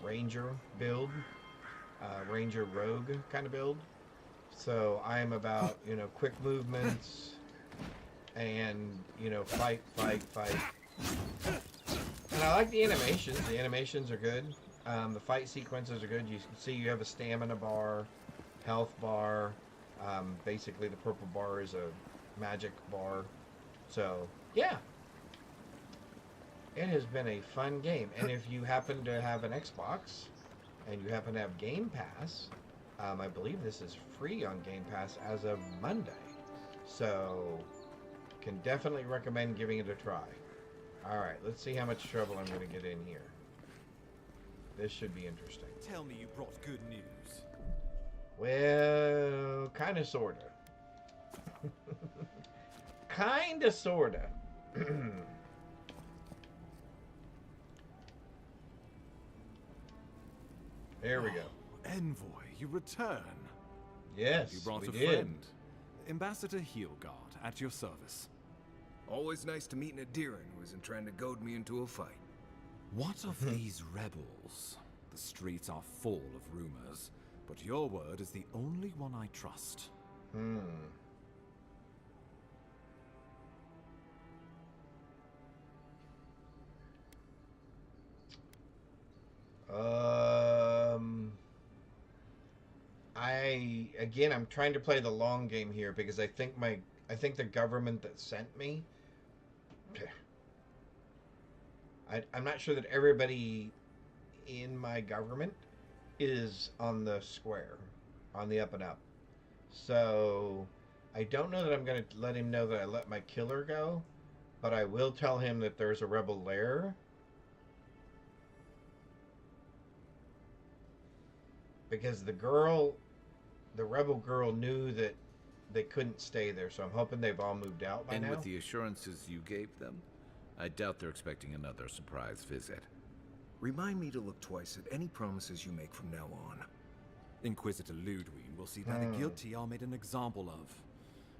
ranger build. Ranger rogue kind of build. So I am about, quick movements and, fight. And I like the animations. The animations are good. The fight sequences are good. You can see you have a stamina bar, health bar. Basically, the purple bar is a magic bar. So, yeah. It has been a fun game. And if you happen to have an Xbox and you happen to have Game Pass, I believe this is free on Game Pass as of Monday. So, can definitely recommend giving it a try. Alright, let's see how much trouble I'm going to get in here. This should be interesting. Tell me you brought good news. Well, kinda, sorta. Kinda, sorta. There we go. Envoy, you return. Yes, You brought we a did. friend. Ambassador Heelguard, at your service. Always nice to meet an Adiran who isn't trying to goad me into a fight. What of these rebels? The streets are full of rumors, but your word is the only one I trust. I'm trying to play the long game here because I think the government that sent me, I'm not sure that everybody in my government is on the square, on the up and up. So I don't know that I'm going to let him know that I let my killer go, but I will tell him that there's a rebel lair. Because the rebel girl knew that they couldn't stay there, so I'm hoping they've all moved out by now. And with the assurances you gave them, I doubt they're expecting another surprise visit. Remind me to look twice at any promises you make from now on. Inquisitor Ludwig will see that the guilty are made an example of.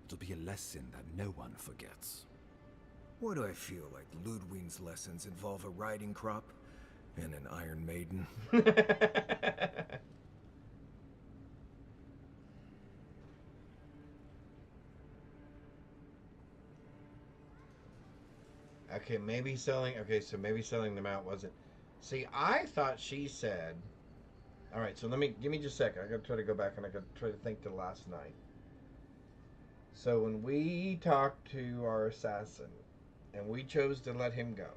It'll be a lesson that no one forgets. Why do I feel like Ludwig's lessons involve a riding crop and an Iron Maiden? Okay, maybe selling them out wasn't. See, I thought she said. All right, so give me just a second. I gotta try to go back and I gotta try to think to last night. So when we talked to our assassin, and we chose to let him go,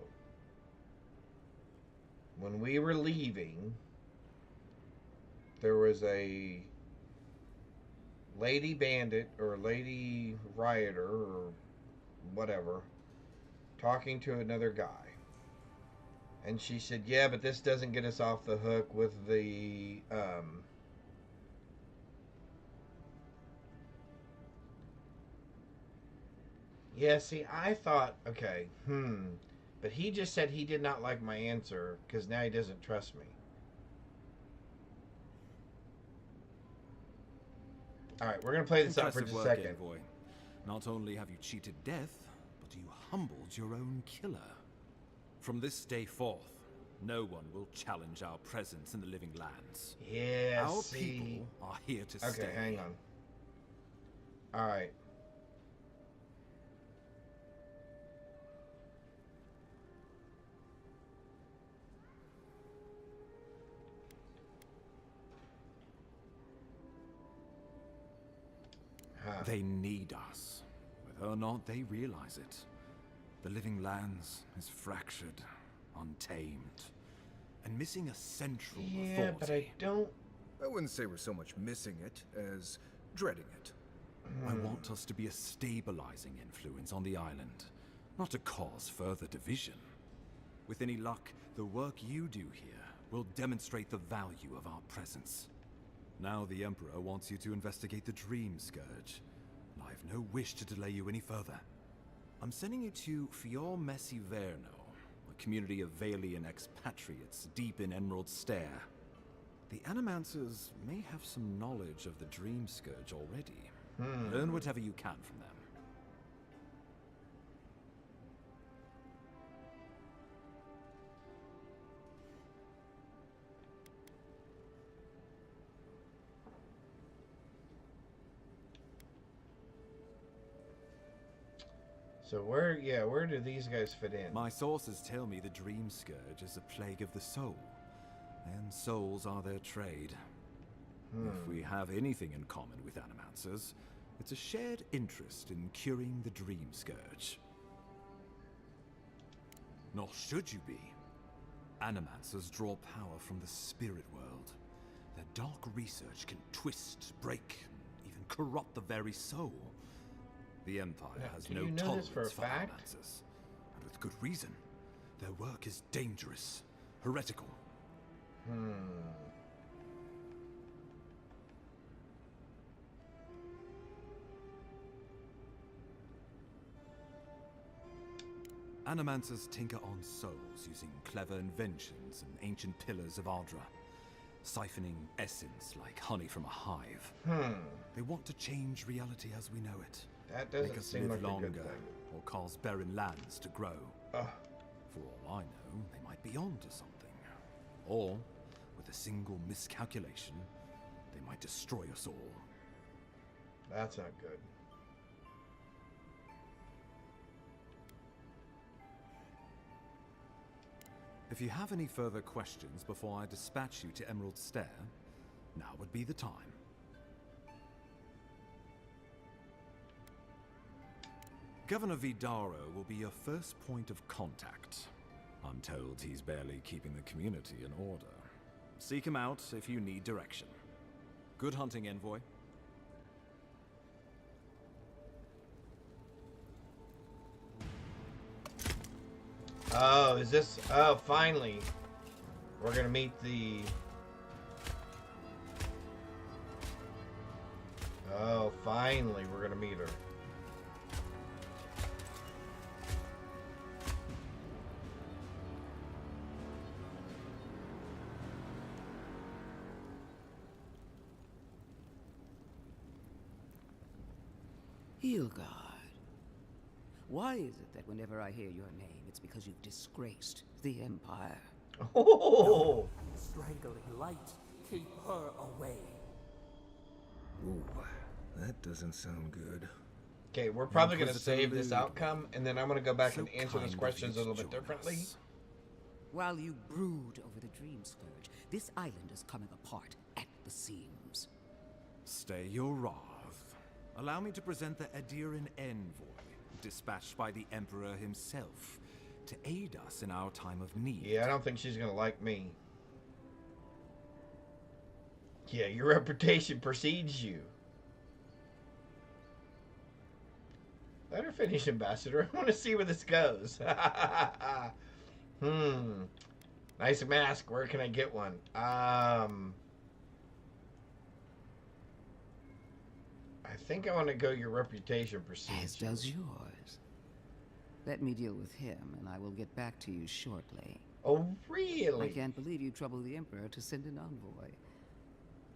when we were leaving, there was a lady bandit or lady rioter or whatever talking to another guy. And she said, yeah, but this doesn't get us off the hook with the, yeah, see, I thought, okay, but he just said he did not like my answer, because now he doesn't trust me. Alright, we're gonna play this out for Impressive just a work, second. Envoy. Not only have you cheated death, but you humbled your own killer. From this day forth, no one will challenge our presence in the living lands. Yeah, Our see. people are here to stay. Okay, hang on. Alright. Huh. They need us. Whether or not they realize it. The living lands is fractured, untamed, and missing a central Yeah, authority. but I don't... I wouldn't say we're so much missing it as dreading it. I want us to be a stabilizing influence on the island, not to cause further division. With any luck, the work you do here will demonstrate the value of our presence. Now the Emperor wants you to investigate the Dream Scourge, and I have no wish to delay you any further. I'm sending you to Fior Messi Verno, a community of Valian expatriates deep in Emerald Stair. The Animancers may have some knowledge of the Dream Scourge already. Learn whatever you can from them. So where do these guys fit in? My sources tell me the Dream Scourge is a plague of the soul, and souls are their trade. If we have anything in common with Animancers, it's a shared interest in curing the Dream Scourge. Nor should you be. Animancers draw power from the spirit world. Their dark research can twist, break, and even corrupt the very soul. The Empire has do no you know tolerance this for a for fact? Animancers, and with good reason. Their work is dangerous, heretical. Animancers tinker on souls using clever inventions and ancient pillars of Ardra, siphoning essence like honey from a hive. They want to change reality as we know it. That Make doesn't us seem live like a longer, good thing. or cause barren lands to grow. Ugh. For all I know, they might be onto something. Or, with a single miscalculation, they might destroy us all. That's not good. If you have any further questions before I dispatch you to Emerald Stair, now would be the time. Governor Vidaro will be your first point of contact. I'm told he's barely keeping the community in order. Seek him out if you need direction. Good hunting, Envoy. Oh, is this... Oh, finally. We're gonna meet the... Oh, finally we're gonna meet her. Hilgard. Why is it that whenever I hear your name, it's because you've disgraced the Empire? Oh! Strangling light, keep her away. Ooh, that doesn't sound good. Okay, we're probably gonna Inquisitor save this Lude. outcome, and then I'm gonna go back So and answer kind these of questions a you to little bit join differently. us. While you brood over the Dream Scourge, this island is coming apart at the seams. Stay your wrath. Allow me to present the Adiran Envoy, dispatched by the Emperor himself, to aid us in our time of need. Yeah, I don't think she's gonna like me. Yeah, your reputation precedes you. Let her finish, Ambassador. I want to see where this goes. Nice mask. Where can I get one? I think I want to go your reputation precedes As you. does yours. Let me deal with him, and I will get back to you shortly. Oh, really? I can't believe you troubled the Emperor to send an envoy.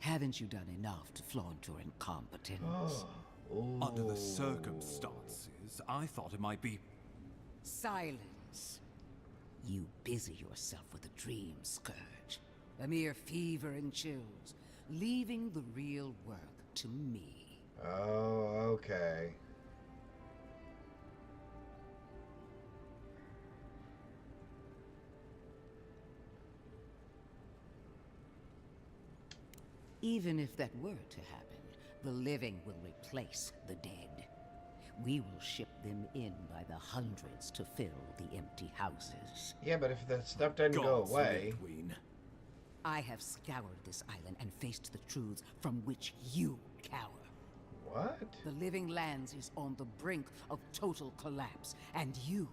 Haven't you done enough to flaunt your incompetence? Under the circumstances, I thought it might be... Silence. You busy yourself with a dream scourge, a mere fever and chills, leaving the real work to me. Oh, okay. Even if that were to happen, the living will replace the dead. We will ship them in by the hundreds to fill the empty houses. Yeah, but if the stuff doesn't go Gods away... live, Queen. I have scoured this island and faced the truths from which you cower. What? The living lands is on the brink of total collapse, and you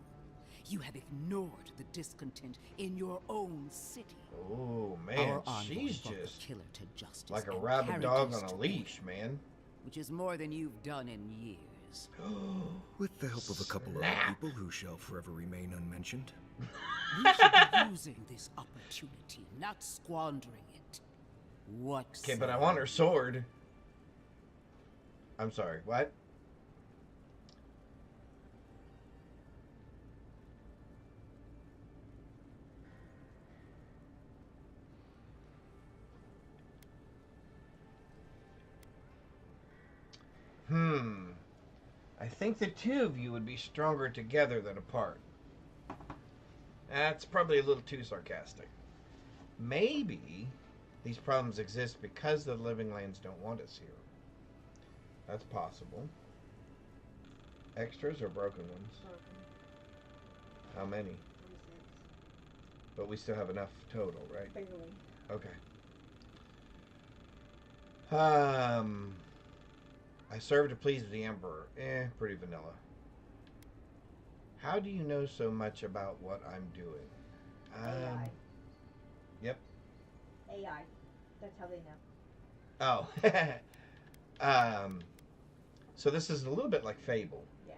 have ignored the discontent in your own city. Oh, man, she's just killer to justice like a and rabid dog on characters a to leash, order, man. which is more than you've done in years. With the help of a couple of other people who shall forever remain unmentioned. We should be using this opportunity, not squandering it. What? Okay, but I want her sword. I'm sorry, what? I think the two of you would be stronger together than apart. That's probably a little too sarcastic. Maybe these problems exist because the living lands don't want us here. That's possible. Extras or broken ones? Broken. How many? 46. But we still have enough total, right? Barely. Okay. I serve to please the Emperor. Pretty vanilla. How do you know so much about what I'm doing? AI. Yep. AI. That's how they know. Oh. So this is a little bit like Fable. Yeah.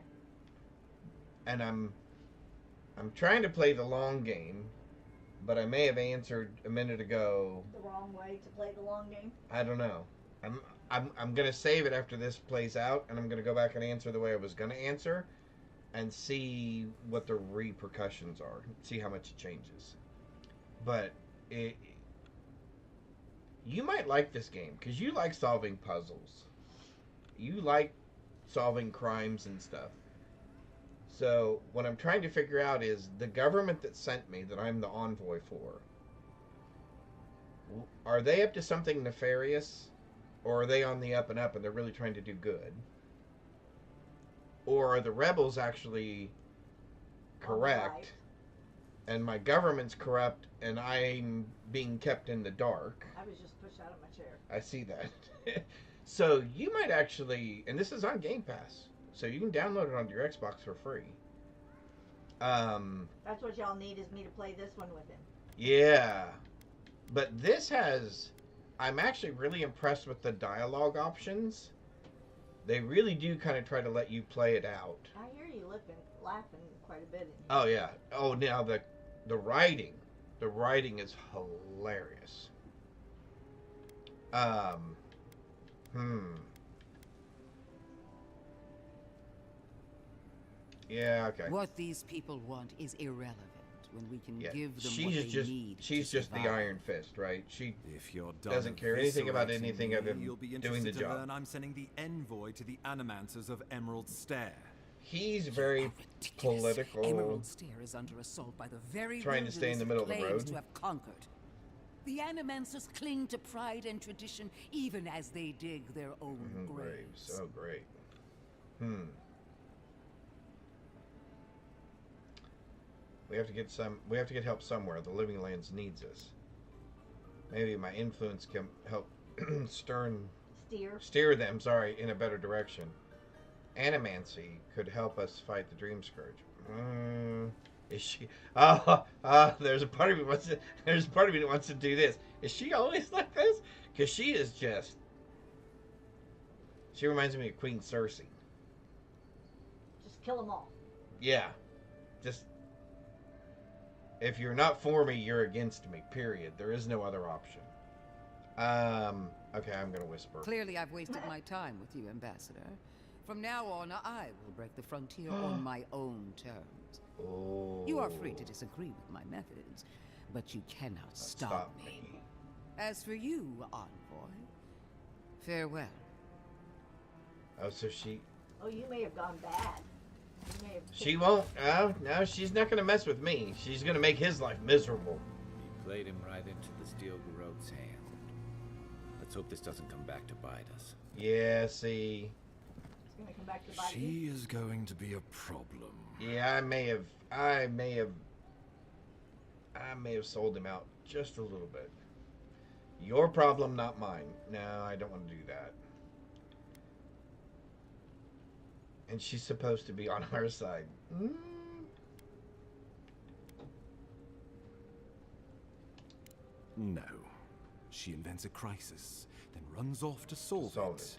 And I'm trying to play the long game, but I may have answered a minute ago. The wrong way to play the long game. I don't know. I'm gonna save it after this plays out, and I'm gonna go back and answer the way I was gonna answer, and see what the repercussions are. See how much it changes. But you might like this game because you like solving puzzles. You like solving crimes and stuff. So what I'm trying to figure out is the government that sent me, that I'm the envoy for, are they up to something nefarious? Or are they on the up and up and they're really trying to do good? Or are the rebels actually correct and my government's corrupt and I'm being kept in the dark? I was just pushed out of my chair. I see that. So you might actually, and this is on Game Pass, so you can download it onto your Xbox for free. That's what y'all need, is me to play this one with him. Yeah. But this has... I'm actually really impressed with the dialogue options. They really do kind of try to let you play it out. I hear you laughing quite a bit in here. Oh, yeah. Oh, now the writing. The writing is hilarious. Yeah, okay. What these people want is irrelevant when we can give them she's what they just, need. She's to just the survive. Iron Fist, right? She If you're done doesn't care anything about eviscerating anything other me, you'll be than doing the interested to job. learn I'm sending the envoy to the Animancers of Emerald Stair. He's very political. Emerald Stair is under assault by the very Trying to stay in the middle of the claims road. to have conquered. The Animancers cling to pride and tradition even as they dig their own graves. Oh, great. We have to get help somewhere. The Living Lands needs us. Maybe my influence can help steer them, in a better direction. Animancy could help us fight the Dream Scourge. Is she? There's a part of me that wants to do this. Is she always like this? Because she is just. She reminds me of Queen Cersei. Just kill them all. Yeah, just. If you're not for me, you're against me. Period. There is no other option. Okay, I'm gonna whisper. Clearly, I've wasted my time with you, Ambassador. From now on, I will break the frontier on my own terms. Oh. You are free to disagree with my methods, but you cannot stop me. As for you, Envoy, farewell. Oh, so she... Oh, you may have gone bad. You may have She won't. Oh, no, she's not gonna mess with me. She's gonna make his life miserable. He played him right into the Steel Garot's hand. Let's hope this doesn't come back to bite us. Yeah, see... It's gonna come back to bite you. She is going to be a problem. Yeah, I may have sold him out just a little bit. Your problem, not mine. No, I don't want to do that. And she's supposed to be on our side. No. She invents a crisis, then runs off to solve it.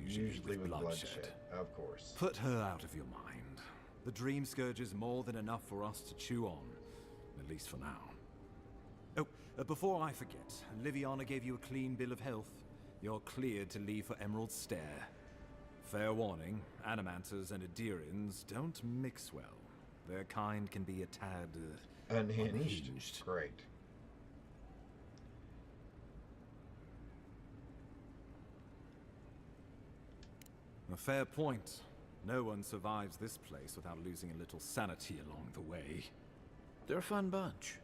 Usually with bloodshed. Of course. Put her out of your mind. The Dream Scourge is more than enough for us to chew on. At least for now. Oh, before I forget, Liviana gave you a clean bill of health. You're cleared to leave for Emerald Stair. Fair warning, Animanters and Adirians don't mix well. Their kind can be a tad... unhinged. Great. A fair point. No one survives this place without losing a little sanity along the way. They're a fun bunch.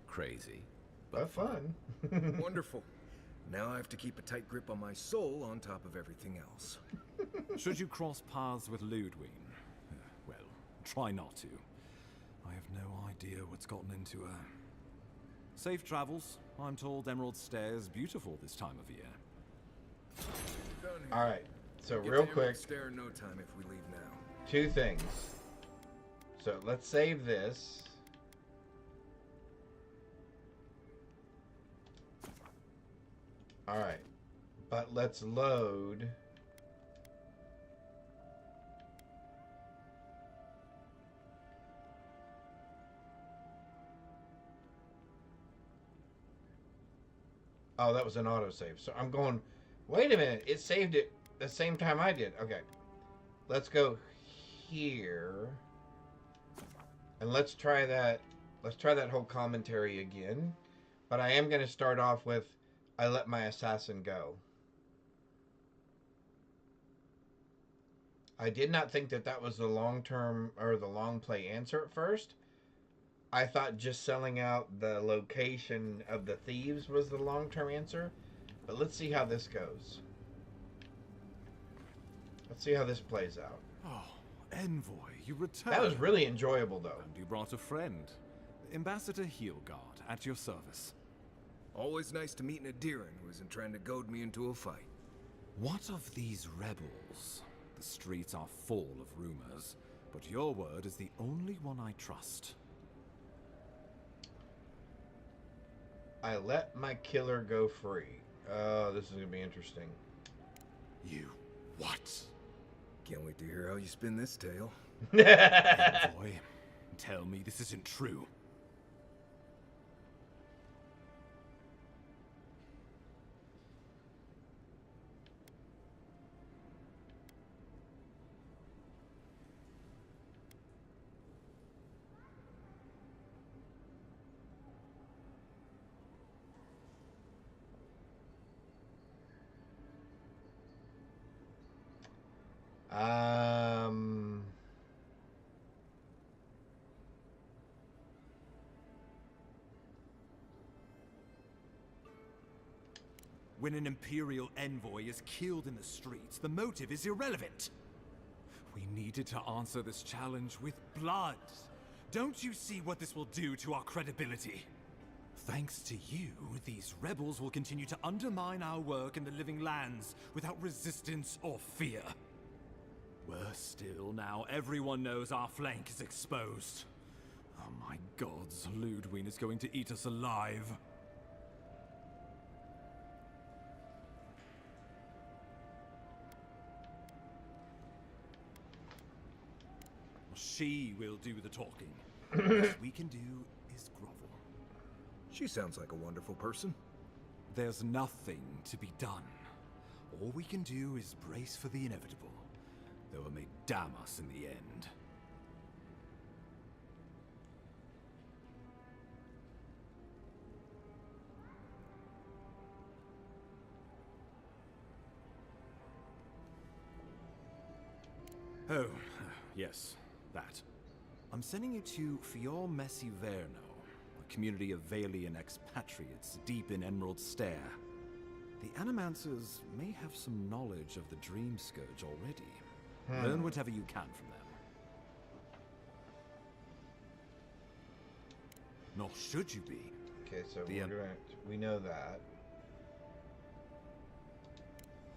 Crazy, but fun. Wonderful. Now I have to keep a tight grip on my soul on top of everything else. Should you cross paths with Ludwig? Well, try not to. I have no idea what's gotten into her. Safe travels. I'm told Emerald Stair is beautiful this time of year. Alright, so Get real to quick. Emerald Stair in no time if we leave now. Two things. So let's save this. Alright. But let's load. Oh, that was an autosave. So I'm going, wait a minute. It saved it the same time I did. Okay. Let's go here. And let's try that. Let's try that whole commentary again. But I am going to start off with, I let my assassin go. I did not think that that was the long-term or the long play answer at first. I thought just selling out the location of the thieves was the long-term answer. But let's see how this goes. Let's see how this plays out. Oh, Envoy, you returned. That was really enjoyable, though. And you brought a friend. Ambassador Heelguard, at your service. Always nice to meet an Adiran who isn't trying to goad me into a fight. What of these rebels? The streets are full of rumors, but your word is the only one I trust. I let my killer go free. Oh, this is going to be interesting. You what? Can't wait to hear how you spin this tale. Envoy, tell me this isn't true. When an Imperial envoy is killed in the streets, the motive is irrelevant. We needed to answer this challenge with blood. Don't you see what this will do to our credibility? Thanks to you, these rebels will continue to undermine our work in the Living Lands without resistance or fear. Worse still, now everyone knows our flank is exposed. Oh my gods, Ludwig is going to eat us alive. She will do the talking. What we can do is grovel. She sounds like a wonderful person. There's nothing to be done. All we can do is brace for the inevitable, though it may damn us in the end. Oh, yes, that. I'm sending you to Fior Messiverno, a community of Valian expatriates deep in Emerald Stair. The Animancers may have some knowledge of the Dream Scourge already. Learn whatever you can from them. Nor should you be. Okay, so we know that.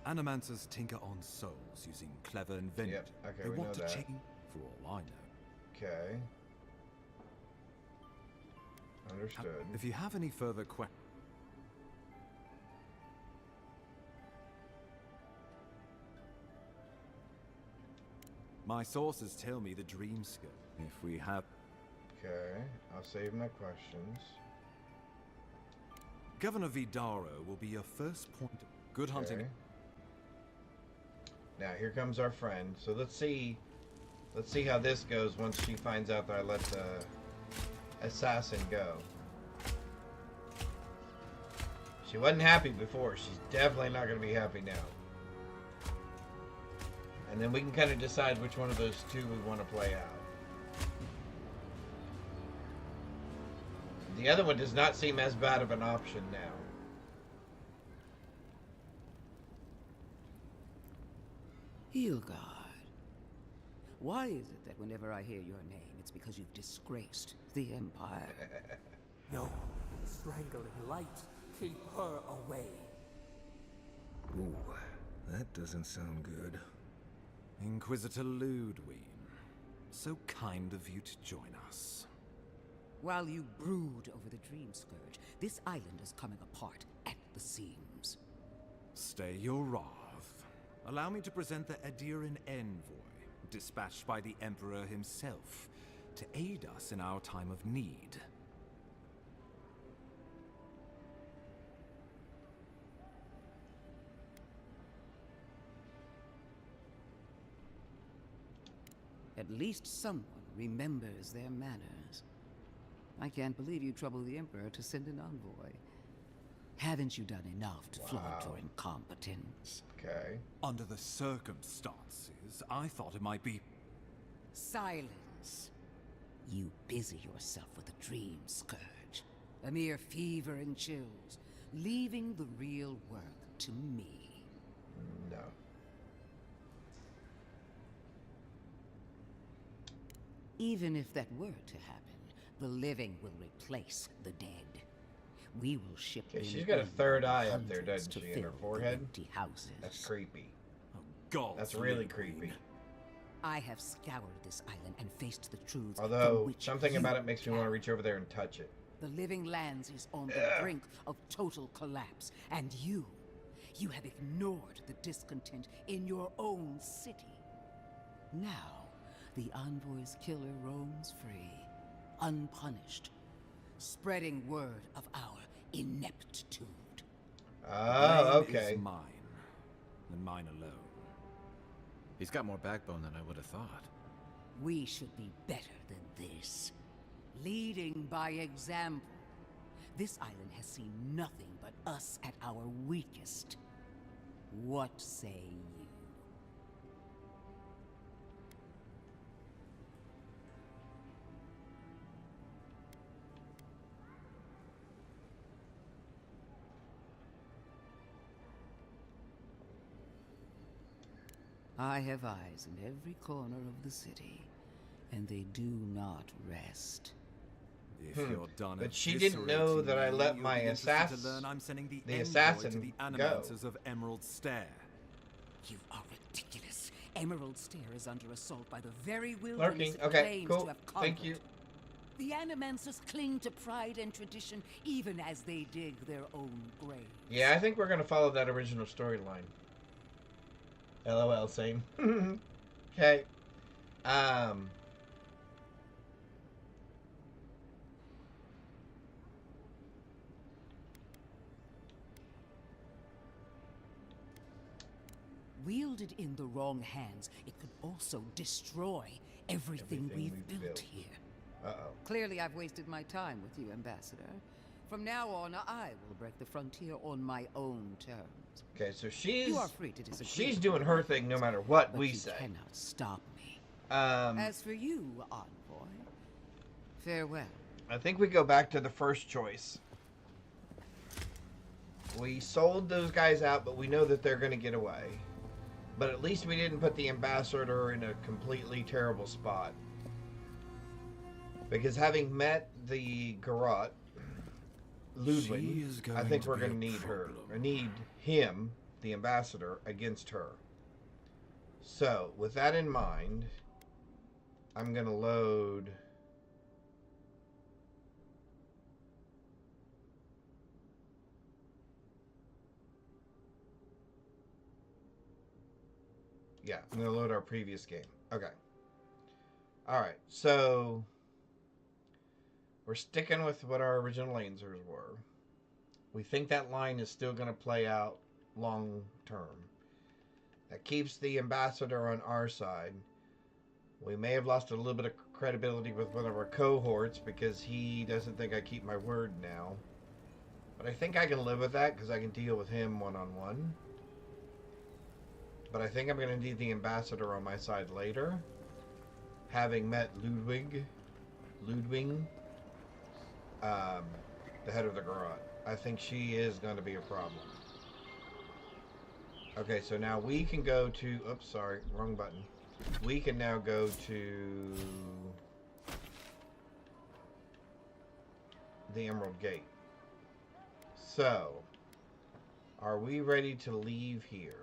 Animancers tinker on souls using clever inventions. Yep, okay, they we want know to that. change, for all I know. Okay. Understood. If you have any further questions... My sources tell me the Dream Scourge. If we have... Okay, I'll save my questions. Governor Vidaro will be your first point of... Good hunting. Okay. Now here comes our friend. So let's see how this goes once she finds out that I let the assassin go. She wasn't happy before. She's definitely not going to be happy now. And then we can kind of decide which one of those two we want to play out. The other one does not seem as bad of an option now. Hilgard. Why is it that whenever I hear your name, it's because you've disgraced the Empire? No, strangling light. Keep her away. Ooh, that doesn't sound good. Inquisitor Ludwig, so kind of you to join us. While you brood over the Dream Scourge, this island is coming apart at the seams. Stay your wrath. Allow me to present the Adiran envoy, dispatched by the Emperor himself, to aid us in our time of need. At least someone remembers their manners. I can't believe you troubled the Emperor to send an envoy. Haven't you done enough to flaunt your incompetence? Okay. Under the circumstances, I thought it might be... Silence. You busy yourself with the Dream Scourge. A mere fever and chills, leaving the real work to me. No. Even if that were to happen, the living will replace the dead. We will ship Okay, in she's got a third eye up there, hundreds doesn't to she, in her fill the forehead? empty houses. That's creepy. Oh, God. That's really creepy. I have scoured this island and faced the truths Although, from which something you about it makes me want to can. reach over there and touch it. The living lands is on the brink of total collapse, and you have ignored the discontent in your own city. Now, the Envoy's killer roams free, unpunished, spreading word of our ineptitude. Oh, Blame okay. is mine, and mine alone. He's got more backbone than I would have thought. We should be better than this. Leading by example. This island has seen nothing but us at our weakest. What say you? I have eyes in every corner of the city, and they do not rest. If you're done But she didn't know eviscerating that I me, let you'll my be interested assassin- to learn I'm sending the the envoy assassin to the go. Animancers of Emerald Stair. You are ridiculous. Emerald Stair is under assault by the very wilderness Lurking. it Okay, claims cool. to have conquered. Thank you. The Animancers cling to pride and tradition even as they dig their own graves. Yeah, I think we're going to follow that original storyline. LOL, same. Okay. Wielded in the wrong hands, it could also destroy everything we've built here. Uh-oh. Clearly, I've wasted my time with you, Ambassador. From now on, I will break the frontier on my own terms. Okay, so You are free to disagree. she's doing her thing no matter what but we you say. cannot stop me. As for you, Envoy, farewell. I think we go back to the first choice. We sold those guys out, but we know that they're going to get away. But at least we didn't put the ambassador in a completely terrible spot. Because having met the Garrote, Ludwig, I think we're going to need her. I need him, the ambassador, against her. So, with that in mind, I'm going to load... Yeah, I'm going to load our previous game. Okay. Alright, so... we're sticking with what our original answers were. We think that line is still going to play out long term. That keeps the ambassador on our side. We may have lost a little bit of credibility with one of our cohorts because he doesn't think I keep my word now. But I think I can live with that because I can deal with him one-on-one. But I think I'm going to need the ambassador on my side later. Having met Ludwig, the head of the Garrote. I think she is going to be a problem. Okay, so now we can go to... oops, sorry, wrong button. We can now go to... the Emerald Gate. So, are we ready to leave here?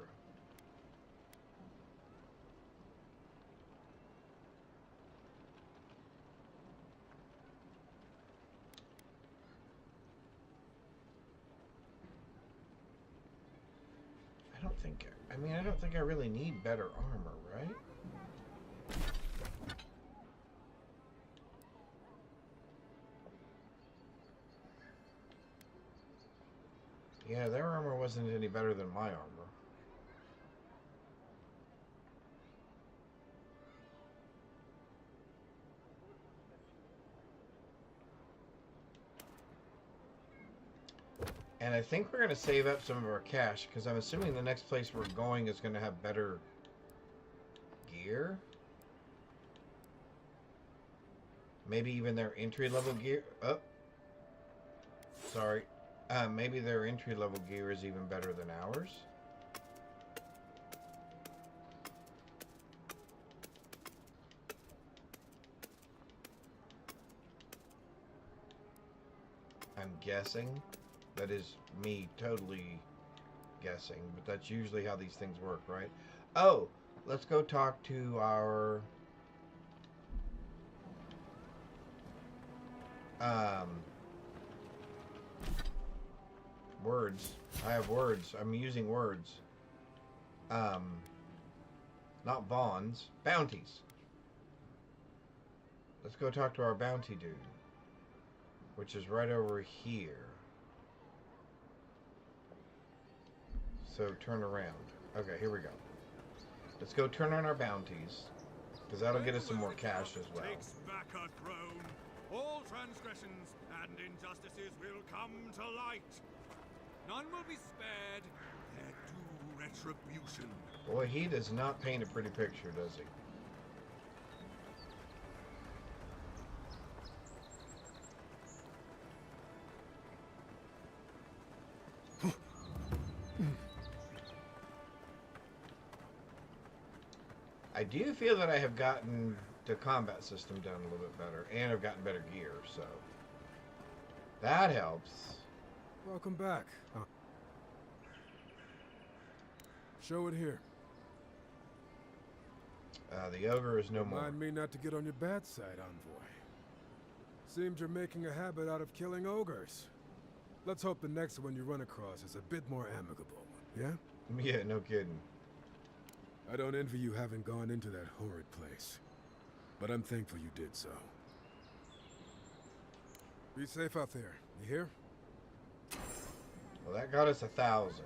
I don't think I really need better armor, right? Yeah, their armor wasn't any better than my armor. And I think we're going to save up some of our cash, because I'm assuming the next place we're going is going to have better gear. Maybe even their entry-level gear. Oh. Sorry. Maybe their entry-level gear is even better than ours. I'm guessing. That is me totally guessing, but that's usually how these things work, right? Oh, let's go talk to our words. I have words. I'm using words. Not Vaughns, bounties. Let's go talk to our bounty dude, which is right over here. So turn around. Okay, here we go. Let's go turn on our bounties, because that'll get us some more cash as well. Takes back a throne. All transgressions and injustices will come to light. None will be spared. Their due retribution. Boy, he does not paint a pretty picture, does he? I do feel that I have gotten the combat system done a little bit better, and I've gotten better gear, so that helps. Welcome back. Show it here. The ogre is no more. Remind me not to get on your bad side, Envoy. Seems you're making a habit out of killing ogres. Let's hope the next one you run across is a bit more amicable, yeah? Yeah, no kidding. I don't envy you having gone into that horrid place, but I'm thankful you did so. Be safe out there, you hear? Well, that got us 1,000.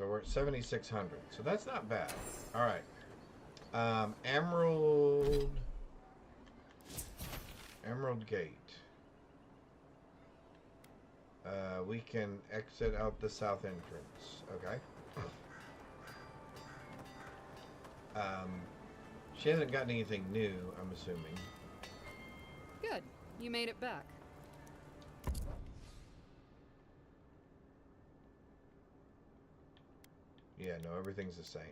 So we're at 7,600. So that's not bad. All right. Emerald Gate. We can exit out the south entrance. Okay. She hasn't gotten anything new, I'm assuming. Good. You made it back. Yeah, no, everything's the same.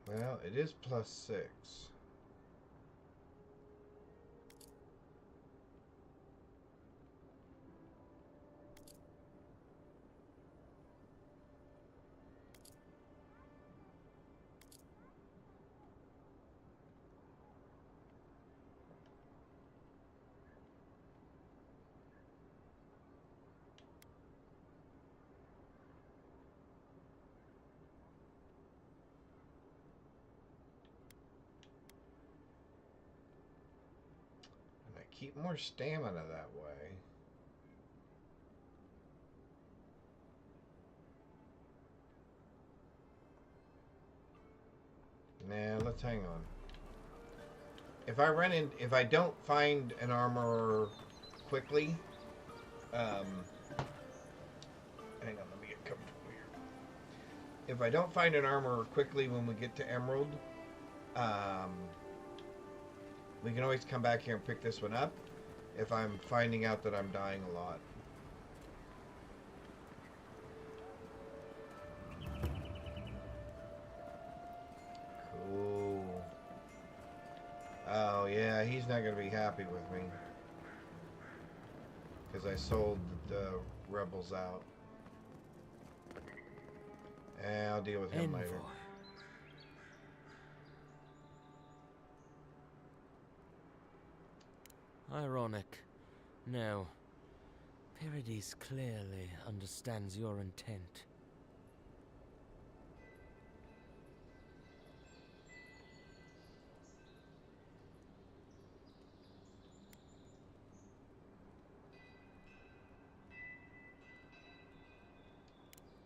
Well, it is +6. Keep more stamina that way. Nah, let's hang on. If I don't find an armor quickly, hang on, let me get comfortable here. If I don't find an armor quickly when we get to Emerald, we can always come back here and pick this one up if I'm finding out that I'm dying a lot. Cool. Oh, yeah, he's not going to be happy with me. Because I sold the rebels out. And I'll deal with him later. Ironic. No. Paradis clearly understands your intent.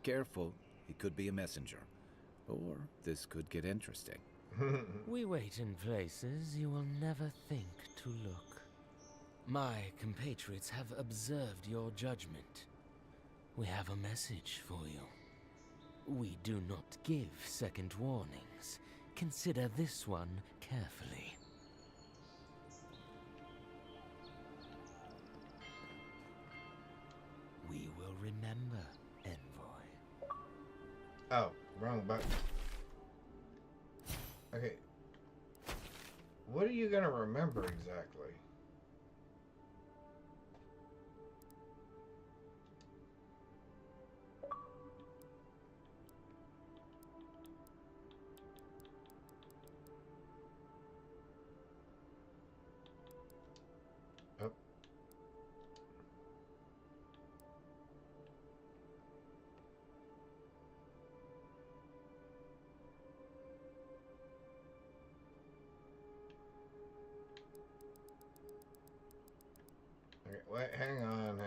Careful, he could be a messenger. Or this could get interesting. We wait in places you will never think to look. My compatriots have observed your judgment. We have a message for you. We do not give second warnings. Consider this one carefully. We will remember, Envoy. Oh, wrong button. Okay. What are you gonna remember exactly? Oh. Okay, wait, hang on.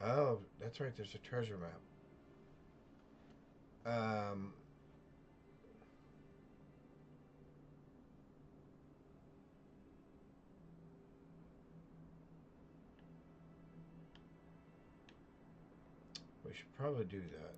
Oh, that's right, there's a treasure map. We should probably do that.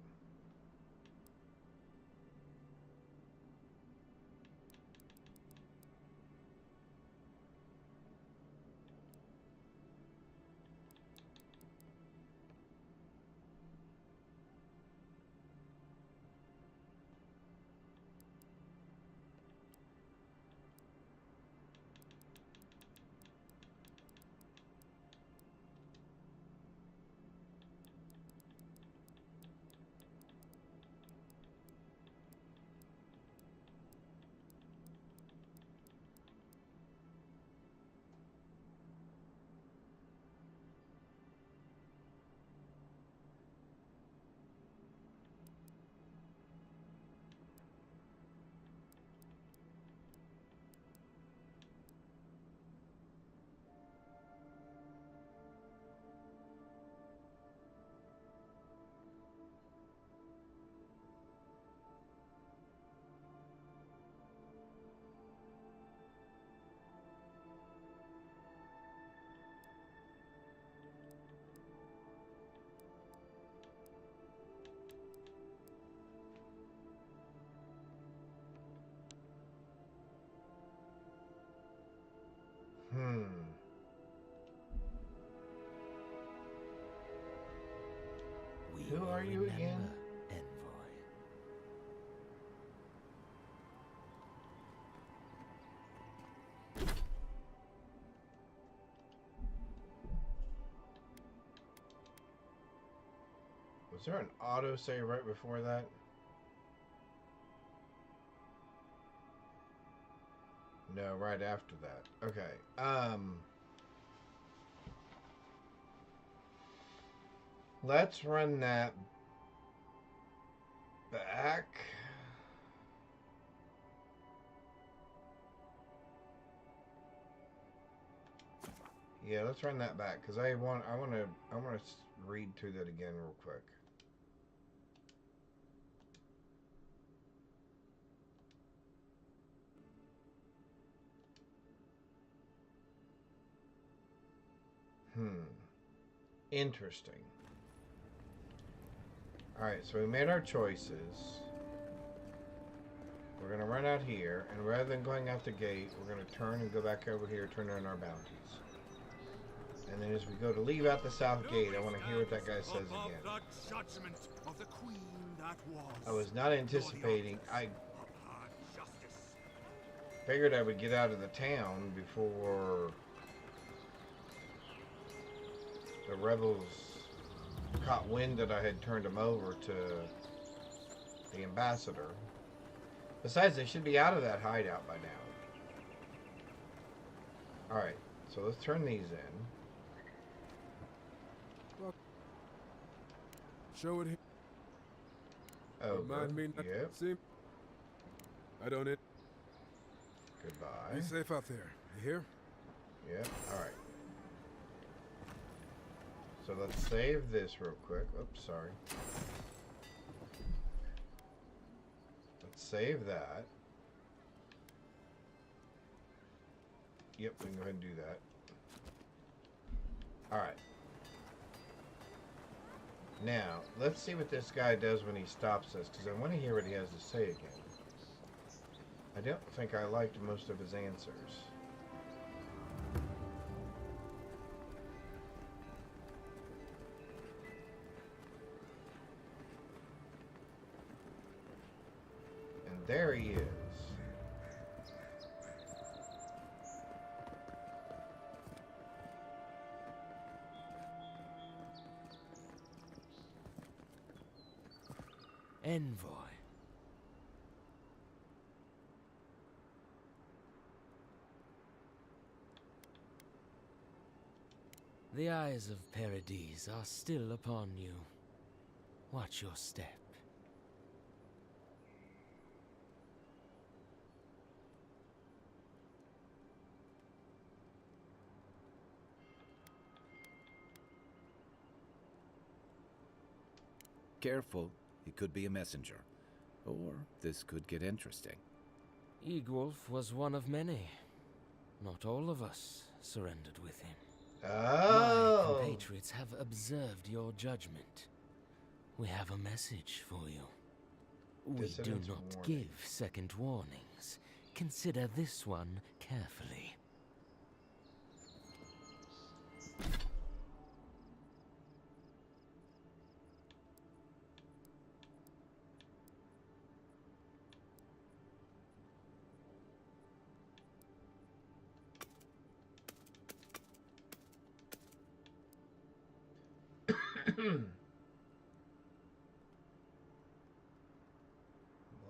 You Who will are you remember, again? Envoy. Was there an autosave right before that? No, right after that. Okay. Let's run that back. Yeah, let's run that back because I want to read through that again real quick. Interesting. Alright, so we made our choices. We're going to run out here, and rather than going out the gate, we're going to turn and go back over here, turn in our bounties. And then as we go to leave out the south gate, I want to hear what that guy says again. I was not anticipating. I figured I would get out of the town before the rebels caught wind that I had turned them over to the ambassador. Besides, they should be out of that hideout by now. Alright, so let's turn these in. Show it here. Oh, remind me not yep. to see. I don't it. Goodbye. Be safe out there. You hear? Yep. Alright. So let's save this real quick. Oops, sorry. Let's save that. Yep, we can go ahead and do that. Alright. Now, let's see what this guy does when he stops us, because I want to hear what he has to say again. I don't think I liked most of his answers. And there he is. Envoy. The eyes of Paradise are still upon you. Watch your step. Careful, he could be a messenger. Or this could get interesting. Eagwolf was one of many. Not all of us surrendered with him. Oh! My compatriots have observed your judgment. We have a message for you. We do not give second warnings. Consider this one carefully.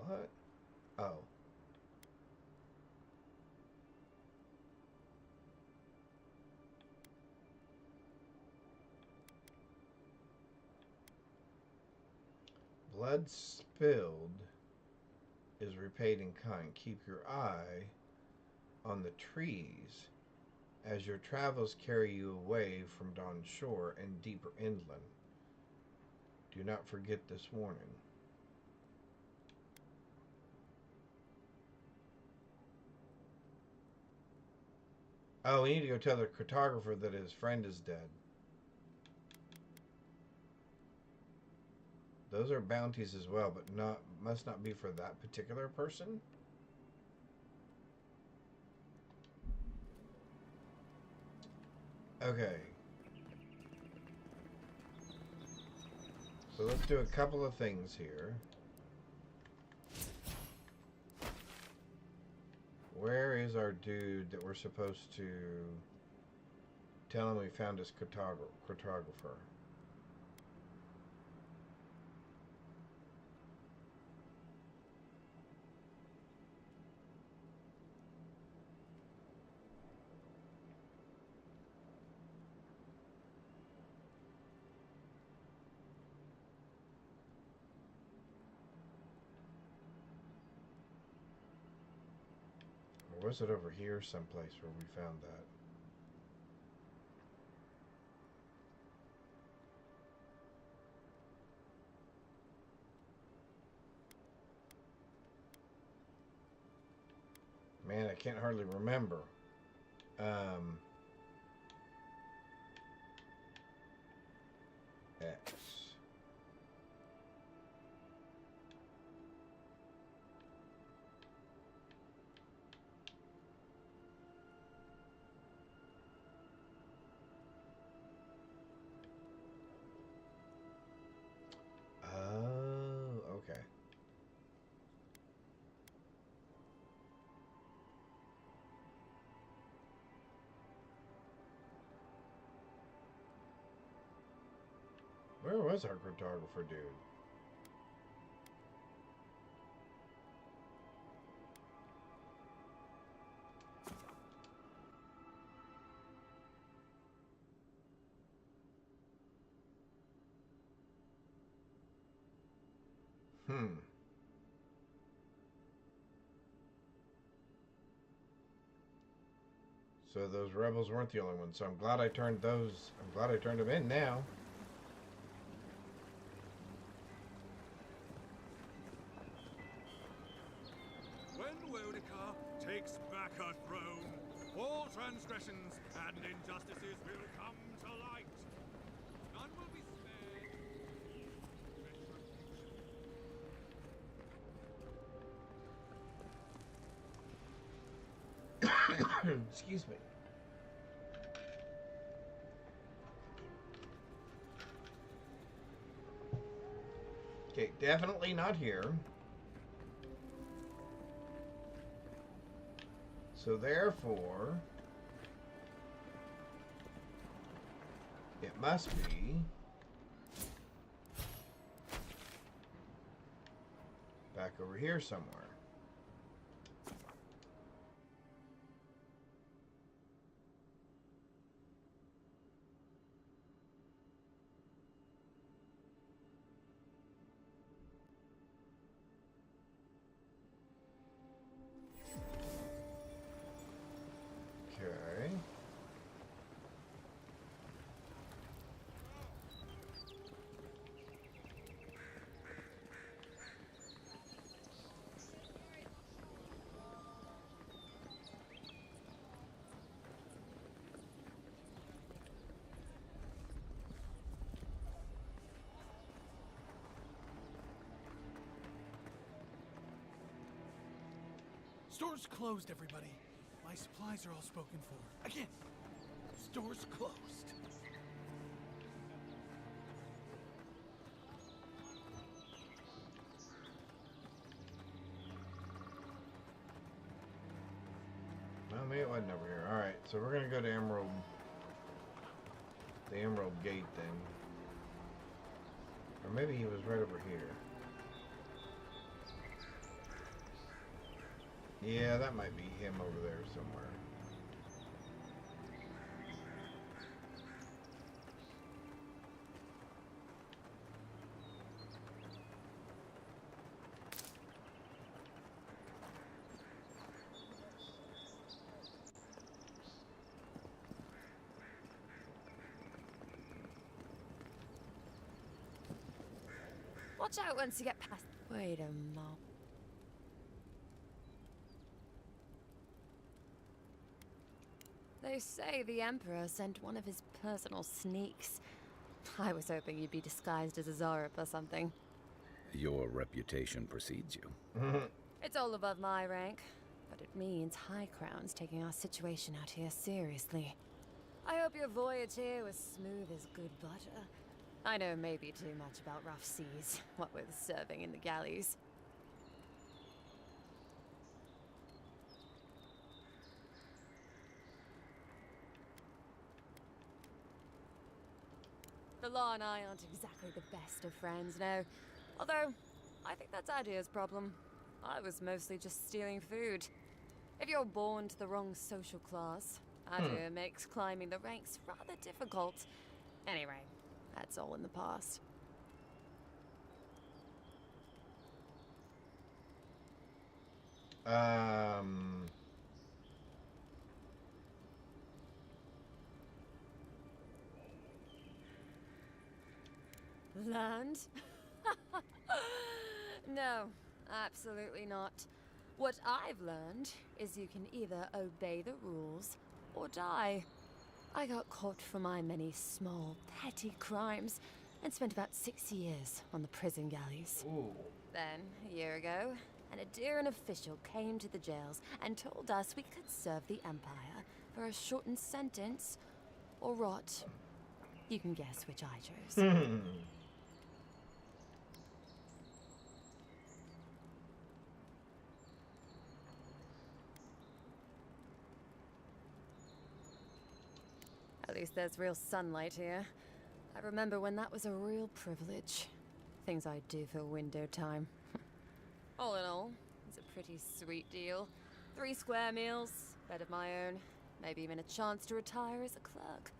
What? Oh. Blood spilled is repaid in kind. Keep your eye on the trees as your travels carry you away from Dawn Shore and deeper inland. Do not forget this warning. Oh, we need to go tell the cartographer that his friend is dead. Those are bounties as well, but must not be for that particular person. Okay. So So let's do a couple of things here. Where is our dude that we're supposed to tell him we found his cartographer? Or was it over here someplace where we found that? Man, I can't hardly remember. X. Oh, okay. Where was our cartographer dude? So those rebels weren't the only ones. So I'm glad I turned them in now. When Wodika takes back her throne, all transgressions and injustices will come to light. None will be spared. Excuse me. Okay, definitely not here. So therefore, it must be back over here somewhere. Okay. Store's closed, everybody. My supplies are all spoken for. Again, store's closed. Well, maybe it wasn't over here. Alright, so we're gonna go to the Emerald Gate then. Or maybe he was right over here. Yeah, that might be him over there somewhere. Watch out once you get past. Wait a moment. They say the Emperor sent one of his personal sneaks. I was hoping you'd be disguised as a Zorip or something. Your reputation precedes you. It's all above my rank, but it means High Crown's taking our situation out here seriously. I hope your voyage here was smooth as good butter. I know maybe too much about rough seas, what with serving in the galleys. The law and I aren't exactly the best of friends, no. Although, I think that's Adir's problem. I was mostly just stealing food. If you're born to the wrong social class, Adir makes climbing the ranks rather difficult. Anyway, that's all in the past. Land? No, absolutely not. What I've learned is you can either obey the rules or die. I got caught for my many small, petty crimes and spent about 6 years on the prison galleys. Ooh. Then, a year ago, an Adiran official came to the jails and told us we could serve the Empire for a shortened sentence or rot. You can guess which I chose. At least there's real sunlight here. I remember when that was a real privilege. Things I'd do for window time. All in all, it's a pretty sweet deal. 3 square meals, bed of my own, maybe even a chance to retire as a clerk.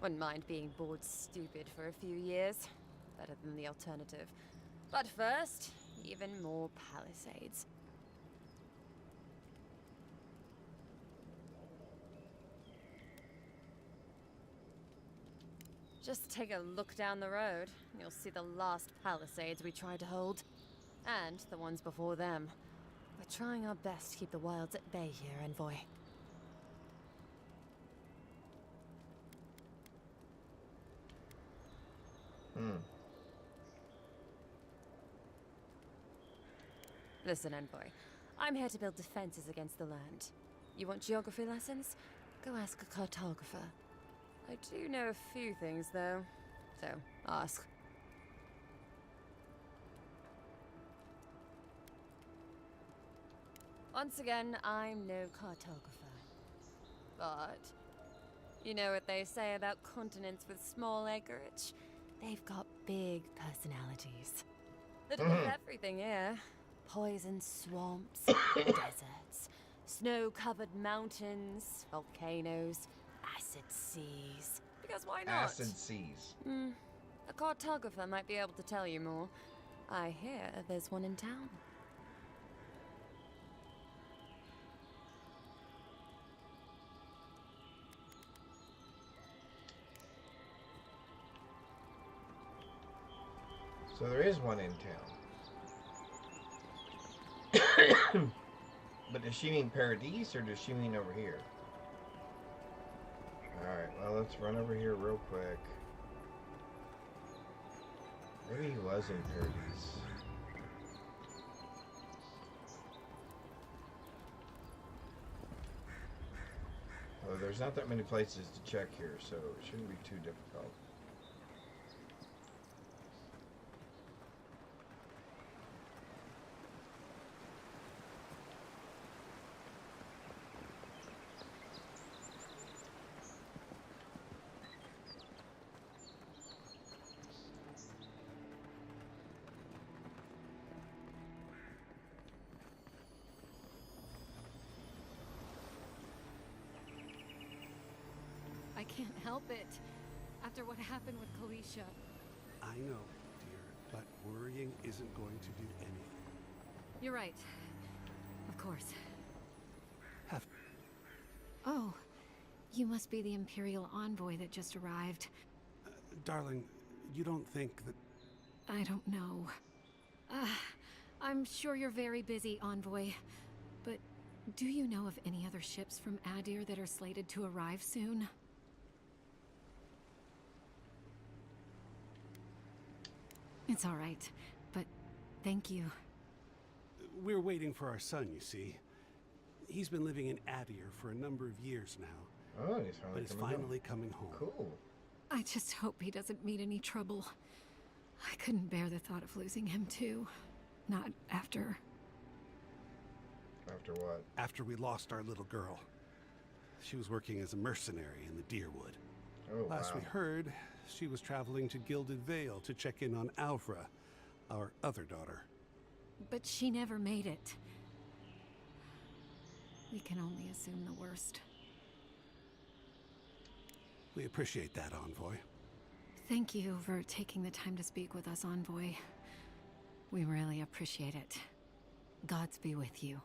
Wouldn't mind being bored stupid for a few years. Better than the alternative. But first, even more palisades. Just take a look down the road, and you'll see the last palisades we tried to hold. And the ones before them. We're trying our best to keep the wilds at bay here, Envoy. Listen, Envoy. I'm here to build defenses against the land. You want geography lessons? Go ask a cartographer. I do know a few things, though. So, ask. Once again, I'm no cartographer. But, you know what they say about continents with small acreage? They've got big personalities. Little of everything here. Poison swamps, deserts, snow-covered mountains, volcanoes, acid seas. Because why not? Acid seas. A cartographer might be able to tell you more. I hear there's one in town. So there is one in town. But does she mean Paradise or does she mean over here? Alright, well, let's run over here real quick. Maybe he was in Paradise. Well, there's not that many places to check here, so it shouldn't be too difficult. I can't help it. After what happened with Kalisha. I know, dear, but worrying isn't going to do anything. You're right. Of course. Have... Oh, you must be the Imperial envoy that just arrived. Darling, you don't think that... I don't know. I'm sure you're very busy, envoy. But do you know of any other ships from Adir that are slated to arrive soon? It's all right, but thank you. We're waiting for our son, you see. He's been living in Adir for a number of years now. Oh, but he's finally coming home. Cool. I just hope he doesn't meet any trouble. I couldn't bear the thought of losing him, too. Not after... After what? After we lost our little girl. She was working as a mercenary in the Deerwood. Oh, Last wow. we heard, she was traveling to Gilded Vale to check in on Alvra, our other daughter. But she never made it. We can only assume the worst. We appreciate that, Envoy. Thank you for taking the time to speak with us, Envoy. We really appreciate it. Gods be with you.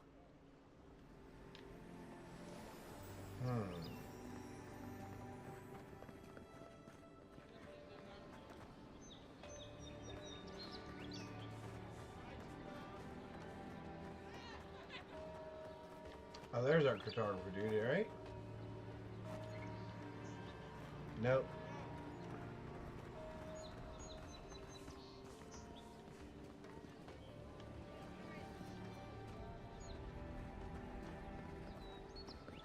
Oh, there's our cartographer dude, right? Nope.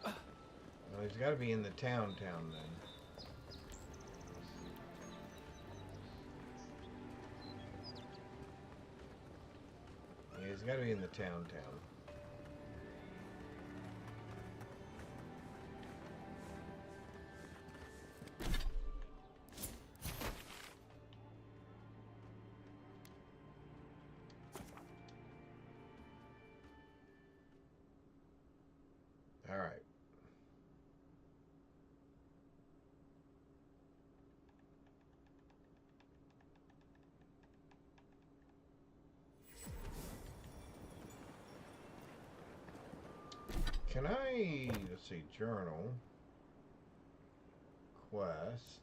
Well, he's got to be in the town then. Yeah, he's got to be in the town. All right. Can I, let's see, journal, quests,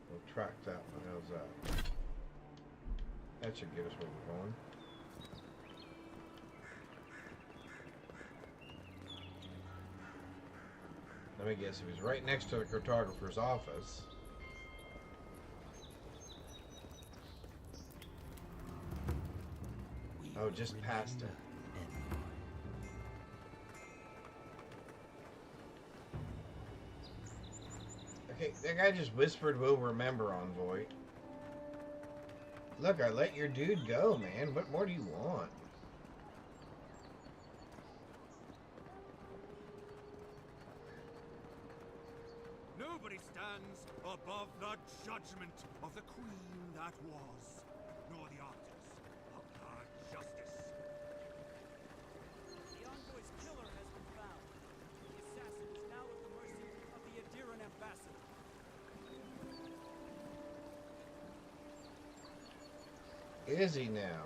we'll track that one, how's that? That should get us where we're going. Let me guess, he was right next to the cartographer's office. Oh, just past it. Okay, that guy just whispered, "We'll remember, Envoy." Look, I let your dude go, man. What more do you want? Nobody stands above the judgment of the queen that was, nor the arbiters of her justice. The Envoy's killer has been found. The assassin is now at the mercy of the Adiran ambassador. Is he now?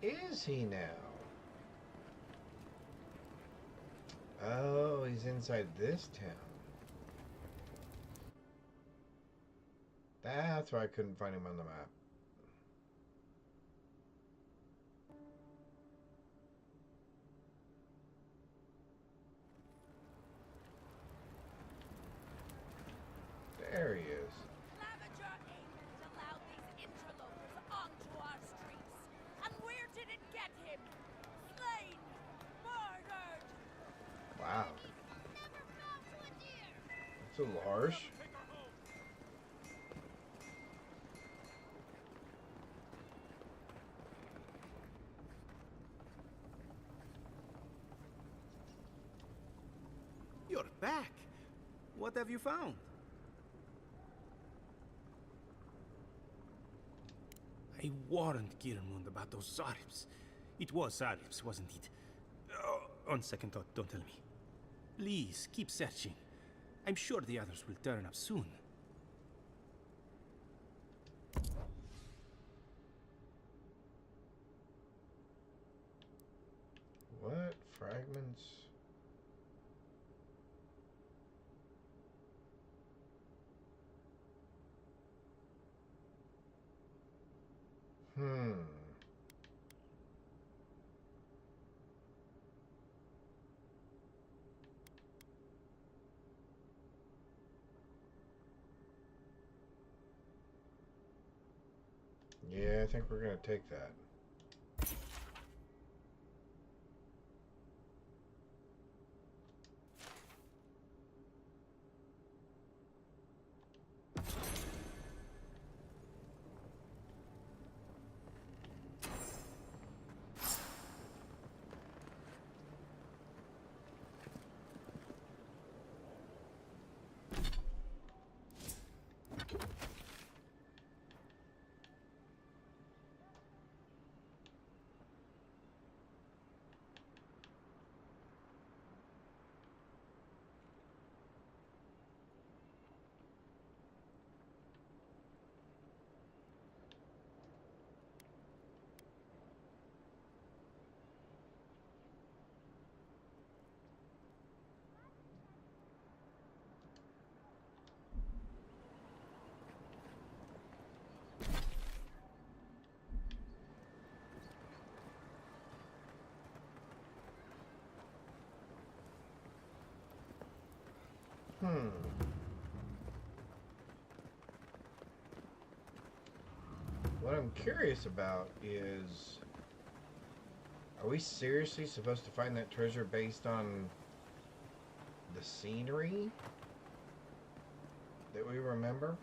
Is he now? Oh, he's inside this town. That's why I couldn't find him on the map. There he is. Lavager Aemond allowed these interlopers onto our streets. And where did it get him? Slain! Murdered! Wow. That's a little harsh. You're back. What have you found? I warned Kirmund about those Zaribs. It was Zaribs, wasn't it? Oh, on second thought, don't tell me. Please, keep searching. I'm sure the others will turn up soon. What? Fragments? Yeah, I think we're gonna take that. What I'm curious about is, are we seriously supposed to find that treasure based on the scenery that we remember?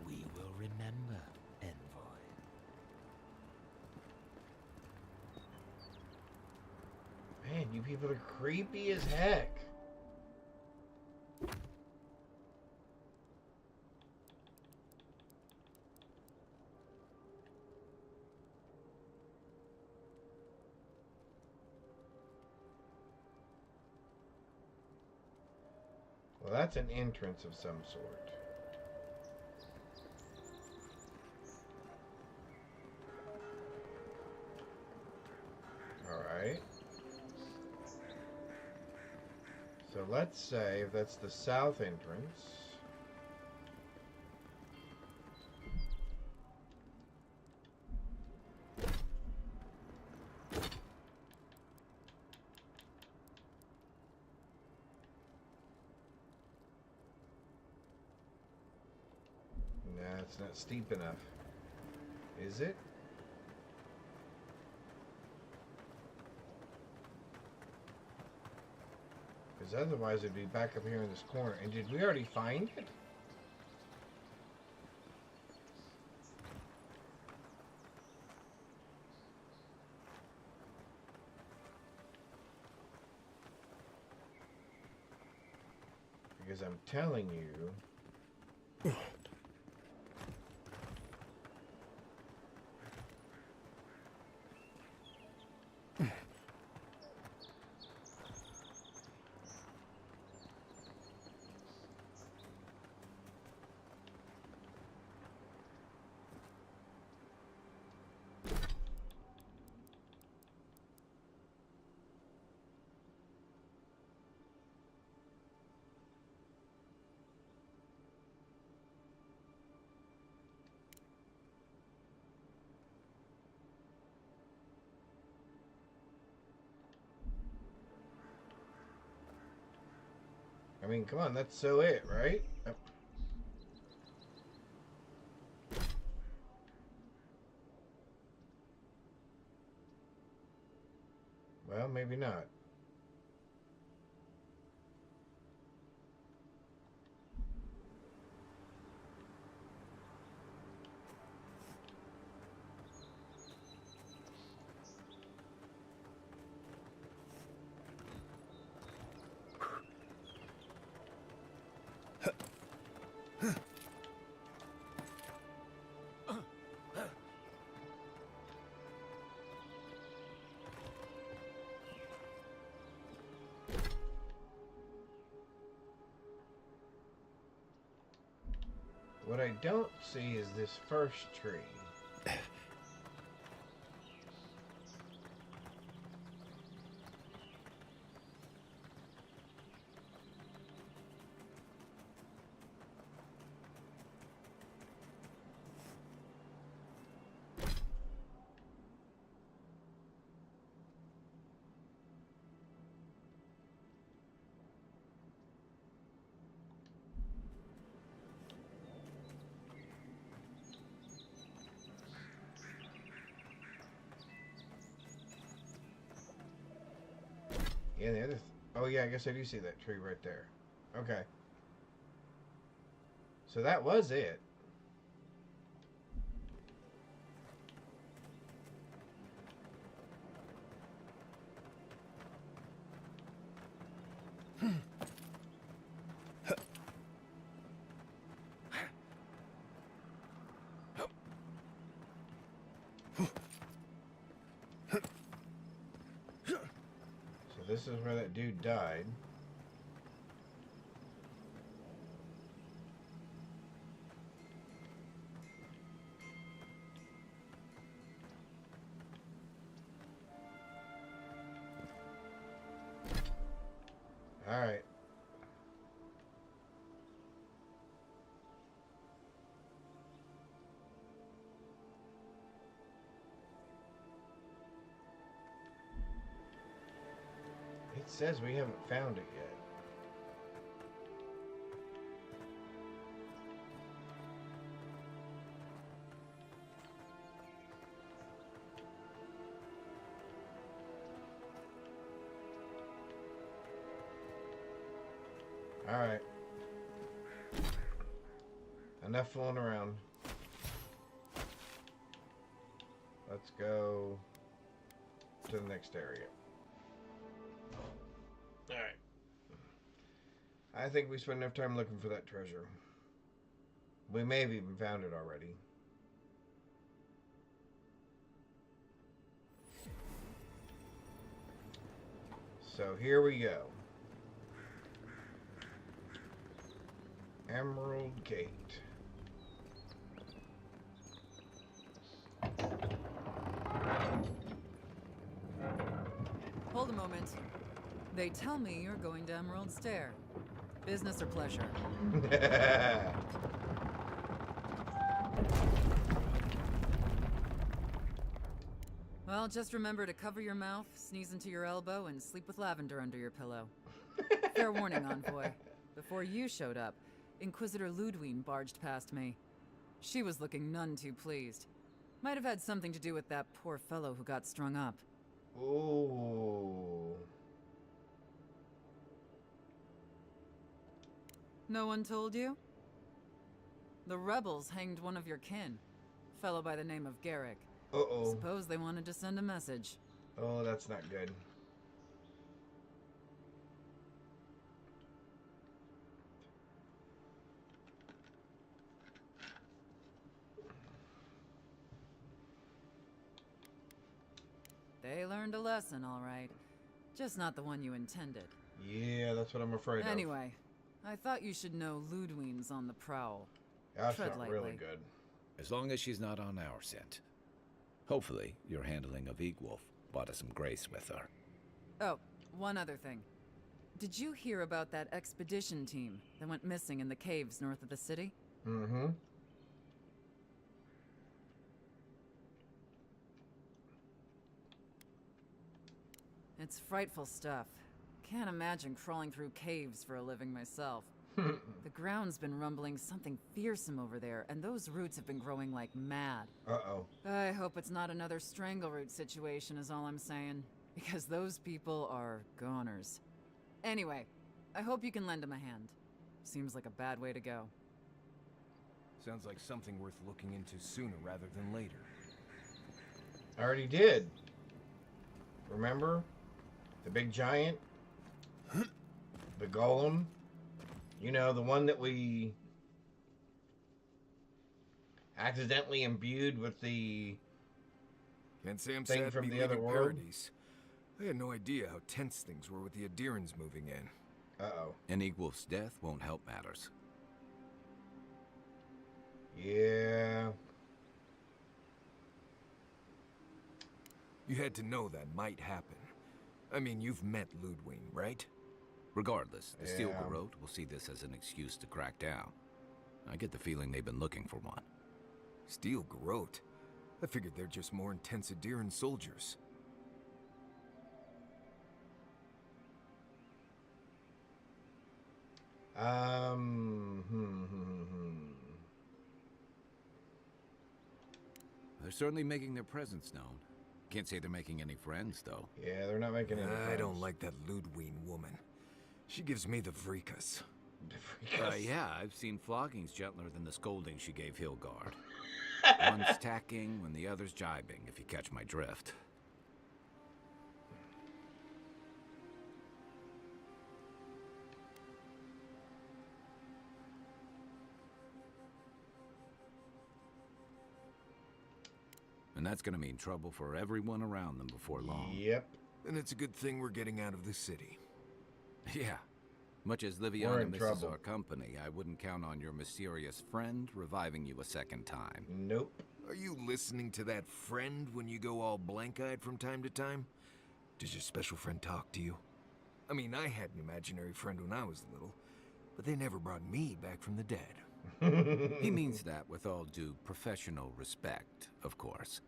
We will remember, Envoy. Man, you people are creepy as heck. Well, that's an entrance of some sort. Alright. So let's say if that's the south entrance. Nah, it's not steep enough. Is it? Because otherwise it'd be back up here in this corner. And did we already find it? Because I'm telling you... I mean, come on, that's so it, right? Well, maybe not. What I don't see is this first tree. Yeah, the other... oh, yeah, I guess I do see that tree right there. Okay. So that was it. So this is where that dude died. All right. It says we haven't found it yet. All right. Enough fooling around. Let's go to the next area. All right. I think we spent enough time looking for that treasure. We may have even found it already. So here we go. Emerald Gate. Hold a moment. They tell me you're going to Emerald Stair. Business or pleasure? Well, just remember to cover your mouth, sneeze into your elbow, and sleep with lavender under your pillow. Fair warning, Envoy. Before you showed up, Inquisitor Ludwine barged past me. She was looking none too pleased. Might have had something to do with that poor fellow who got strung up. Ooh. No one told you? The rebels hanged one of your kin. Fellow by the name of Garrick. Uh-oh. Suppose they wanted to send a message. Oh, that's not good. They learned a lesson, all right. Just not the one you intended. Yeah, that's what I'm afraid of. Anyway, I thought you should know Ludwine's on the prowl. That's Tread not lightly. really good. As long as she's not on our scent. Hopefully, your handling of Egwolf brought us some grace with her. Oh, one other thing. Did you hear about that expedition team that went missing in the caves north of the city? Mm-hmm. It's frightful stuff. Can't imagine crawling through caves for a living myself. The ground's been rumbling something fearsome over there, and those roots have been growing like mad. Uh-oh. I hope it's not another strangleroot situation is all I'm saying, because those people are goners. Anyway, I hope you can lend them a hand. Seems like a bad way to go. Sounds like something worth looking into sooner rather than later. I already did. Remember? The big giant? The golem? You know, the one that we accidentally imbued with the Can't say I'm thing sad to from be the other leaving world. Paradise. I had no idea how tense things were with the Adirans moving in. Uh-oh. And Egwolf's death won't help matters. Yeah. You had to know that might happen. I mean, you've met Ludwine, right? Regardless, the Steel Yeah. Garrote will see this as an excuse to crack down. I get the feeling they've been looking for one. Steel Garrote? I figured they're just more intense Adiran soldiers. They're certainly making their presence known. Can't say they're making any friends, though. Yeah, they're not making any friends. I don't like that Ludwig woman. She gives me the freakus. Yeah, I've seen floggings gentler than the scolding she gave Hilgard. One's tacking when the other's jibing, if you catch my drift. And that's gonna mean trouble for everyone around them before long. Yep. And it's a good thing we're getting out of the city. Yeah. Much as We're Liviana in misses trouble. our company, I wouldn't count on your mysterious friend reviving you a second time. Nope. Are you listening to that friend when you go all blank-eyed from time to time? Does your special friend talk to you? I mean, I had an imaginary friend when I was little, but they never brought me back from the dead. He means that with all due professional respect, of course.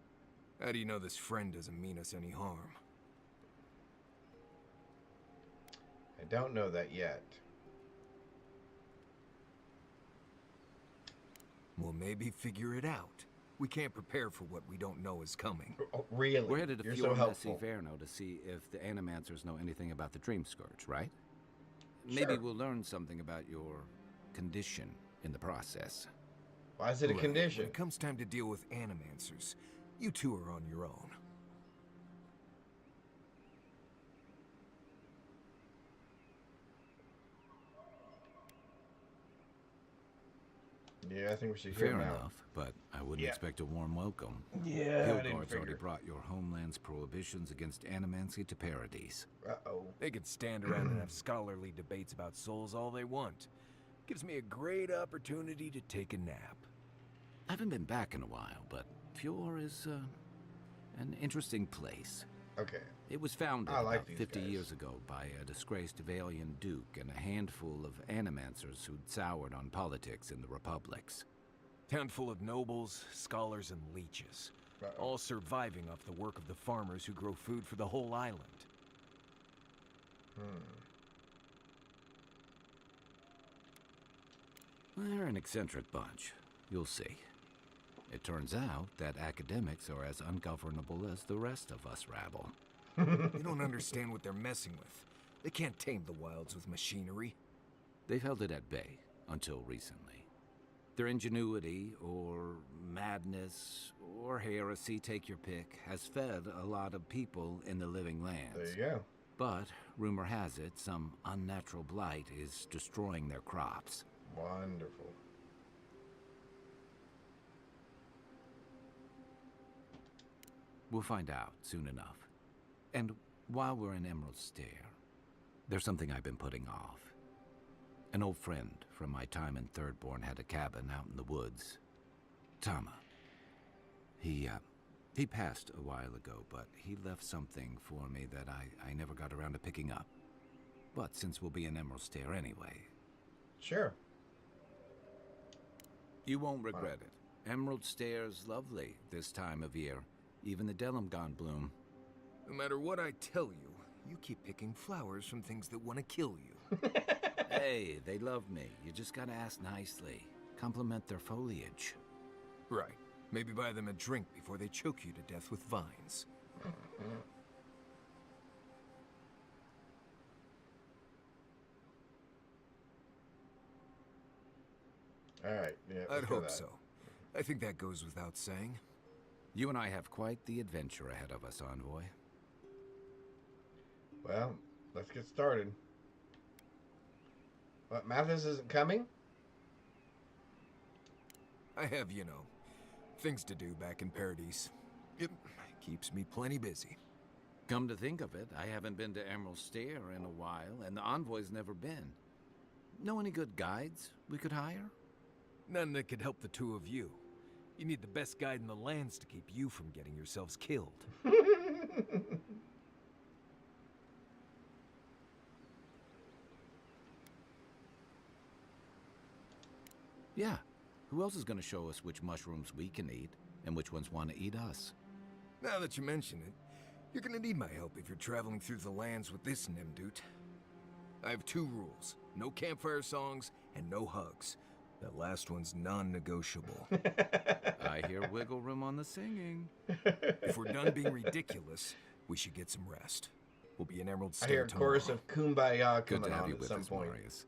How do you know this friend doesn't mean us any harm? I don't know that yet. Well, maybe figure it out. We can't prepare for what we don't know is coming. Oh, really? We're headed to You're Fjord so helpful. Verno to see if the Animancers know anything about the Dream Scourge, right? Sure. Maybe we'll learn something about your condition in the process. Why is it a Right. condition? When it comes time to deal with Animancers, you two are on your own. Yeah, I think we should hear Fair him out. enough, but I wouldn't Yeah. expect a warm welcome. Yeah, I didn't Hilgard's already figure. brought your homeland's prohibitions against animancy to Paradise. Uh-oh. They could stand around and have scholarly debates about souls all they want. Gives me a great opportunity to take a nap. I haven't been back in a while, but Fjord is an interesting place. Okay. It was founded I like about these 50 guys. years ago by a disgraced Valian duke and a handful of animancers who'd soured on politics in the republics. Town full of nobles, scholars, and leeches. All surviving off the work of the farmers who grow food for the whole island. They're an eccentric bunch. You'll see. It turns out that academics are as ungovernable as the rest of us rabble. You don't understand what they're messing with. They can't tame the wilds with machinery. They've held it at bay until recently. Their ingenuity, or madness, or heresy, take your pick, has fed a lot of people in the living lands. There you go. But, rumor has it, some unnatural blight is destroying their crops. Wonderful. We'll find out soon enough. And while we're in Emerald Stair, there's something I've been putting off. An old friend from my time in Thirdborn had a cabin out in the woods. Tama. He passed a while ago, but he left something for me that I never got around to picking up. But since we'll be in Emerald Stair anyway... Sure. You won't regret it. Emerald Stair's lovely this time of year. Even the Delimgon bloom. No matter what I tell you, you keep picking flowers from things that want to kill you. Hey, they love me. You just gotta ask nicely. Compliment their foliage. Right. Maybe buy them a drink before they choke you to death with vines. All right. Yeah. I'd let's go hope that. so. I think that goes without saying. You and I have quite the adventure ahead of us, Envoy. Well, let's get started. What, Mathis isn't coming? I have, you know, things to do back in Paradise. It keeps me plenty busy. Come to think of it, I haven't been to Emerald Stair in a while, and the Envoy's never been. Know any good guides we could hire? None that could help the two of you. You need the best guide in the lands to keep you from getting yourselves killed. Yeah. Who else is gonna show us which mushrooms we can eat, and which ones want to eat us? Now that you mention it, you're gonna need my help if you're traveling through the lands with this Nimdut. I have two rules. No campfire songs and no hugs. That last one's non-negotiable. I hear wiggle room on the singing. If we're done being ridiculous, we should get some rest. We'll be in Emerald I Stair hear a tomorrow. chorus of Kumbaya Good coming to have on you at with some us, point. Marius.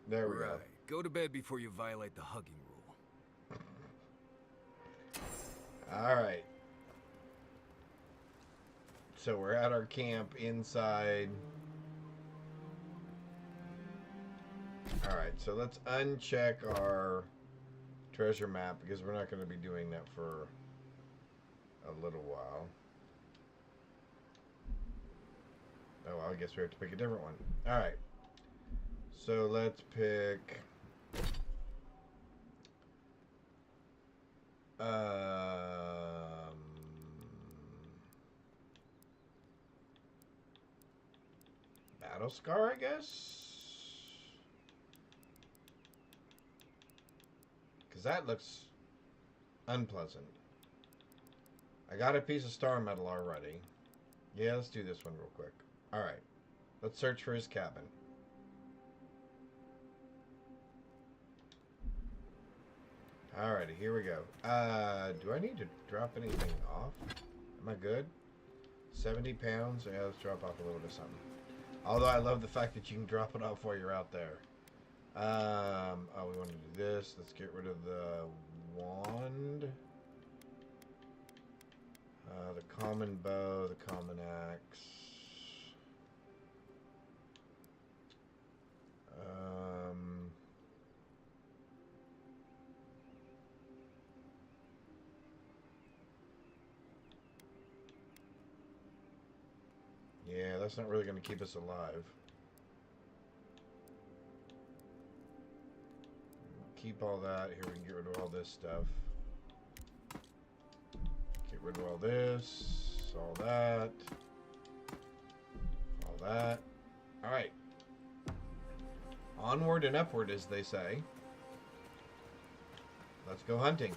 There we go. Go to bed before you violate the hugging rule. All right. So we're at our camp inside. All right, so let's uncheck our treasure map because we're not going to be doing that for a little while. Oh, well, I guess we have to pick a different one. All right. So let's pick Battle Scar, I guess? Because that looks unpleasant. I got a piece of star metal already. Yeah, let's do this one real quick. Alright. Let's search for his cabin. Alrighty, here we go. Do I need to drop anything off? Am I good? 70 pounds? Yeah, let's drop off a little bit of something. Although I love the fact that you can drop it off while you're out there. Oh, we want to do this. Let's get rid of the wand. The common bow, the common axe. Yeah, that's not really going to keep us alive. Keep all that. Here we can get rid of all this stuff. Get rid of all this. All that. All that. Alright. Onward and upward, as they say. Let's go hunting.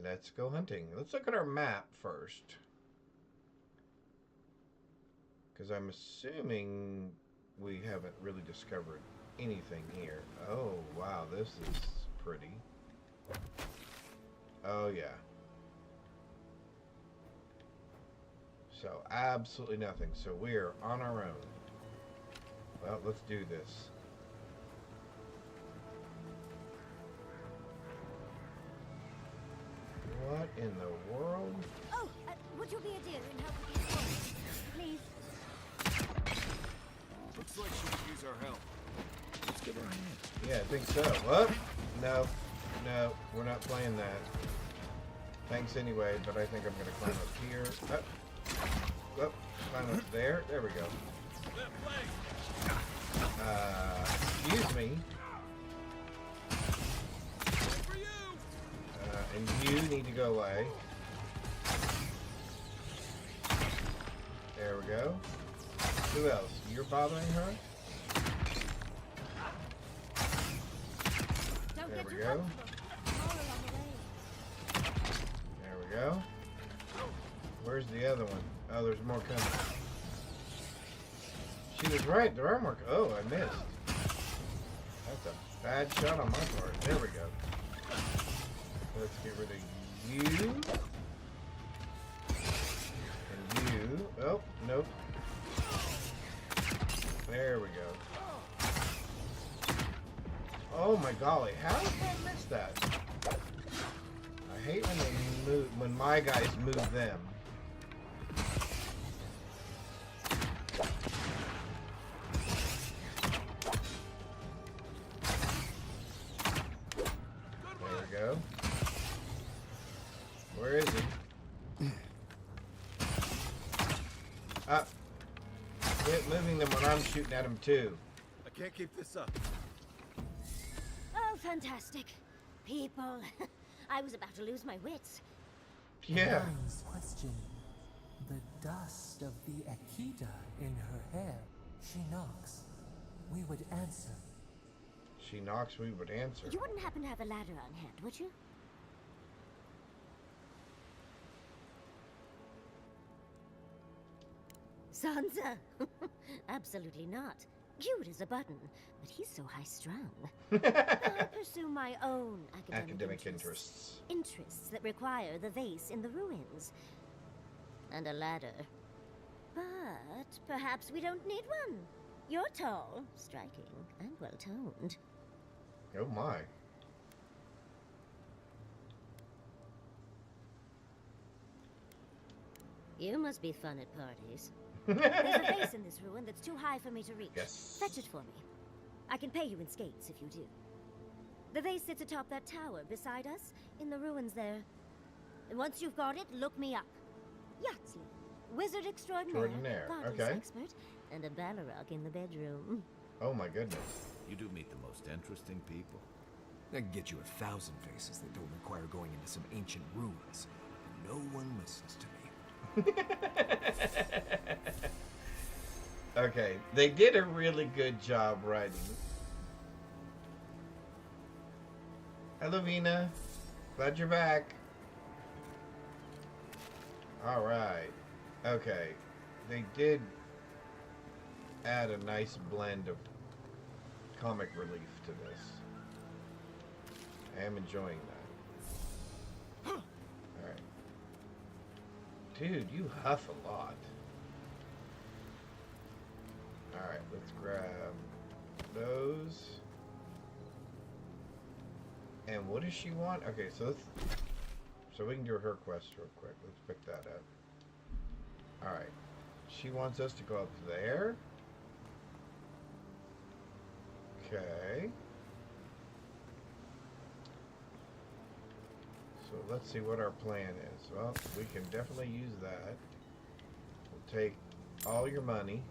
Let's go hunting. Let's look at our map first. Because I'm assuming we haven't really discovered anything here. Oh, wow, this is pretty. Oh, yeah. So, absolutely nothing. So, we're on our own. Well, let's do this. What in the world? Oh, would you be a dear and help with these boys? Please? Looks like she could use our help. Let's give her a hand. Yeah, I think so. What? No. No, we're not playing that. Thanks anyway, but I think I'm going to climb up here. Up. Up. Climb up there. There we go. Excuse me. And you need to go away. There we go. Who else? You're bothering her? There we go. There we go. Where's the other one? Oh, there's more coming. She was right. There are more. Oh, I missed. That's a bad shot on my part. There we go. Let's get rid of you. And you. Oh, nope. There we go. Oh my golly, how did I miss that? I hate when they move, when my guys move them. There we go. Where is he? Quit moving them when I'm shooting at him too. I can't keep this up. Oh, fantastic. People. I was about to lose my wits. Yeah. Nice question. The dust of the Akita in her hair. She knocks. We would answer. She knocks, we would answer. You wouldn't happen to have a ladder on hand, would you? Sansa? Absolutely not. cute as a button, but he's so high-strung. I pursue my own academic interests. Interests that require the vase in the ruins. And a ladder. But perhaps we don't need one. You're tall, striking, and well-toned. Oh my. You must be fun at parties. There's a vase in this ruin that's too high for me to reach. Yes. Fetch it for me. I can pay you in skates if you do. The vase sits atop that tower beside us, in the ruins there. And once you've got it, look me up. Yahtzee, wizard extraordinaire, goddess okay. expert, and a Balrog in the bedroom. Oh my goodness. You do meet the most interesting people. I can get you 1,000 faces that don't require going into some ancient ruins. No one listens to me. Okay, they did a really good job writing. Hello, Vina. Glad you're back. Alright. Okay. They did add a nice blend of comic relief to this. I am enjoying that. Alright. Dude, you huff a lot. Alright, let's grab those. And what does she want? Okay, so we can do her quest real quick. Let's pick that up. Alright. She wants us to go up there. Okay. So let's see what our plan is. Well, we can definitely use that. We'll take all your money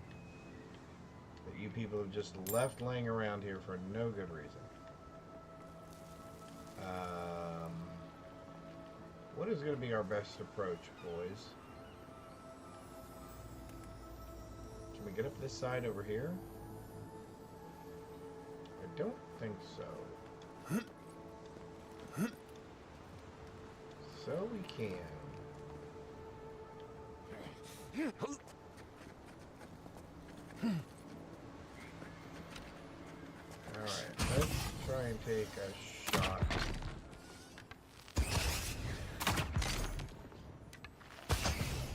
that you people have just left laying around here for no good reason. What is going to be our best approach, boys? Can we get up this side over here? I don't think so. So we can. Alright, let's try and take a shot.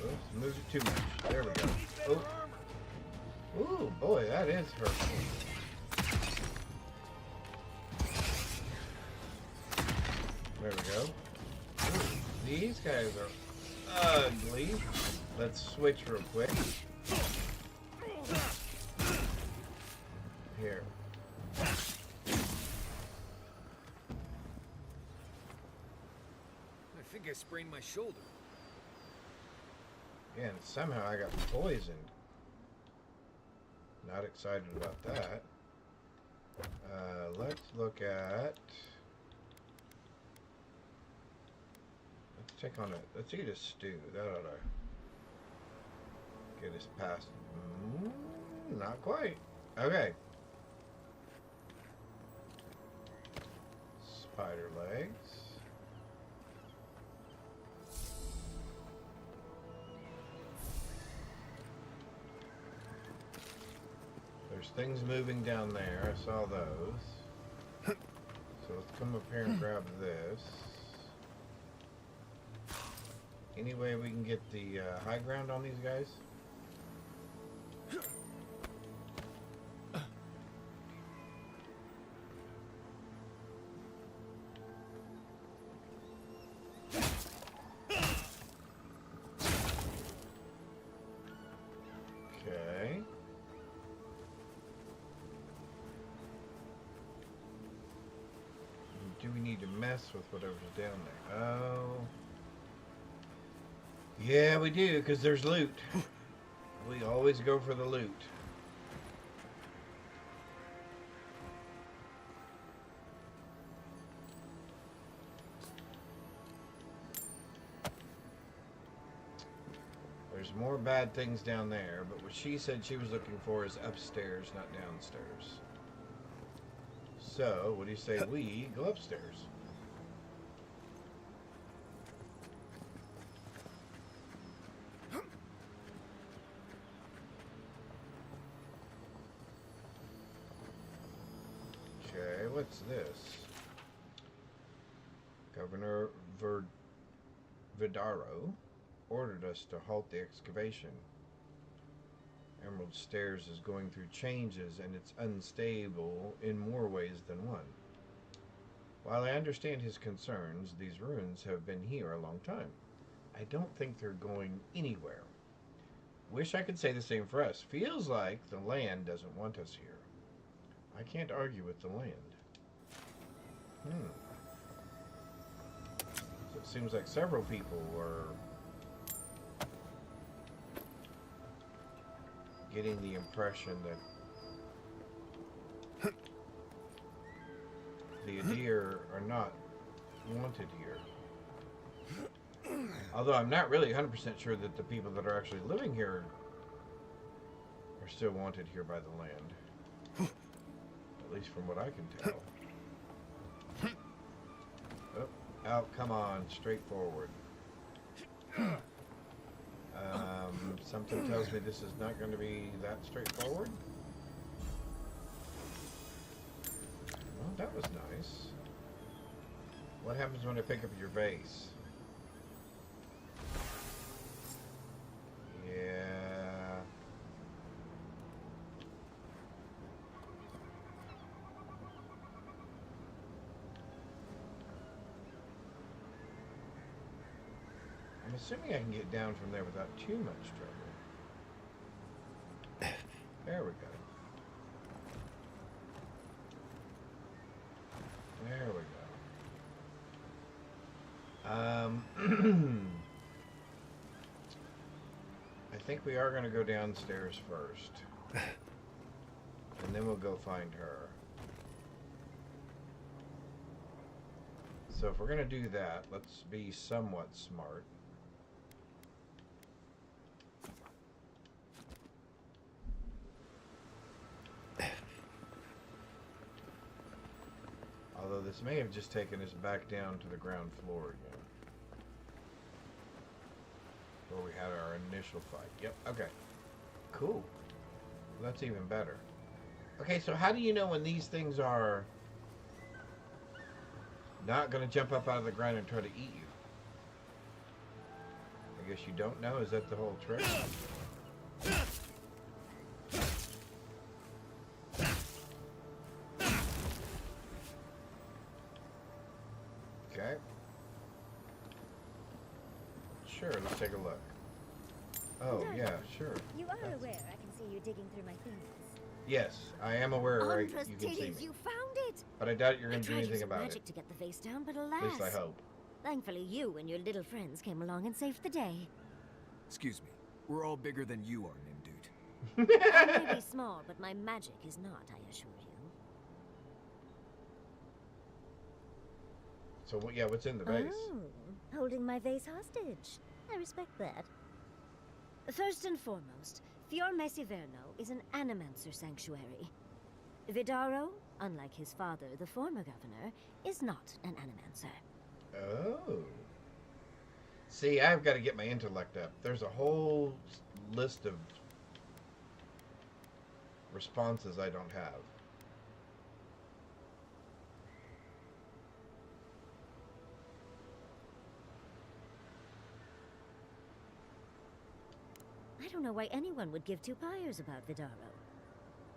Oops, moves it too much. There we go. Oh. Ooh, boy, that is hurtful. There we go. Ooh, these guys are ugly. Let's switch real quick. Here. I think I sprained my shoulder. Yeah, and somehow I got poisoned. Not excited about that. Let's look at... Let's check on it. Let's eat a stew. That ought to get us past... not quite. Okay. Spider legs. There's things moving down there. I saw those. So let's come up here and grab this. Any way we can get the high ground on these guys? Okay. Do we need to mess with whatever's down there? Oh. Yeah, we do, because there's loot. We always go for the loot. There's more bad things down there, but what she said she was looking for is upstairs, not downstairs. So, what do you say we go upstairs? what's this? Governor Vidaro ordered us to halt the excavation. Emerald Stairs is going through changes and it's unstable in more ways than one. While I understand his concerns, these ruins have been here a long time. I don't think they're going anywhere. Wish I could say the same for us. Feels like the land doesn't want us here. I can't argue with the land. So it seems like several people were getting the impression that the Adir are not wanted here. Although I'm not really 100% sure that the people that are actually living here are still wanted here by the land. At least from what I can tell. Oh, come on, straightforward. Something tells me this is not going to be that straightforward. Well, that was nice. What happens when I pick up your vase? Yeah. I'm assuming I can get down from there without too much trouble. There we go. There we go. I think we are going to go downstairs first. And then we'll go find her. So if we're going to do that, let's be somewhat smart. Although this may have just taken us back down to the ground floor again. Where we had our initial fight. Yep, okay. Cool. Well, that's even better. Okay, so how do you know when these things are not going to jump up out of the ground and try to eat you? I guess you don't know? Is that the whole trick? Okay. Sure, let's take a look. Oh, yeah, sure. You are aware I can see you digging through my things. Yes, I am aware you can see Titties, me. you found it! But I doubt you're going to do I tried anything using about magic it. to get the vase down, but alas. At least I hope. Thankfully, you and your little friends came along and saved the day. Excuse me. We're all bigger than you are, Nimdude. I may be small, but my magic is not, I assure you. So, yeah, what's in the vase? Oh, holding my vase hostage. I respect that. First and foremost, Fior Mesiverno is an animancer sanctuary. Vidaro, unlike his father, the former governor, is not an animancer. Oh. See, I've got to get my intellect up. There's a whole list of responses I don't have. I don't know why anyone would give two pyres about Vidaro.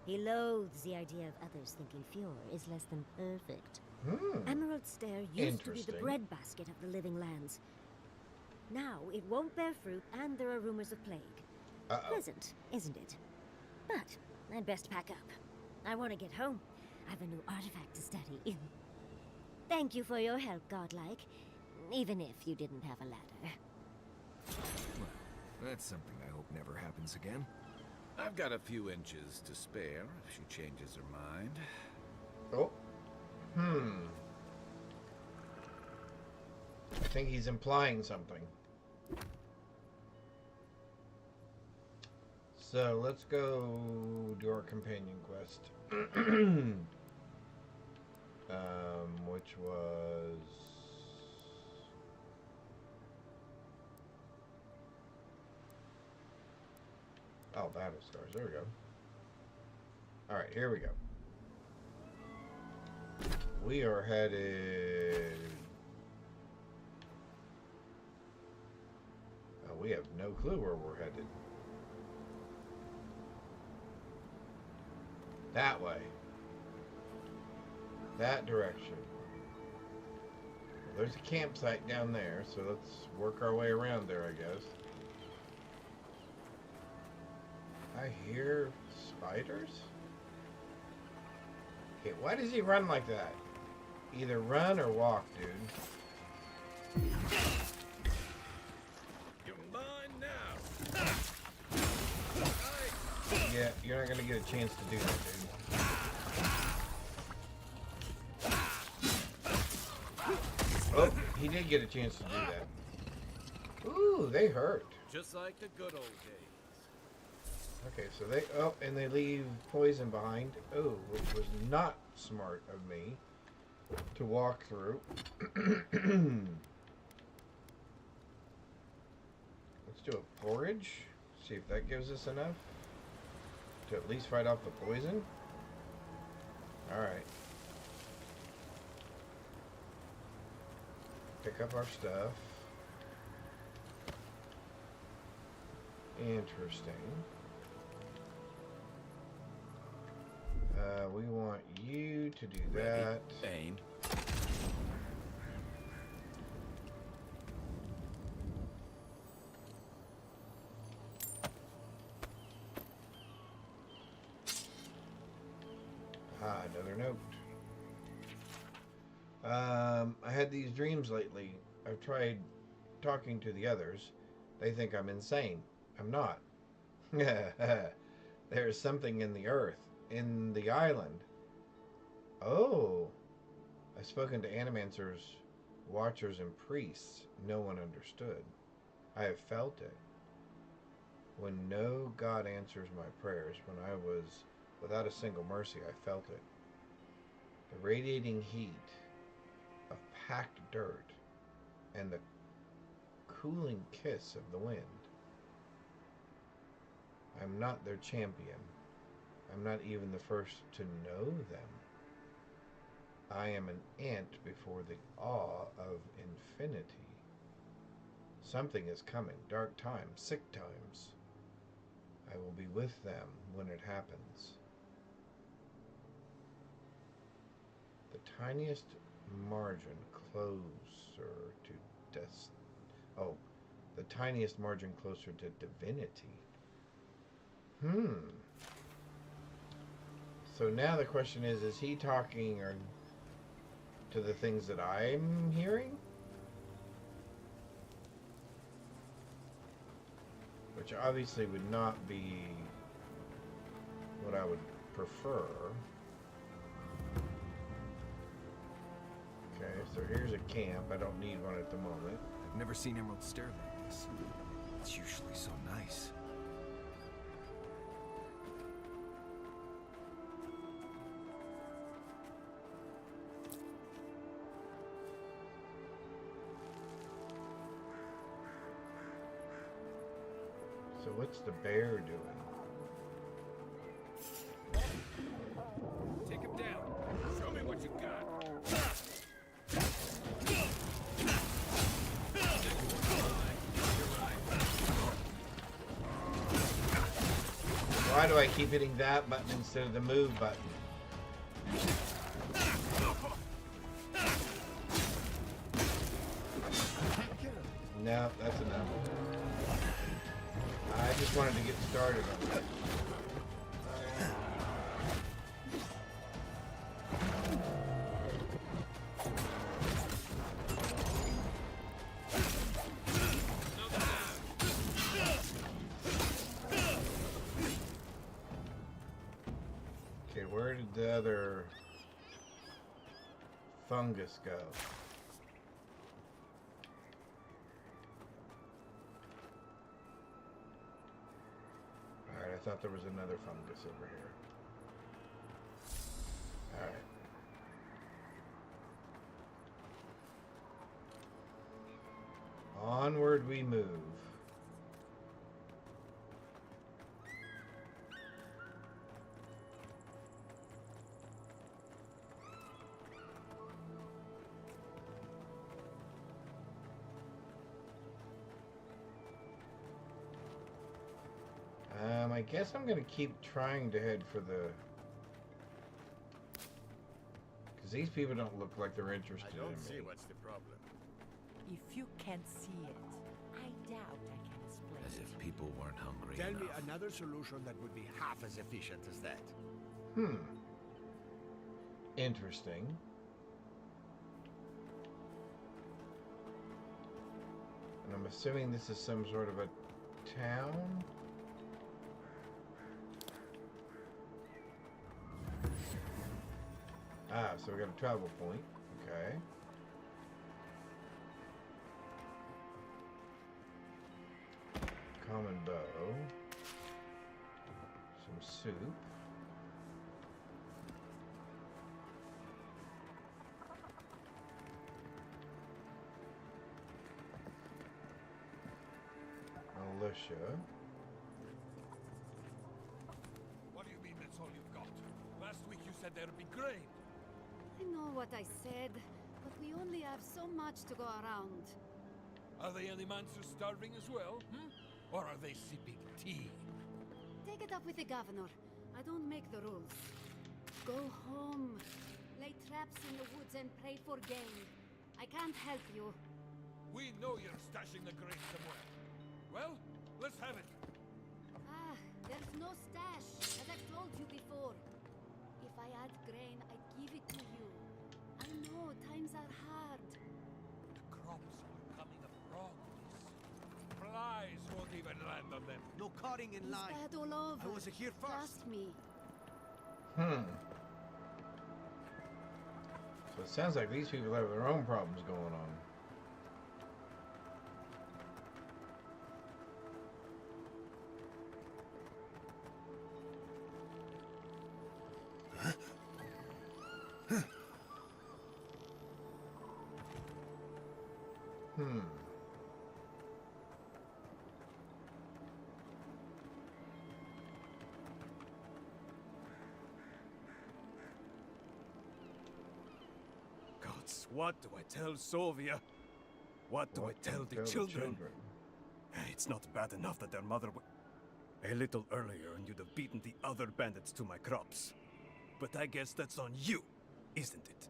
He loathes the idea of others thinking Fior is less than perfect. Emerald Stair used to be the breadbasket of the living lands. Now it won't bear fruit, and there are rumors of plague. Pleasant, isn't it? But I'd best pack up. I want to get home. I have a new artifact to study. Thank you for your help, Godlike. Even if you didn't have a ladder. Well, that's something I hope never happens again. I've got a few inches to spare if she changes her mind. Oh. I think he's implying something. So let's go do our companion quest. Which was... Oh, Battle Scars. There we go. Alright, here we go. We are headed... Oh, we have no clue where we're headed. That way. That direction. Well, there's a campsite down there, so let's work our way around there, I guess. I hear spiders? Okay, why does he run like that? Either run or walk, dude. You're mine now. Yeah, you're not gonna get a chance to do that, dude. Oh, he did get a chance to do that. Ooh, they hurt. Just like the good old days. Okay, so they... Oh, and they leave poison behind. Oh, which was not smart of me to walk through. Let's do a porridge. See if that gives us enough to at least fight off the poison. Alright. Pick up our stuff. Interesting. We want you to do that. Aim. Another note. I had these dreams lately. I've tried talking to the others. They think I'm insane. I'm not. There's something in the earth, in the island. Oh. I've spoken to animancers, watchers, and priests. No one understood. I have felt it. When no God answers my prayers, when I was without a single mercy, I felt it. The radiating heat of packed dirt and the cooling kiss of the wind. I'm not their champion. I'm not even the first to know them. I am an ant before the awe of infinity. Something is coming, dark times, sick times. I will be with them when it happens. The tiniest margin closer to the tiniest margin closer to divinity. So now the question is he talking or to the things that I'm hearing? Which obviously would not be what I would prefer. Okay, so here's a camp. I don't need one at the moment. I've never seen Emerald stare like this. It's usually so nice. So what's the bear doing? Take him down. Show me what you got. Why do I keep hitting that button instead of the move button? No, that's enough. I just wanted to get started on it. Okay, where did the other fungus go? Alright, I thought there was another fungus over here. Alright. Onward we move. guess I'm gonna keep trying to head for the... Because these people don't look like they're interested I don't in see me. what's the problem. If you can't see it, I doubt I can explain As it. if people weren't hungry Tell enough. me another solution that would be half as efficient as that. Interesting. And I'm assuming this is some sort of a town? Ah, so we got a travel point. Okay. Common bow. Some soup. Militia. What do you mean that's all you've got? Last week you said there'd be grain. I know what I said, but we only have so much to go around. Are the Animances starving as well? Or are they sipping tea? Take it up with the governor. I don't make the rules. Go home. Lay traps in the woods and pray for gain. I can't help you. We know you're stashing the grain somewhere. Well, let's have it. Ah, there's no stash, as I've told you before. If I had grain, I'd give it to you. I know, times are hard. The crops are coming up wrong. Flies won't even land on them. No cutting in It's line. bad all over. I was here first. Trust me. So it sounds like these people have their own problems going on. Gods, what do I tell Sovia? What do I tell the children? It's not bad enough that their mother a little earlier and you'd have beaten the other bandits to my crops. But I guess that's on you, isn't it?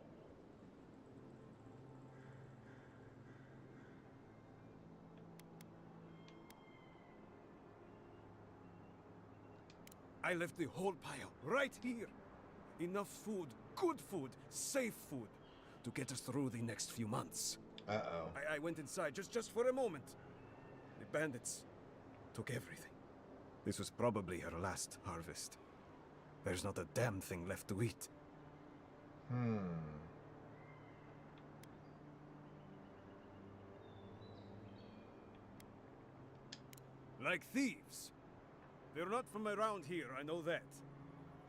I left the whole pile right here. Enough food, good food, safe food, to get us through the next few months. Uh-oh. I went inside just for a moment. The bandits took everything. This was probably her last harvest. There's not a damn thing left to eat. Like thieves. They're not from around here, I know that.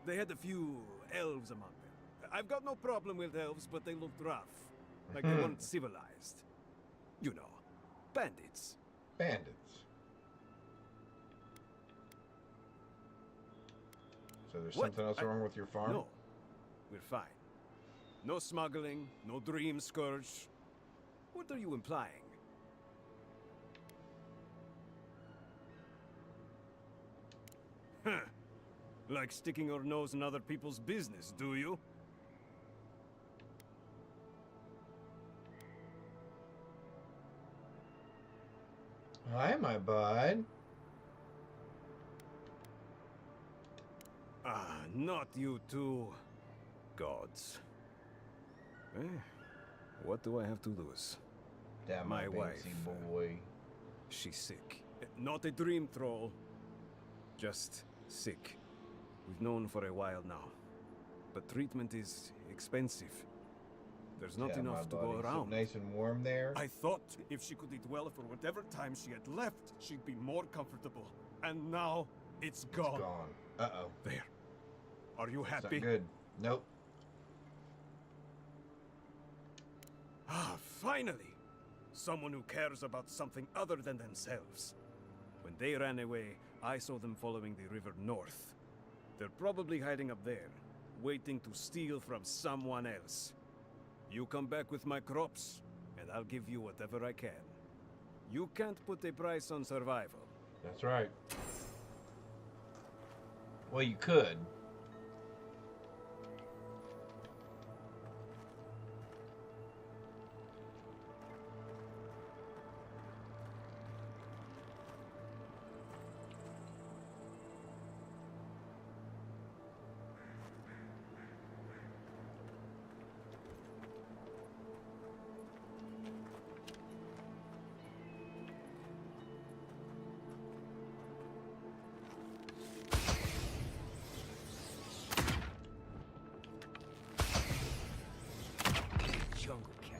They had a few elves among them. I've got no problem with elves, but they looked rough. Like they weren't civilized. You know, bandits. Bandits. So there's something else wrong with your farm? No, we're fine. No smuggling, no dream scourge. What are you implying? Huh. Like sticking your nose in other people's business, do you? Hi, my bud. Ah, not you two. Gods. Eh, what do I have to lose? Damn my wife. boy. She's sick. Not a dream troll. Just sick. We've known for a while now. But treatment is expensive. There's not enough to go around. Nice and warm there. I thought if she could eat well for whatever time she had left, she'd be more comfortable. And now, it's gone. It's gone. Uh-oh. There. Are you It's happy? not good. Nope. Ah, finally! Someone who cares about something other than themselves. When they ran away, I saw them following the river north. They're probably hiding up there, waiting to steal from someone else. You come back with my crops, and I'll give you whatever I can. You can't put a price on survival. That's right. Well, you could. Jungle cat.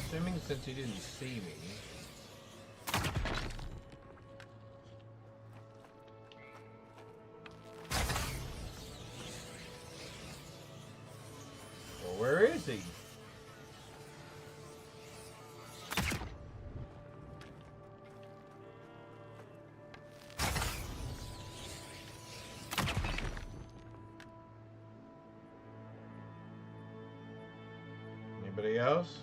Assuming since he didn't see me. Well, where is he? Anybody else?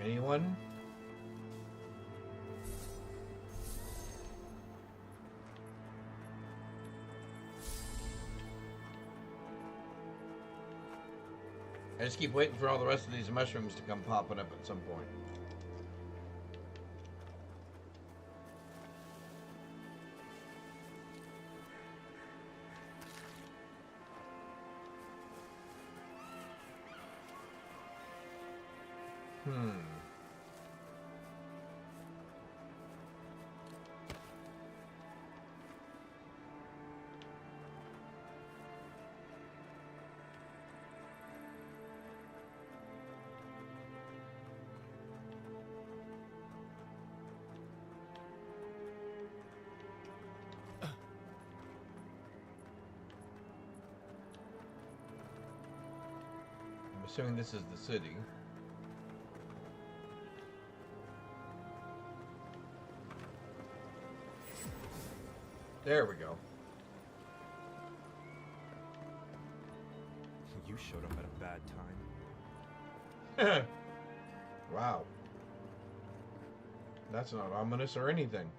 Anyone? I just keep waiting for all the rest of these mushrooms to come popping up at some point. I'm assuming this is the city. There we go. You showed up at a bad time. Wow. That's not ominous or anything.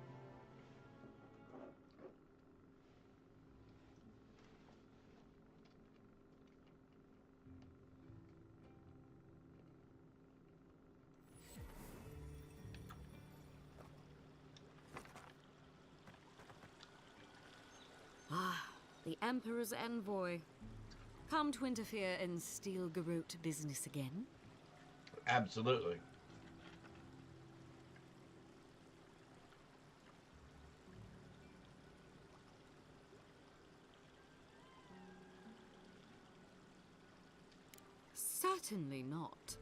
Ah, the Emperor's envoy. Come to interfere in Steel Garrote business again? Absolutely. Certainly not.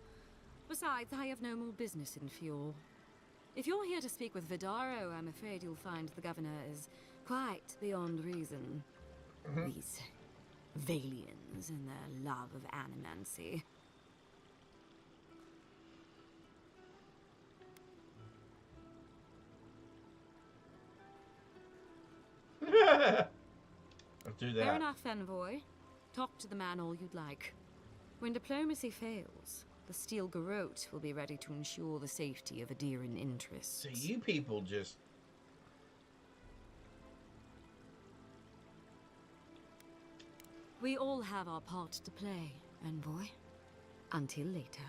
Besides, I have no more business in Fjord. If you're here to speak with Vidaro, I'm afraid you'll find the governor is quite beyond reason. These Valians and their love of animancy. Let's do that. Fair enough, envoy. Talk to the man all you'd like. When diplomacy fails, the Steel Garrote will be ready to ensure the safety of Adiran interests. So you people just... We all have our part to play, envoy. Until later.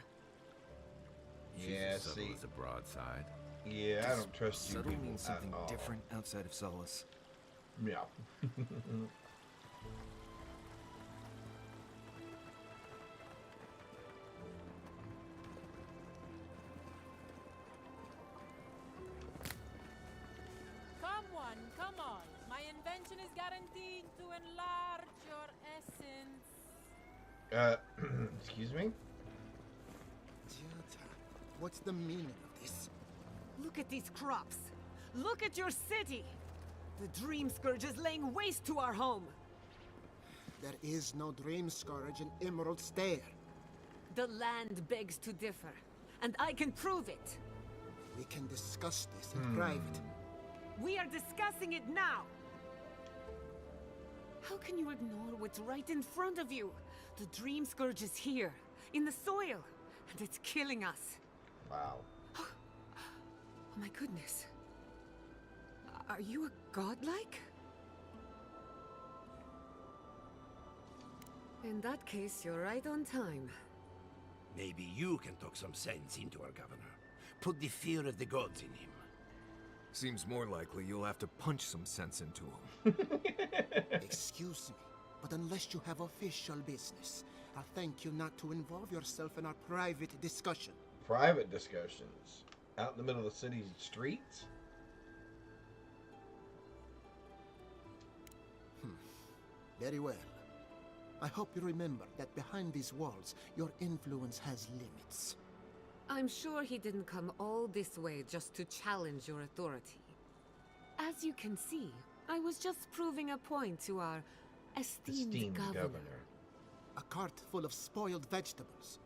Yeah, She's as subtle as a broadside. Yeah, I don't trust you Subtle people means something at all. different outside of Solace. Yeah. Come one, come on. My invention is guaranteed to enlarge your essence. Excuse me? What's the meaning of this? Look at these crops. Look at your city. The Dream Scourge is laying waste to our home. There is no Dream Scourge in Emerald Stair. The land begs to differ, and I can prove it. We can discuss this in private. We are discussing it now. How can you ignore what's right in front of you? The Dream Scourge is here, in the soil, and it's killing us. Wow. Oh my goodness. Are you a godlike? In that case, you're right on time. Maybe you can talk some sense into our governor. Put the fear of the gods in him. Seems more likely you'll have to punch some sense into him. Excuse me, but unless you have official business, I'll thank you not to involve yourself in our private discussion. Private discussions? Out in the middle of the city's streets? Very well. I hope you remember that behind these walls, your influence has limits. I'm sure he didn't come all this way just to challenge your authority. As you can see, I was just proving a point to our esteemed governor. A cart full of spoiled vegetables.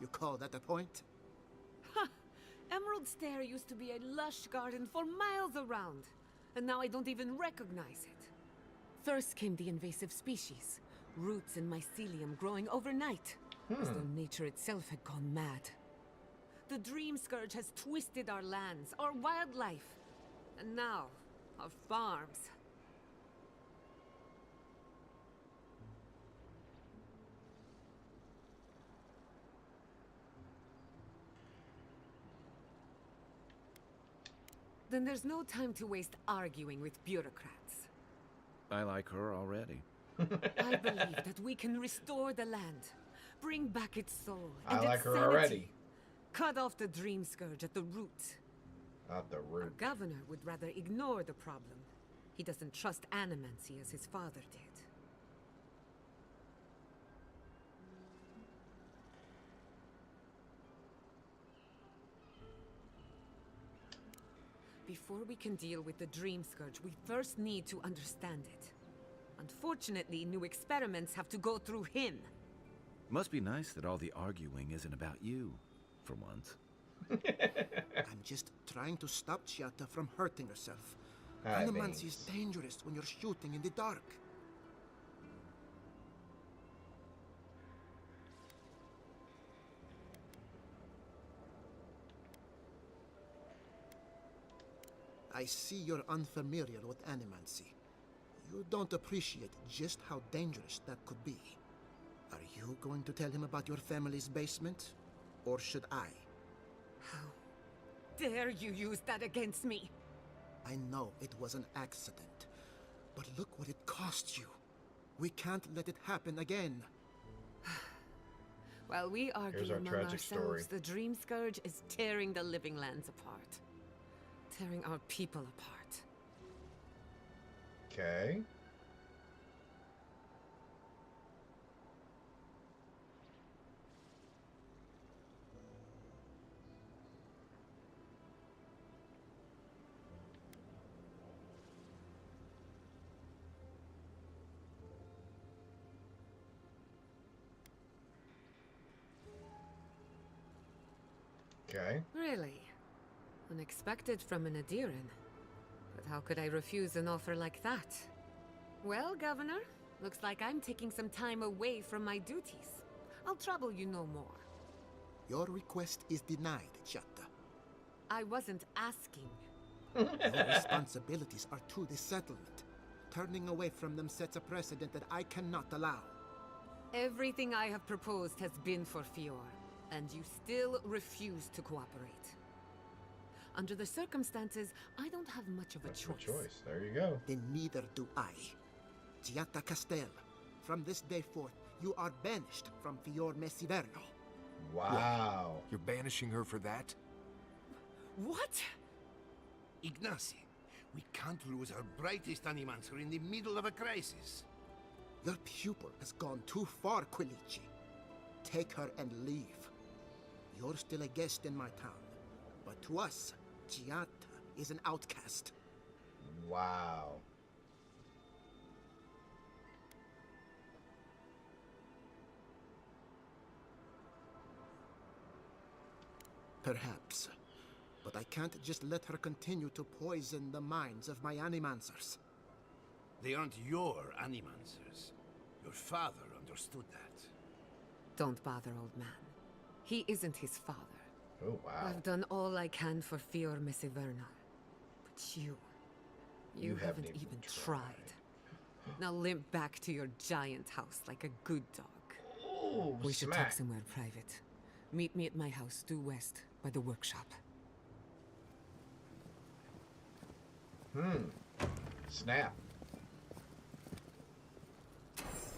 You call that a point? Ha! Emerald Stair used to be a lush garden for miles around, and now I don't even recognize it. First came the invasive species, roots and mycelium growing overnight, as though nature itself had gone mad. The Dream Scourge has twisted our lands, our wildlife, and now, our farms. Then there's no time to waste arguing with bureaucrats. I like her already. I believe that we can restore the land, bring back its soul and I like its her sanity. already. Cut off the Dream Scourge at the root. At the root. Our governor would rather ignore the problem. He doesn't trust animancy as his father did. Before we can deal with the Dream Scourge, we first need to understand it. Unfortunately, new experiments have to go through him. Must be nice that all the arguing isn't about you, for once. I'm just trying to stop Chiata from hurting herself. Animancy is dangerous when you're shooting in the dark. I see you're unfamiliar with animancy. You don't appreciate just how dangerous that could be. Are you going to tell him about your family's basement? Or should I? How dare you use that against me? I know it was an accident, but look what it cost you. We can't let it happen again. While we argue Here's our among tragic ourselves, story. the Dream Scourge is tearing the living lands apart. Tearing our people apart. Okay. Okay. Really? Unexpected from an Adiran. But how could I refuse an offer like that? Well, Governor, looks like I'm taking some time away from my duties. I'll trouble you no more. Your request is denied, Chiata. I wasn't asking. Your responsibilities are to the settlement. Turning away from them sets a precedent that I cannot allow. Everything I have proposed has been for Fior, and you still refuse to cooperate. Under the circumstances, I don't have much of a choice. There you go. Then neither do I. Chiata Castel, from this day forth, you are banished from Fior Mesiverno. Wow. What? You're banishing her for that? What? Ignacy, we can't lose our brightest animancer in the middle of a crisis. Your pupil has gone too far, Quilici. Take her and leave. You're still a guest in my town, but to us, Chiata is an outcast. Wow. Perhaps. But I can't just let her continue to poison the minds of my animancers. They aren't your animancers. Your father understood that. Don't bother, old man. He isn't his father. Oh, wow. I've done all I can for Fior Mesivernal. But you haven't even tried. Now limp back to your giant house like a good dog. Oh, we should smack. talk somewhere private. Meet me at my house due west by the workshop. Snap.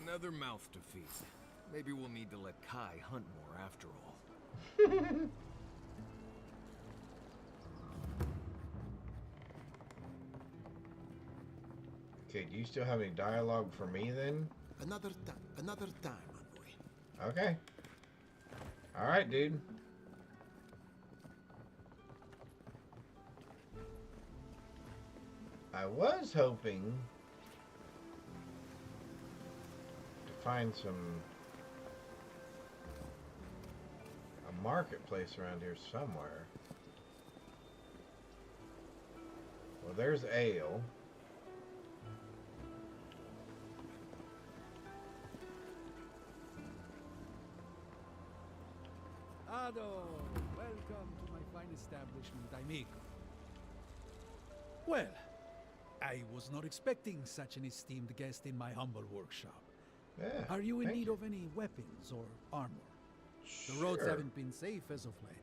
Another mouth to feed. Maybe we'll need to let Kai hunt more after all. Okay, do you still have any dialogue for me then? Another time, envoy. Okay. Alright, dude. I was hoping to find a marketplace around here somewhere. Well, there's ale. Ado, welcome to my fine establishment, amigo. Well, I was not expecting such an esteemed guest in my humble workshop. Yeah, Are you in thank need you. of any weapons or armor? The roads Sure. haven't been safe as of late.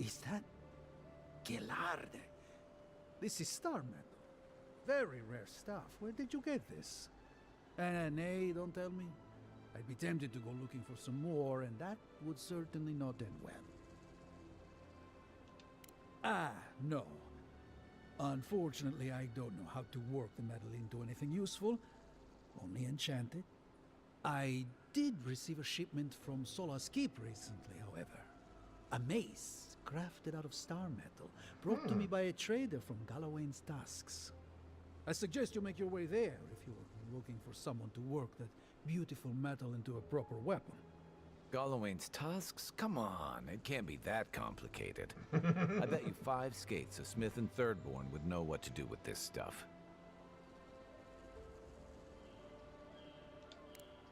Is that Gelarde? This is star metal. Very rare stuff. Where did you get this? Nay, don't tell me. I'd be tempted to go looking for some more, and that would certainly not end well. Ah, no. Unfortunately, I don't know how to work the metal into anything useful. Only enchanted. I did receive a shipment from Sola's Keep recently, however. A mace, crafted out of star metal, brought to me by a trader from Galloway's Tusks. I suggest you make your way there if you're looking for someone to work that beautiful metal into a proper weapon. Galloway's tusks? Come on, it can't be that complicated. I bet you 5 skates a Smith and Thirdborn would know what to do with this stuff.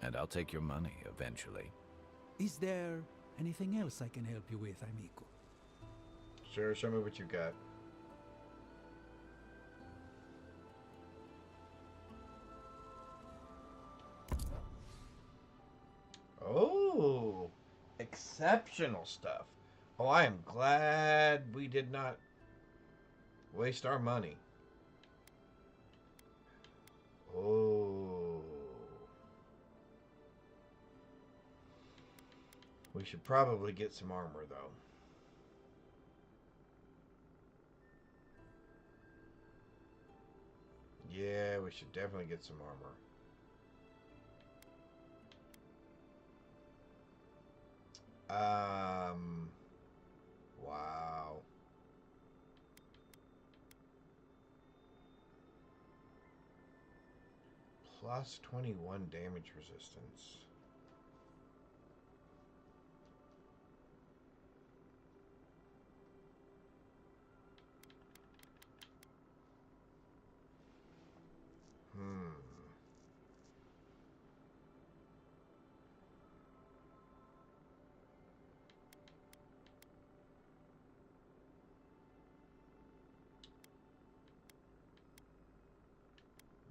And I'll take your money eventually. Is there anything else I can help you with, amigo? Sure, show me what you got. Oh, exceptional stuff. Oh, I am glad we did not waste our money. Oh. We should probably get some armor, though. Yeah, we should definitely get some armor. Wow. Plus 21 damage resistance.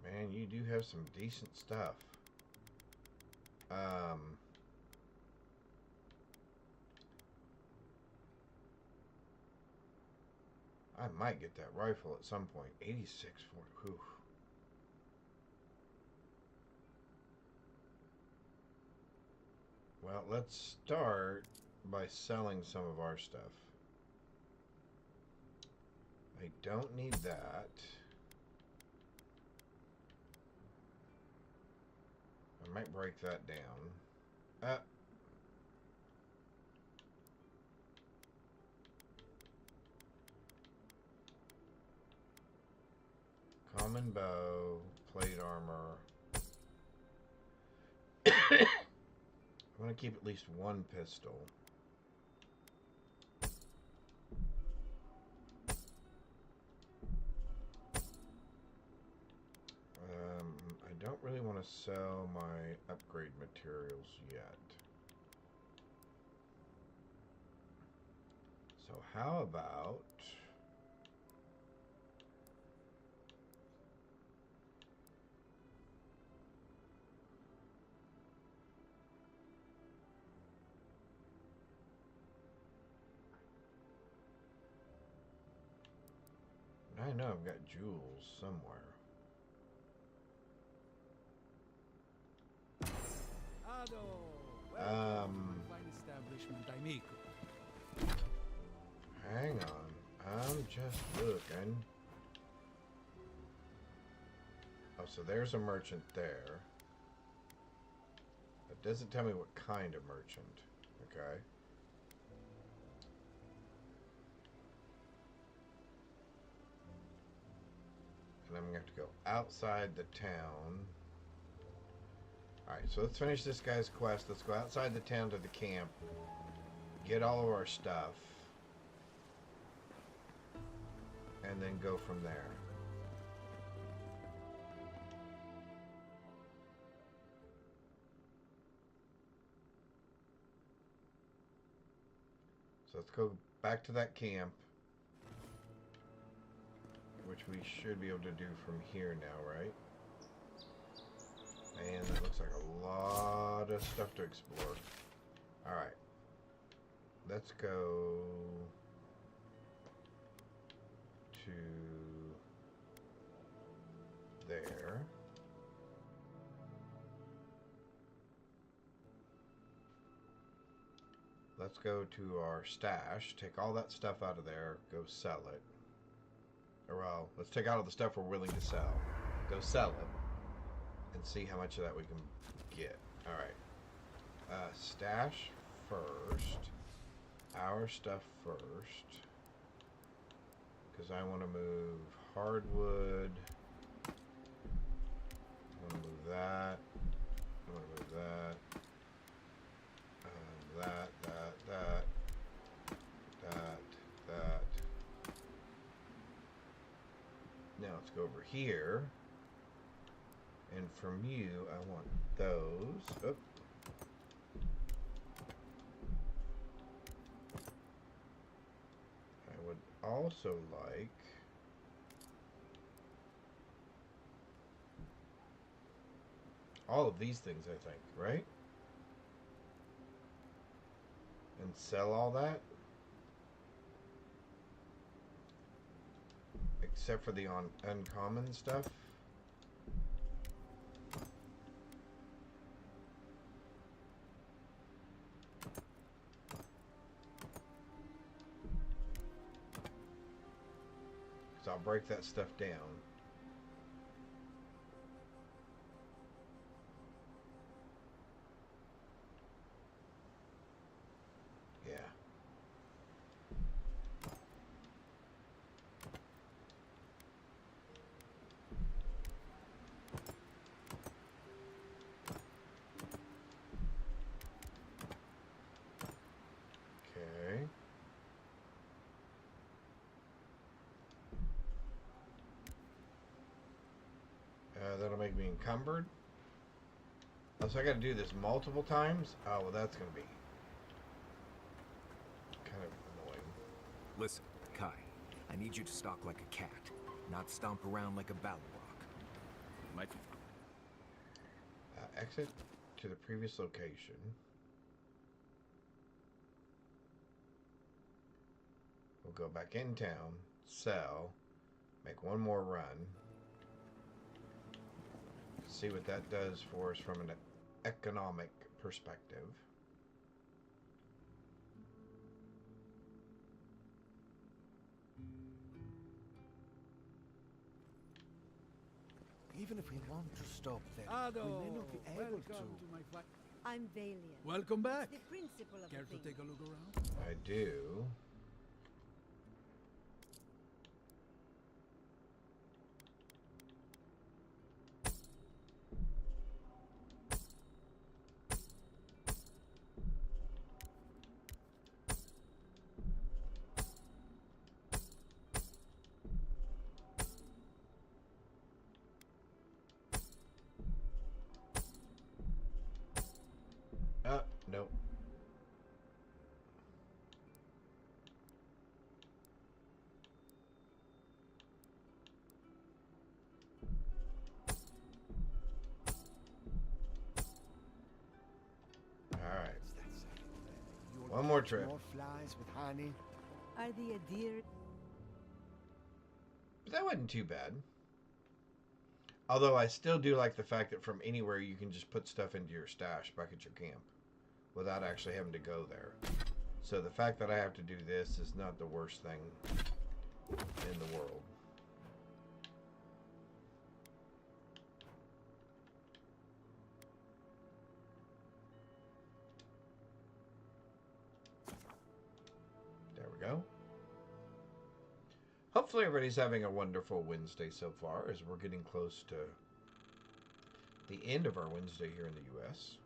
Man, you do have some decent stuff. I might get that rifle at some point. 86 for whew. Well, let's start by selling some of our stuff. I don't need that. I might break that down. Common bow, plate armor. I'm going to keep at least one pistol. I sell my upgrade materials yet. So how about... I know I've got jewels somewhere. Fine establishment, amigo. Hang on. I'm just looking. Oh, so there's a merchant there. It doesn't tell me what kind of merchant. Okay. And I'm going to have to go outside the town. Alright, so let's finish this guy's quest. Let's go outside the town to the camp. Get all of our stuff. And then go from there. So let's go back to that camp. Which we should be able to do from here now, right? Man, that looks like a lot of stuff to explore. Alright. Let's go to there. Let's go to our stash, take all that stuff out of there, go sell it. Or well, let's take out all the stuff we're willing to sell. Go sell it. And see how much of that we can get. Alright. Stash first. Our stuff first. Because I want to move hardwood. I want to move that. I want to move that. That. Now let's go over here. And from you, I want those. Oh. I would also like all of these things, I think, right? And sell all that. Except for the uncommon stuff. So I'll break that stuff down. Yeah. Okay. That'll make me encumbered. Oh, so I gotta do this multiple times? Oh, well, that's gonna be kind of annoying. Listen, Kai, I need you to stalk like a cat, not stomp around like a battle rock. Might be Exit to the previous location. We'll go back in town, sell, make one more run. See what that does for us from an economic perspective. Even if we want to stop them, Ado, we may not be able to. my flight. I'm Valiant. Welcome back. It's the principle of Care the to thing. take a look around? I do. One more trip. More flies with honey. Are the Adir... But that wasn't too bad. Although I still do like the fact that from anywhere you can just put stuff into your stash back at your camp without actually having to go there. So the fact that I have to do this is not the worst thing in the world. There we go. Hopefully everybody's having a wonderful Wednesday so far, as we're getting close to the end of our Wednesday here in the U.S.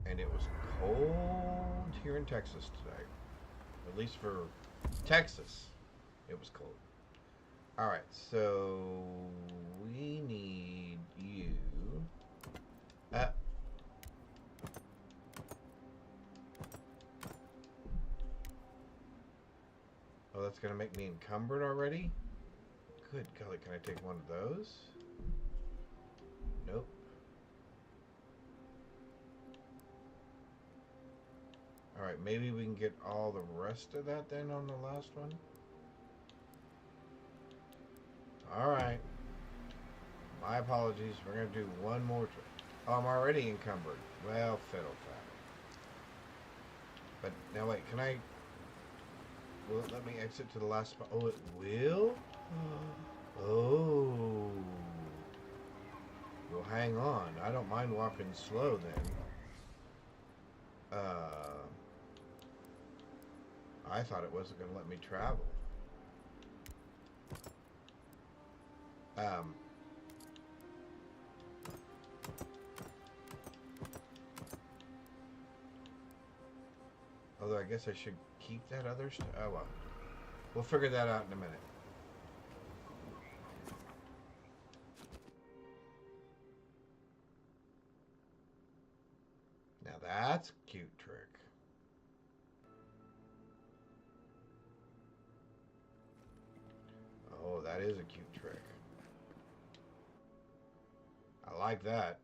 And it was cold here in Texas today. At least for Texas, it was cold. Alright, so we need you. Oh, that's going to make me encumbered already? Good golly, can I take one of those? Nope. Alright, maybe we can get all the rest of that then on the last one? Alright. My apologies. We're going to do one more trip. Oh, I'm already encumbered. Well, fiddle faddle. But now wait, can I... Will it let me exit to the last spot? Oh, it will? Oh. Well, hang on. I don't mind walking slow then. I thought it wasn't going to let me travel. Although I guess I should keep that other stuff. Oh well. We'll figure that out in a minute. Now that's a cute trick. Oh, that is a cute trick. I like that.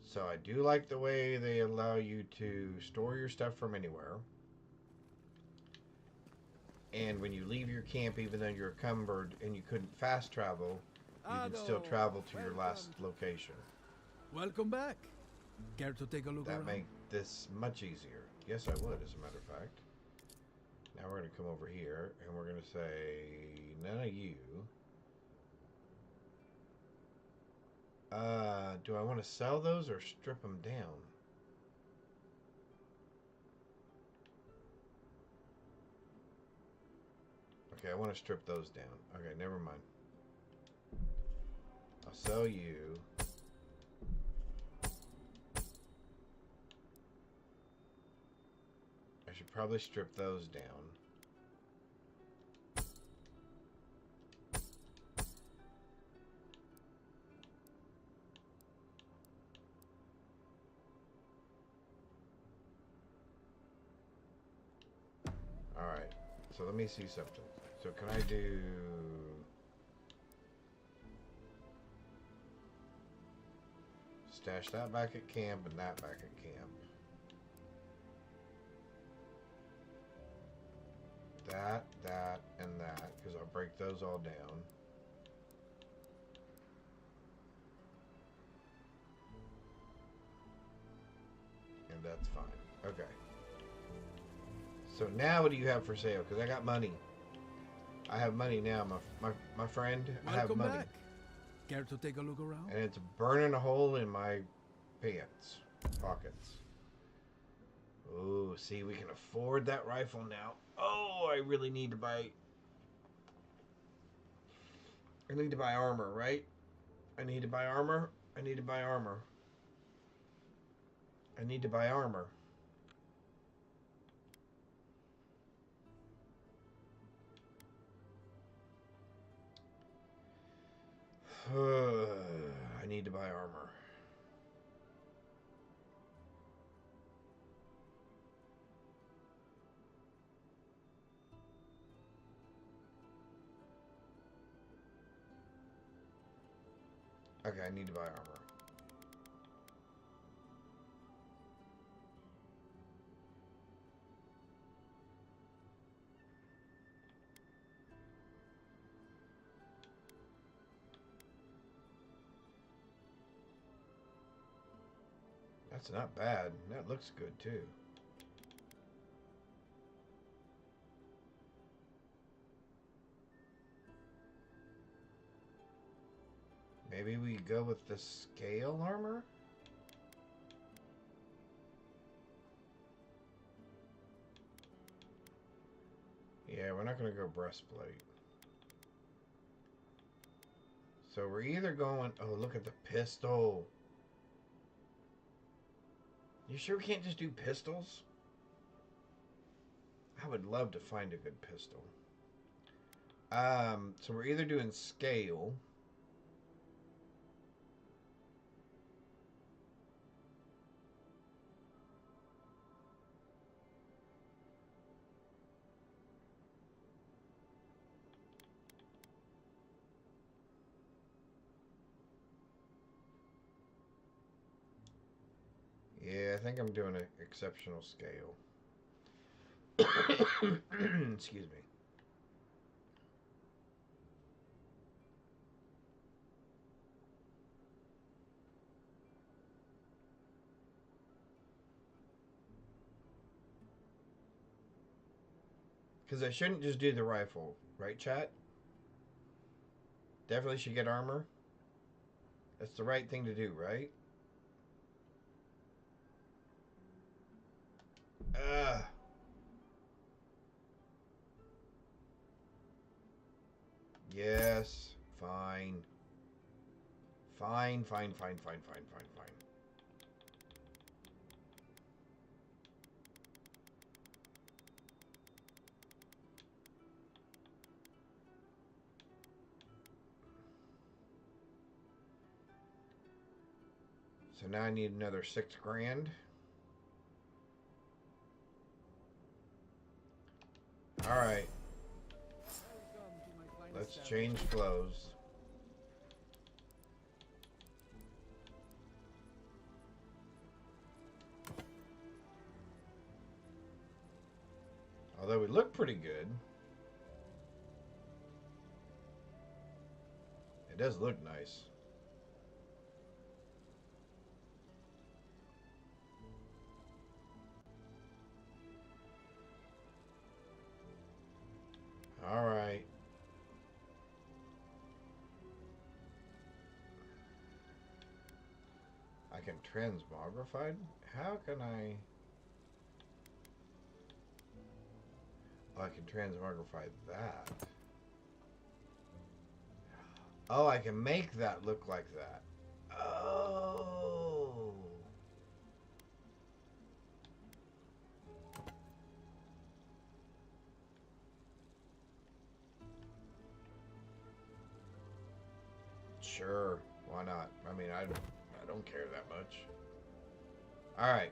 So I do like the way they allow you to store your stuff from anywhere. And when you leave your camp, even though you're encumbered and you couldn't fast travel, you can still travel to your last location. Welcome back. Care to take a look around? That make this much easier. Yes, I would, as a matter of fact. Now we're going to come over here, and we're going to say, none of you. Do I want to sell those or strip them down? Okay, I want to strip those down. Okay, never mind. I'll sell you. I should probably strip those down. Alright, so let me see something. So can I do... Stash that back at camp and that back at camp. That, and that, because I'll break those all down. And that's fine. Okay. So now what do you have for sale? Because I got money. I have money now, my friend. I have money. Back. Care to take a look around? And it's burning a hole in my pants pockets. Oh, see, we can afford that rifle now. Oh, I really need to buy... I need to buy armor, right? I need to buy armor. I need to buy armor. I need to buy armor. I need to buy armor. Okay, I need to buy armor. That's not bad. That looks good too. Maybe we go with the scale armor? Yeah, we're not going to go breastplate. So we're either going... Oh, look at the pistol. You sure we can't just do pistols? I would love to find a good pistol. So we're either doing scale... Yeah, I think I'm doing an exceptional scale. Excuse me. Because I shouldn't just do the rifle, right, chat? Definitely should get armor. That's the right thing to do, right? Yes. Fine. Fine. So now I need another $6 grand. All right. Let's change clothes. Although we look pretty good. It does look nice. All right. I can transmogrify? How can I... Oh, I can transmogrify that. Oh, I can make that look like that. Oh. Sure. Why not? I mean, I don't care that much. All right.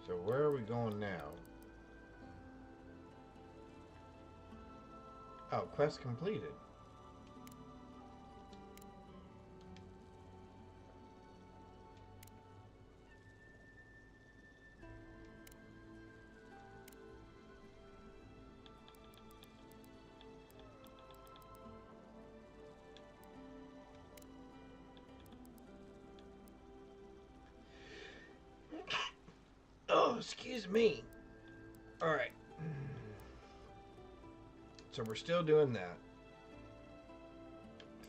So where are we going now? Oh, quest completed. Oh, excuse me. All right. So we're still doing that.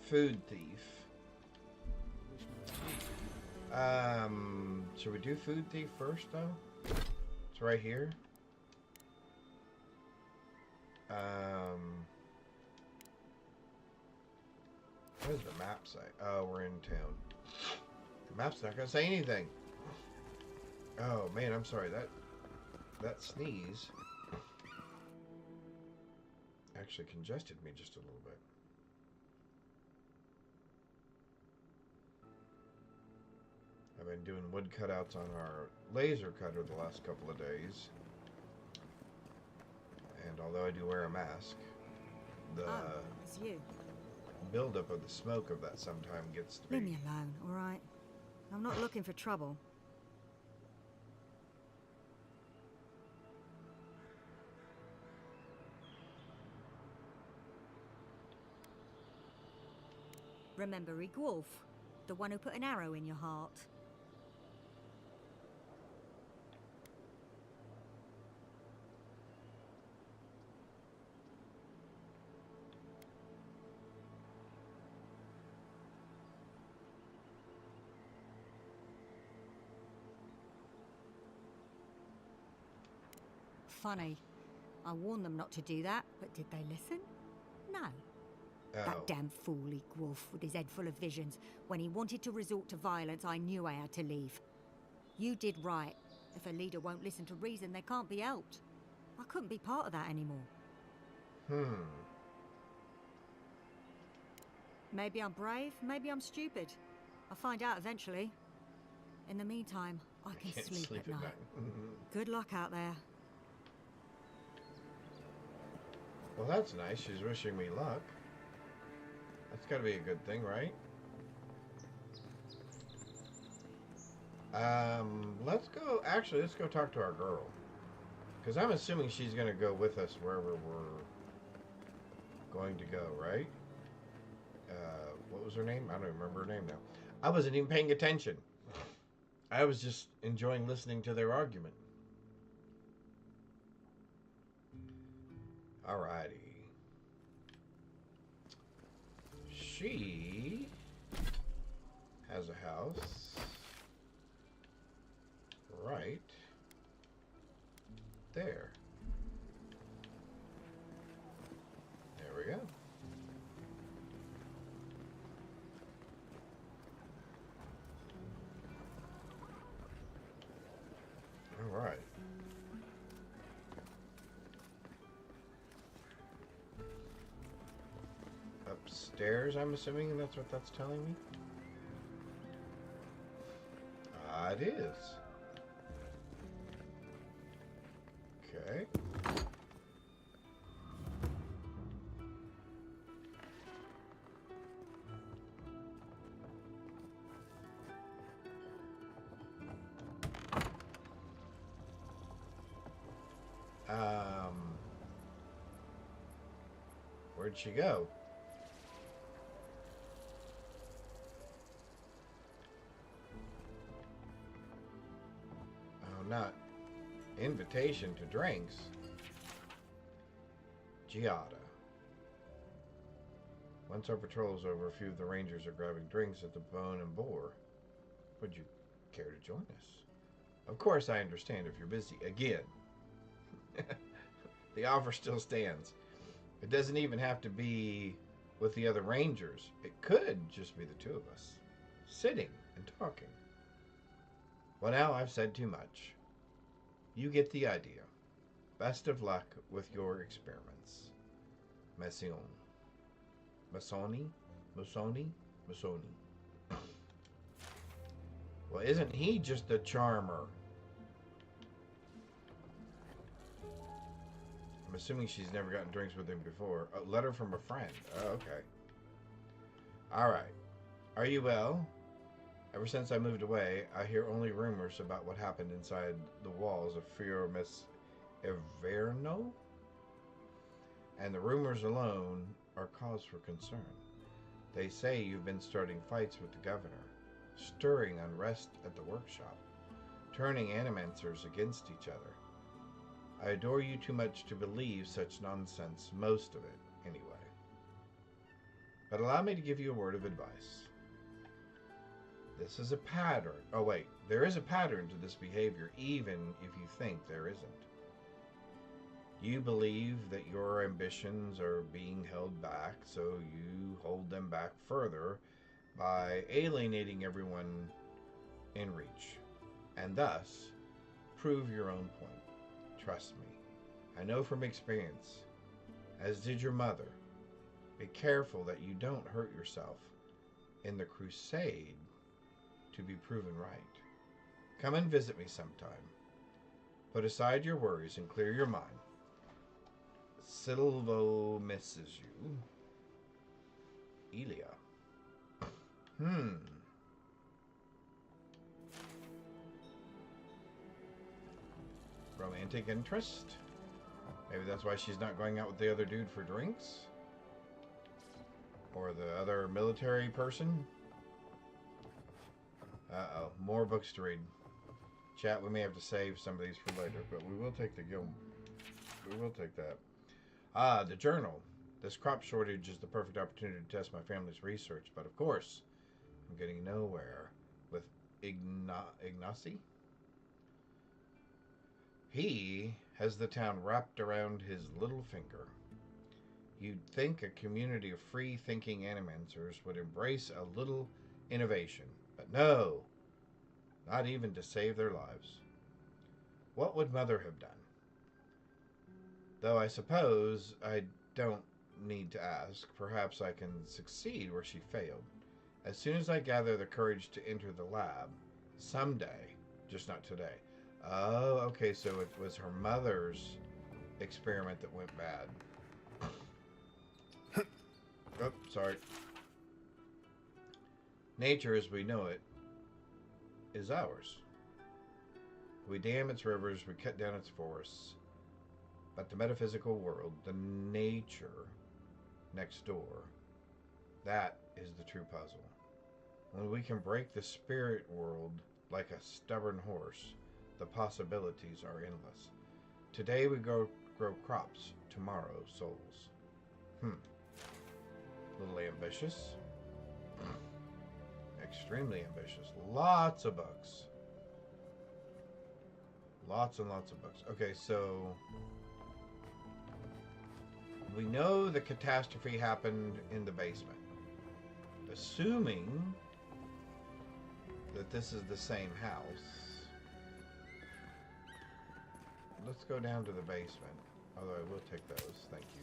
Food thief. Should we do food thief first though? It's right here. What does the map say? Oh, we're in town. The map's not gonna say anything. Oh man, I'm sorry. That sneeze actually congested me just a little bit. I've been doing wood cutouts on our laser cutter the last couple of days. And although I do wear a mask, the it's you. buildup of the smoke of that sometime gets to Leave me. me alone, all right? I'm not looking for trouble. Remember Igwolf, the one who put an arrow in your heart? Funny. I warned them not to do that, but did they listen? No. Oh. That damn fool Igwolf with his head full of visions. When he wanted to resort to violence, I knew I had to leave. You did right. If a leader won't listen to reason, they can't be helped. I couldn't be part of that anymore. Maybe I'm brave, maybe I'm stupid. I'll find out eventually. In the meantime, I can sleep at night. Good luck out there. Well, that's nice. She's wishing me luck. That's got to be a good thing, right? Let's go... Actually, let's go talk to our girl. Because I'm assuming she's going to go with us wherever we're going to go, right? What was her name? I don't even remember her name now. I wasn't even paying attention. I was just enjoying listening to their argument. Alrighty. She has a house right there. There we go. All right. Upstairs, I'm assuming that's what that's telling me. It is. Okay. Where'd she go? Oh, not invitation to drinks. Giada. Once our patrol is over, a few of the rangers are grabbing drinks at the Bone and Boar. Would you care to join us? Of course, I understand if you're busy. Again. The offer still stands. It doesn't even have to be with the other rangers. It could just be the two of us, sitting and talking. Well, now I've said too much. You get the idea. Best of luck with your experiments. Mission. Masoni? Masoni? Masoni. Well, isn't he just a charmer? I'm assuming she's never gotten drinks with him before. A letter from a friend. Oh, okay. Alright. Are you well? Ever since I moved away, I hear only rumors about what happened inside the walls of Fio Miss Everno? And the rumors alone are cause for concern. They say you've been starting fights with the governor, stirring unrest at the workshop, turning animancers against each other. I adore you too much to believe such nonsense, most of it, anyway. But allow me to give you a word of advice. This is a pattern. Oh, wait. There is a pattern to this behavior, even if you think there isn't. You believe that your ambitions are being held back, so you hold them back further by alienating everyone in reach, and thus prove your own point. Trust me, I know from experience, as did your mother. Be careful that you don't hurt yourself in the crusade to be proven right. Come and visit me sometime. Put aside your worries and clear your mind. Silvo misses you. Elia. Romantic interest? Maybe that's why she's not going out with the other dude for drinks? Or the other military person. Uh-oh. More books to read. Chat, we may have to save some of these for later, but we will take the guild. We will take that. Ah, the journal. This crop shortage is the perfect opportunity to test my family's research, but of course, I'm getting nowhere with Ignacy. He has the town wrapped around his little finger. You'd think a community of free-thinking animancers would embrace a little innovation, but no, not even to save their lives. What would Mother have done? Though I suppose I don't need to ask. Perhaps I can succeed where she failed. As soon as I gather the courage to enter the lab, someday, just not today. Oh, okay, so it was her mother's experiment that went bad. Oh, sorry. Nature as we know it is ours. We dam its rivers, we cut down its forests. But the metaphysical world, the nature next door, that is the true puzzle. When we can break the spirit world like a stubborn horse, the possibilities are endless. Today we grow crops, tomorrow souls. A little ambitious. Extremely ambitious. Lots of books. Lots and lots of books. Okay, so we know the catastrophe happened in the basement. Assuming that this is the same house. Let's go down to the basement. Although I will take those. Thank you.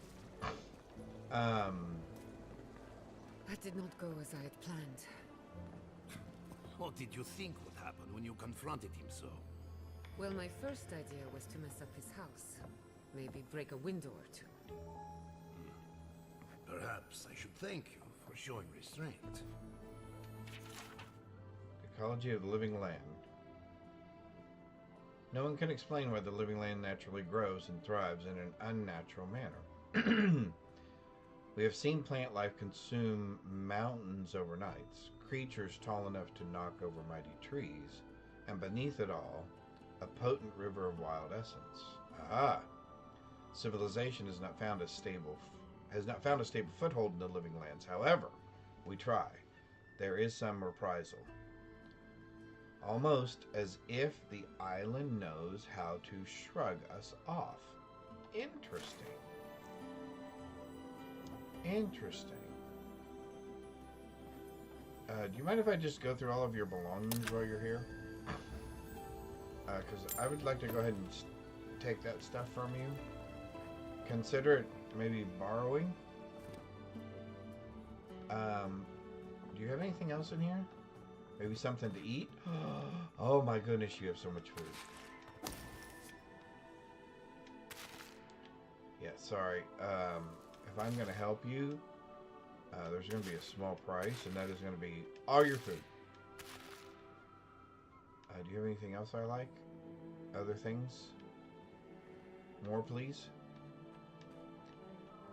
That did not go as I had planned. What did you think would happen when you confronted him so? Well, my first idea was to mess up his house. Maybe break a window or two. Perhaps I should thank you for showing restraint. Ecology of the living land. No one can explain why the living land naturally grows and thrives in an unnatural manner. We have seen plant life consume mountains overnight, creatures tall enough to knock over mighty trees, and beneath it all, a potent river of wild essence. Ah! Civilization has not found a stable foothold in the living lands. However, we try. There is some reprisal. Almost as if the island knows how to shrug us off. Interesting. Interesting. Do you mind if I just go through all of your belongings while you're here? Because I would like to go ahead and take that stuff from you. Consider it maybe borrowing. Do you have anything else in here? Maybe something to eat? Oh my goodness, you have so much food. Yeah, sorry. If I'm going to help you, there's going to be a small price, and that is going to be all your food. Do you have anything else I like? Other things? More, please?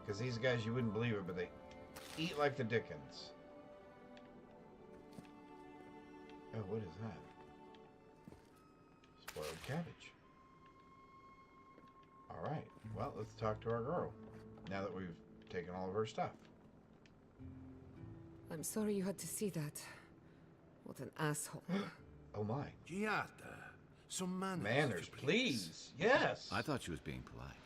Because these guys, you wouldn't believe it, but they eat like the Dickens. Oh, what is that? Spoiled cabbage. Alright, well, let's talk to our girl. Now that we've taken all of her stuff. I'm sorry you had to see that. What an asshole. Oh my. Giata, some manners. Manners, please. Yes. I thought she was being polite.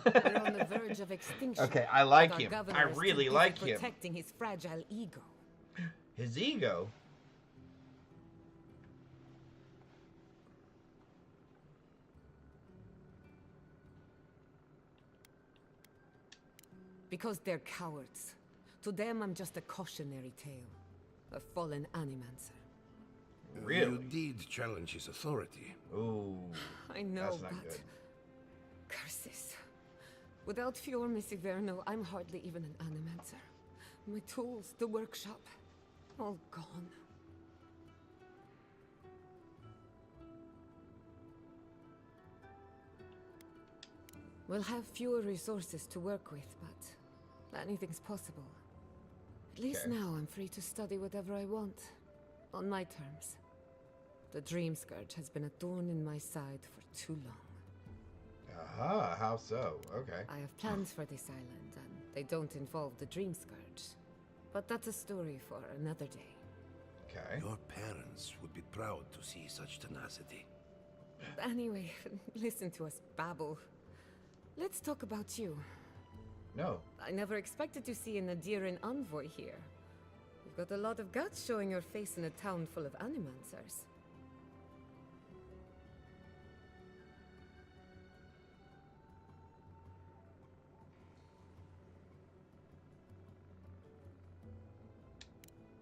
We're on the verge of extinction. Okay, I like but our him. governor I is really too busy like him. protecting his fragile ego. His ego? Because they're cowards. To them, I'm just a cautionary tale. A fallen animancer. Really? You did challenge his authority. Ooh. I know, that's not but... good. Curses. Without Fior Mesiverno, I'm hardly even an animancer. My tools, the workshop, all gone. We'll have fewer resources to work with, but anything's possible. At least now I'm free to study whatever I want. On my terms. The Dream Scourge has been a thorn in my side for too long. Aha, how so? Okay. I have plans for this island, and they don't involve the Dream Scourge. But that's a story for another day. Okay. Your parents would be proud to see such tenacity. Anyway, listen to us babble. Let's talk about you. No. I never expected to see an Adiran envoy here. You've got a lot of guts showing your face in a town full of animancers.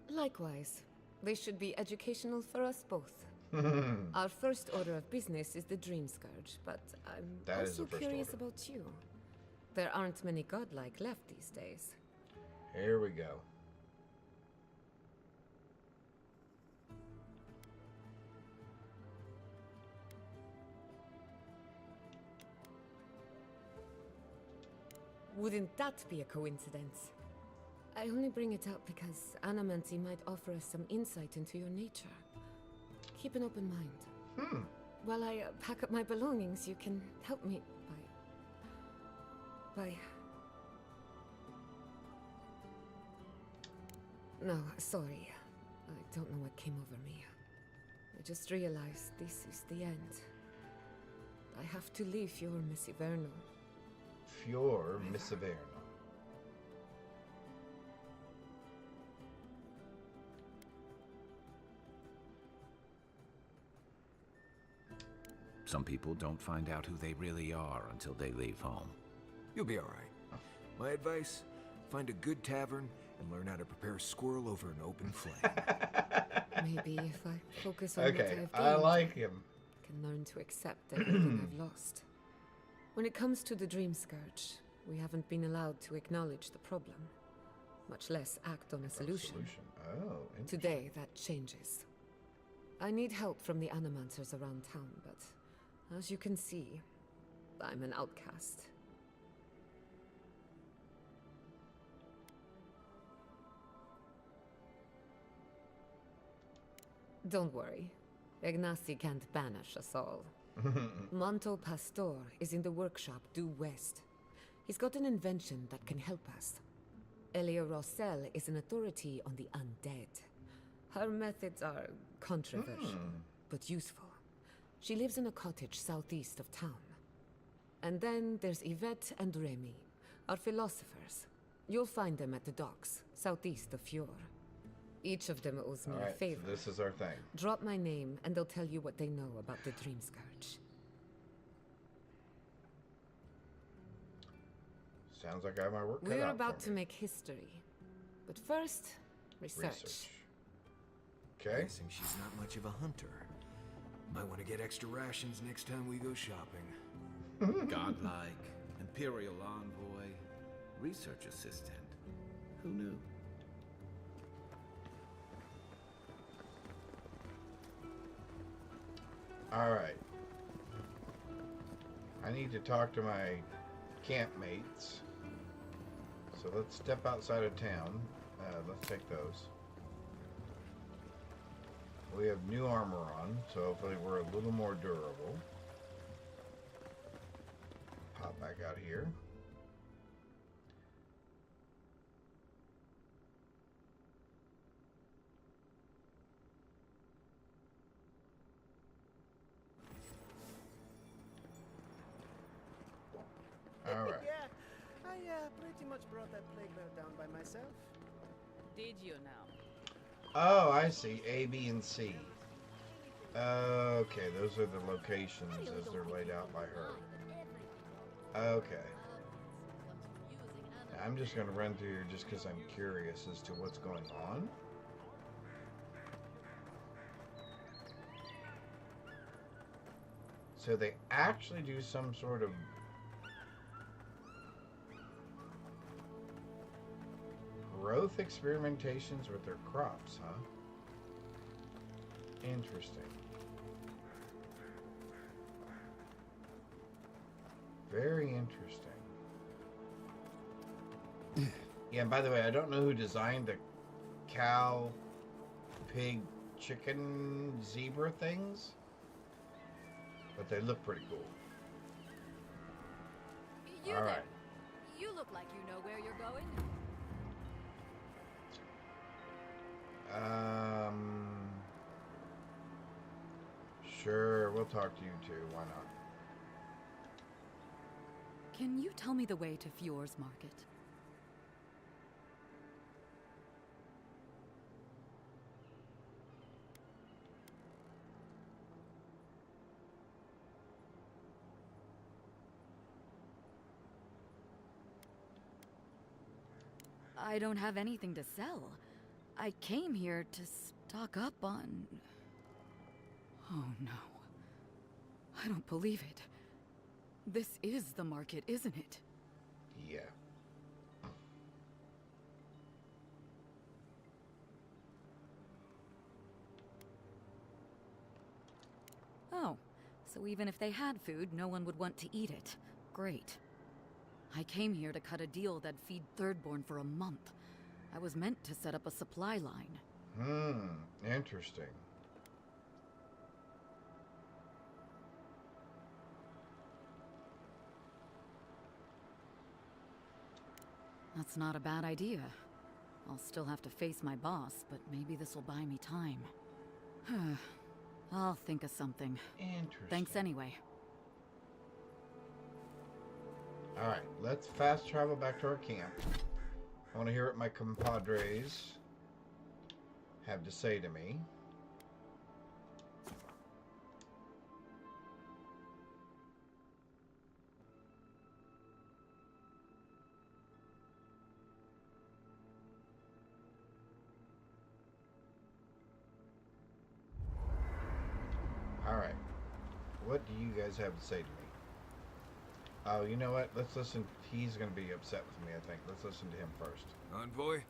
Likewise, they should be educational for us both. Our first order of business is the Dream Scourge, but I'm also curious about you. There aren't many godlike left these days. Here we go. Wouldn't that be a coincidence? I only bring it up because Animancy might offer us some insight into your nature. Keep an open mind. While I pack up my belongings, you can help me by... No, sorry. I don't know what came over me. I just realized this is the end. I have to leave Fior Missiverno. Fior Missiverno. Some people don't find out who they really are until they leave home. You'll be all right. My advice, find a good tavern and learn how to prepare squirrel over an open flame. Maybe if I focus on what I've gained, I like him. I can learn to accept everything I've lost. When it comes to the Dream Scourge, we haven't been allowed to acknowledge the problem, much less act on a solution. Oh, today, that changes. I need help from the Animancers around town, but as you can see, I'm an outcast. Don't worry. Ignacy can't banish us all. Manto Pastor is in the workshop due west. He's got an invention that can help us. Elia Rossell is an authority on the undead. Her methods are controversial, but useful. She lives in a cottage southeast of town. And then there's Yvette and Remy, our philosophers. You'll find them at the docks, southeast of Fior. Each of them owes me a favor. So this is our thing. Drop my name, and they'll tell you what they know about the Dream Scourge. Sounds like I have my work cut out. We're about to make history. But first, research. Okay. Guessing she's not much of a hunter. Might want to get extra rations next time we go shopping. Godlike, Imperial Envoy, Research Assistant. Who knew? Alright. I need to talk to my campmates. So let's step outside of town. Let's take those. We have new armor on, so hopefully we're a little more durable. Pop back out here. All right. Yeah, I pretty much brought that plague bear down by myself. Did you now? Oh, I see. A, B, and C. Okay, those are the locations as they're laid out by her. Okay. I'm just going to run through here just because I'm curious as to what's going on. So they actually do some sort of growth experimentations with their crops, huh? Interesting. Very interesting. Yeah, and by the way, I don't know who designed the cow, pig, chicken, zebra things, but they look pretty cool. You All there. right. You look like you know where you're going. Sure, we'll talk to you too. Why not? Can you tell me the way to Fjord's Market? I don't have anything to sell. I came here to stock up on... Oh no. I don't believe it. This is the market, isn't it? Yeah. Oh, so even if they had food, no one would want to eat it. Great. I came here to cut a deal that'd feed Thirdborn for a month. I was meant to set up a supply line. Interesting. That's not a bad idea. I'll still have to face my boss, but maybe this will buy me time. I'll think of something. Interesting. Thanks anyway. Alright, let's fast travel back to our camp. I want to hear what my compadres have to say to me. Alright, what do you guys have to say to me? Oh, you know what? Let's listen. He's going to be upset with me, I think. Let's listen to him first. Envoy?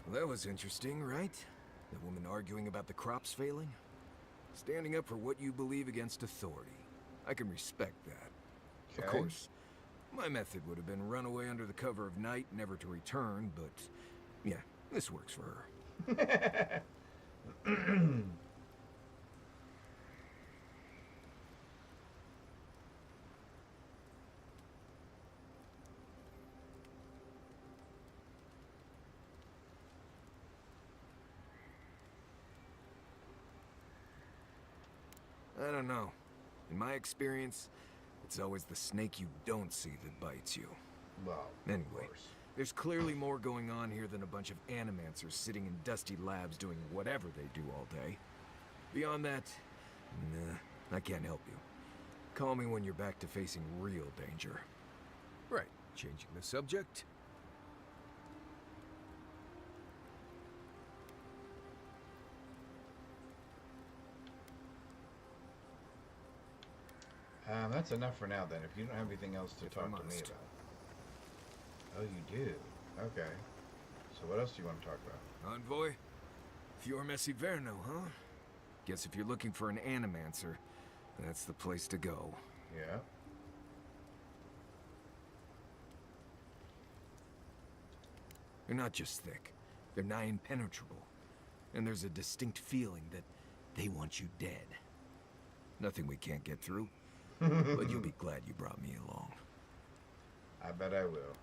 Well, that was interesting, right? The woman arguing about the crops failing? Standing up for what you believe against authority. I can respect that. Okay. Of course, my method would have been run away under the cover of night, never to return, but yeah, this works for her. I don't know. In my experience, it's always the snake you don't see that bites you. Well, anyway, there's clearly more going on here than a bunch of animancers sitting in dusty labs doing whatever they do all day. Beyond that, nah, I can't help you. Call me when you're back to facing real danger. Right, changing the subject. That's enough for now, then, if you don't have anything else to talk to me about. Oh, you do? Okay. So what else do you want to talk about? Envoy? Fior Messiverno, huh? Guess if you're looking for an animancer, that's the place to go. Yeah. They're not just thick. They're nigh impenetrable. And there's a distinct feeling that they want you dead. Nothing we can't get through. But you'll be glad you brought me along. I bet I will.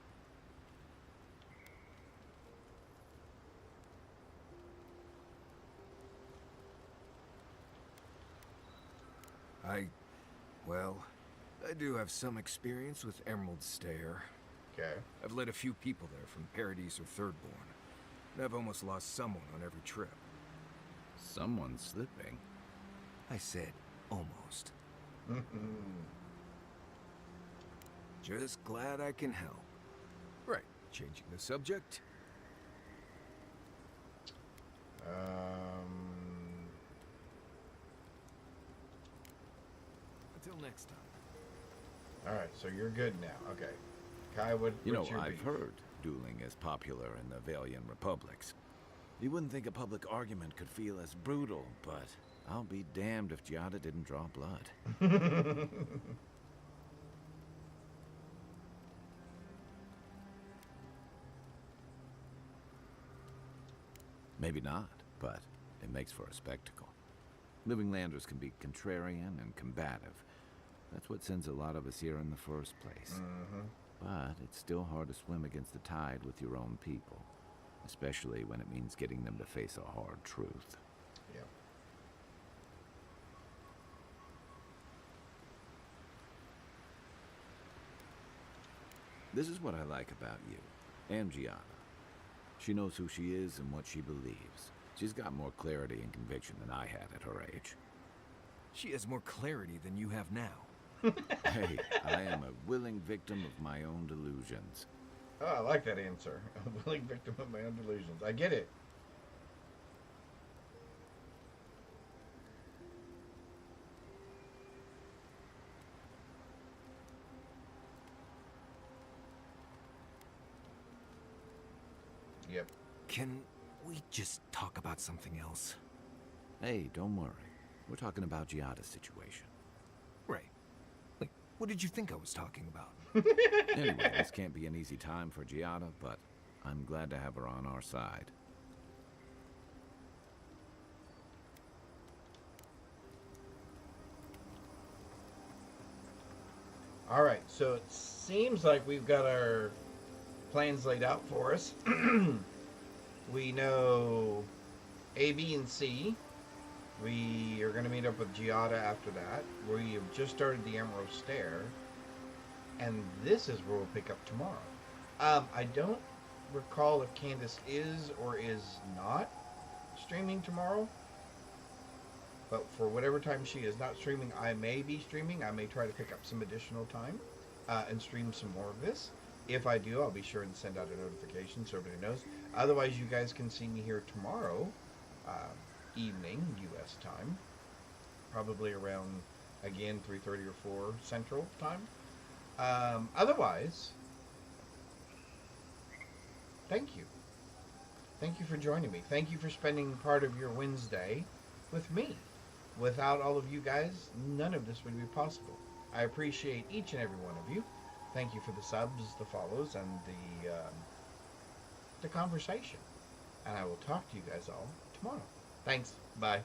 Well, I do have some experience with Emerald Stair. Okay. I've led a few people there from Paradise or Thirdborn. And I've almost lost someone on every trip. Someone's slipping. I said almost. Just glad I can help. Right, changing the subject. Until next time. Alright, so you're good now. Okay. Kai, what's You know, your I've beef? heard dueling is popular in the Valiant Republics. You wouldn't think a public argument could feel as brutal, but I'll be damned if Giada didn't draw blood. Maybe not, but it makes for a spectacle. Living landers can be contrarian and combative. That's what sends a lot of us here in the first place. But it's still hard to swim against the tide with your own people, especially when it means getting them to face a hard truth. Yeah. This is what I like about you, and Gianna. She knows who she is and what she believes. She's got more clarity and conviction than I had at her age. She has more clarity than you have now. Hey, I am a willing victim of my own delusions. Oh, I like that answer. A willing victim of my own delusions. I get it. Yep. Can we just talk about something else? Hey, don't worry. We're talking about Giada's situation. Right. Like, what did you think I was talking about? Anyway, this can't be an easy time for Giada, but I'm glad to have her on our side. Alright, so it seems like we've got our plans laid out for us. We know A, B, and C. We are going to meet up with Giada after that. We have just started the Emerald Stair. And this is where we'll pick up tomorrow. I don't recall if Candace is or is not streaming tomorrow. But for whatever time she is not streaming, I may be streaming. I may try to pick up some additional time and stream some more of this. If I do, I'll be sure and send out a notification so everybody knows. Otherwise, you guys can see me here tomorrow evening, U.S. time. Probably around, again, 3:30 or 4 Central time. Otherwise, thank you. Thank you for joining me. Thank you for spending part of your Wednesday with me. Without all of you guys, none of this would be possible. I appreciate each and every one of you. Thank you for the subs, the follows, and the conversation. And I will talk to you guys all tomorrow. Thanks. Bye.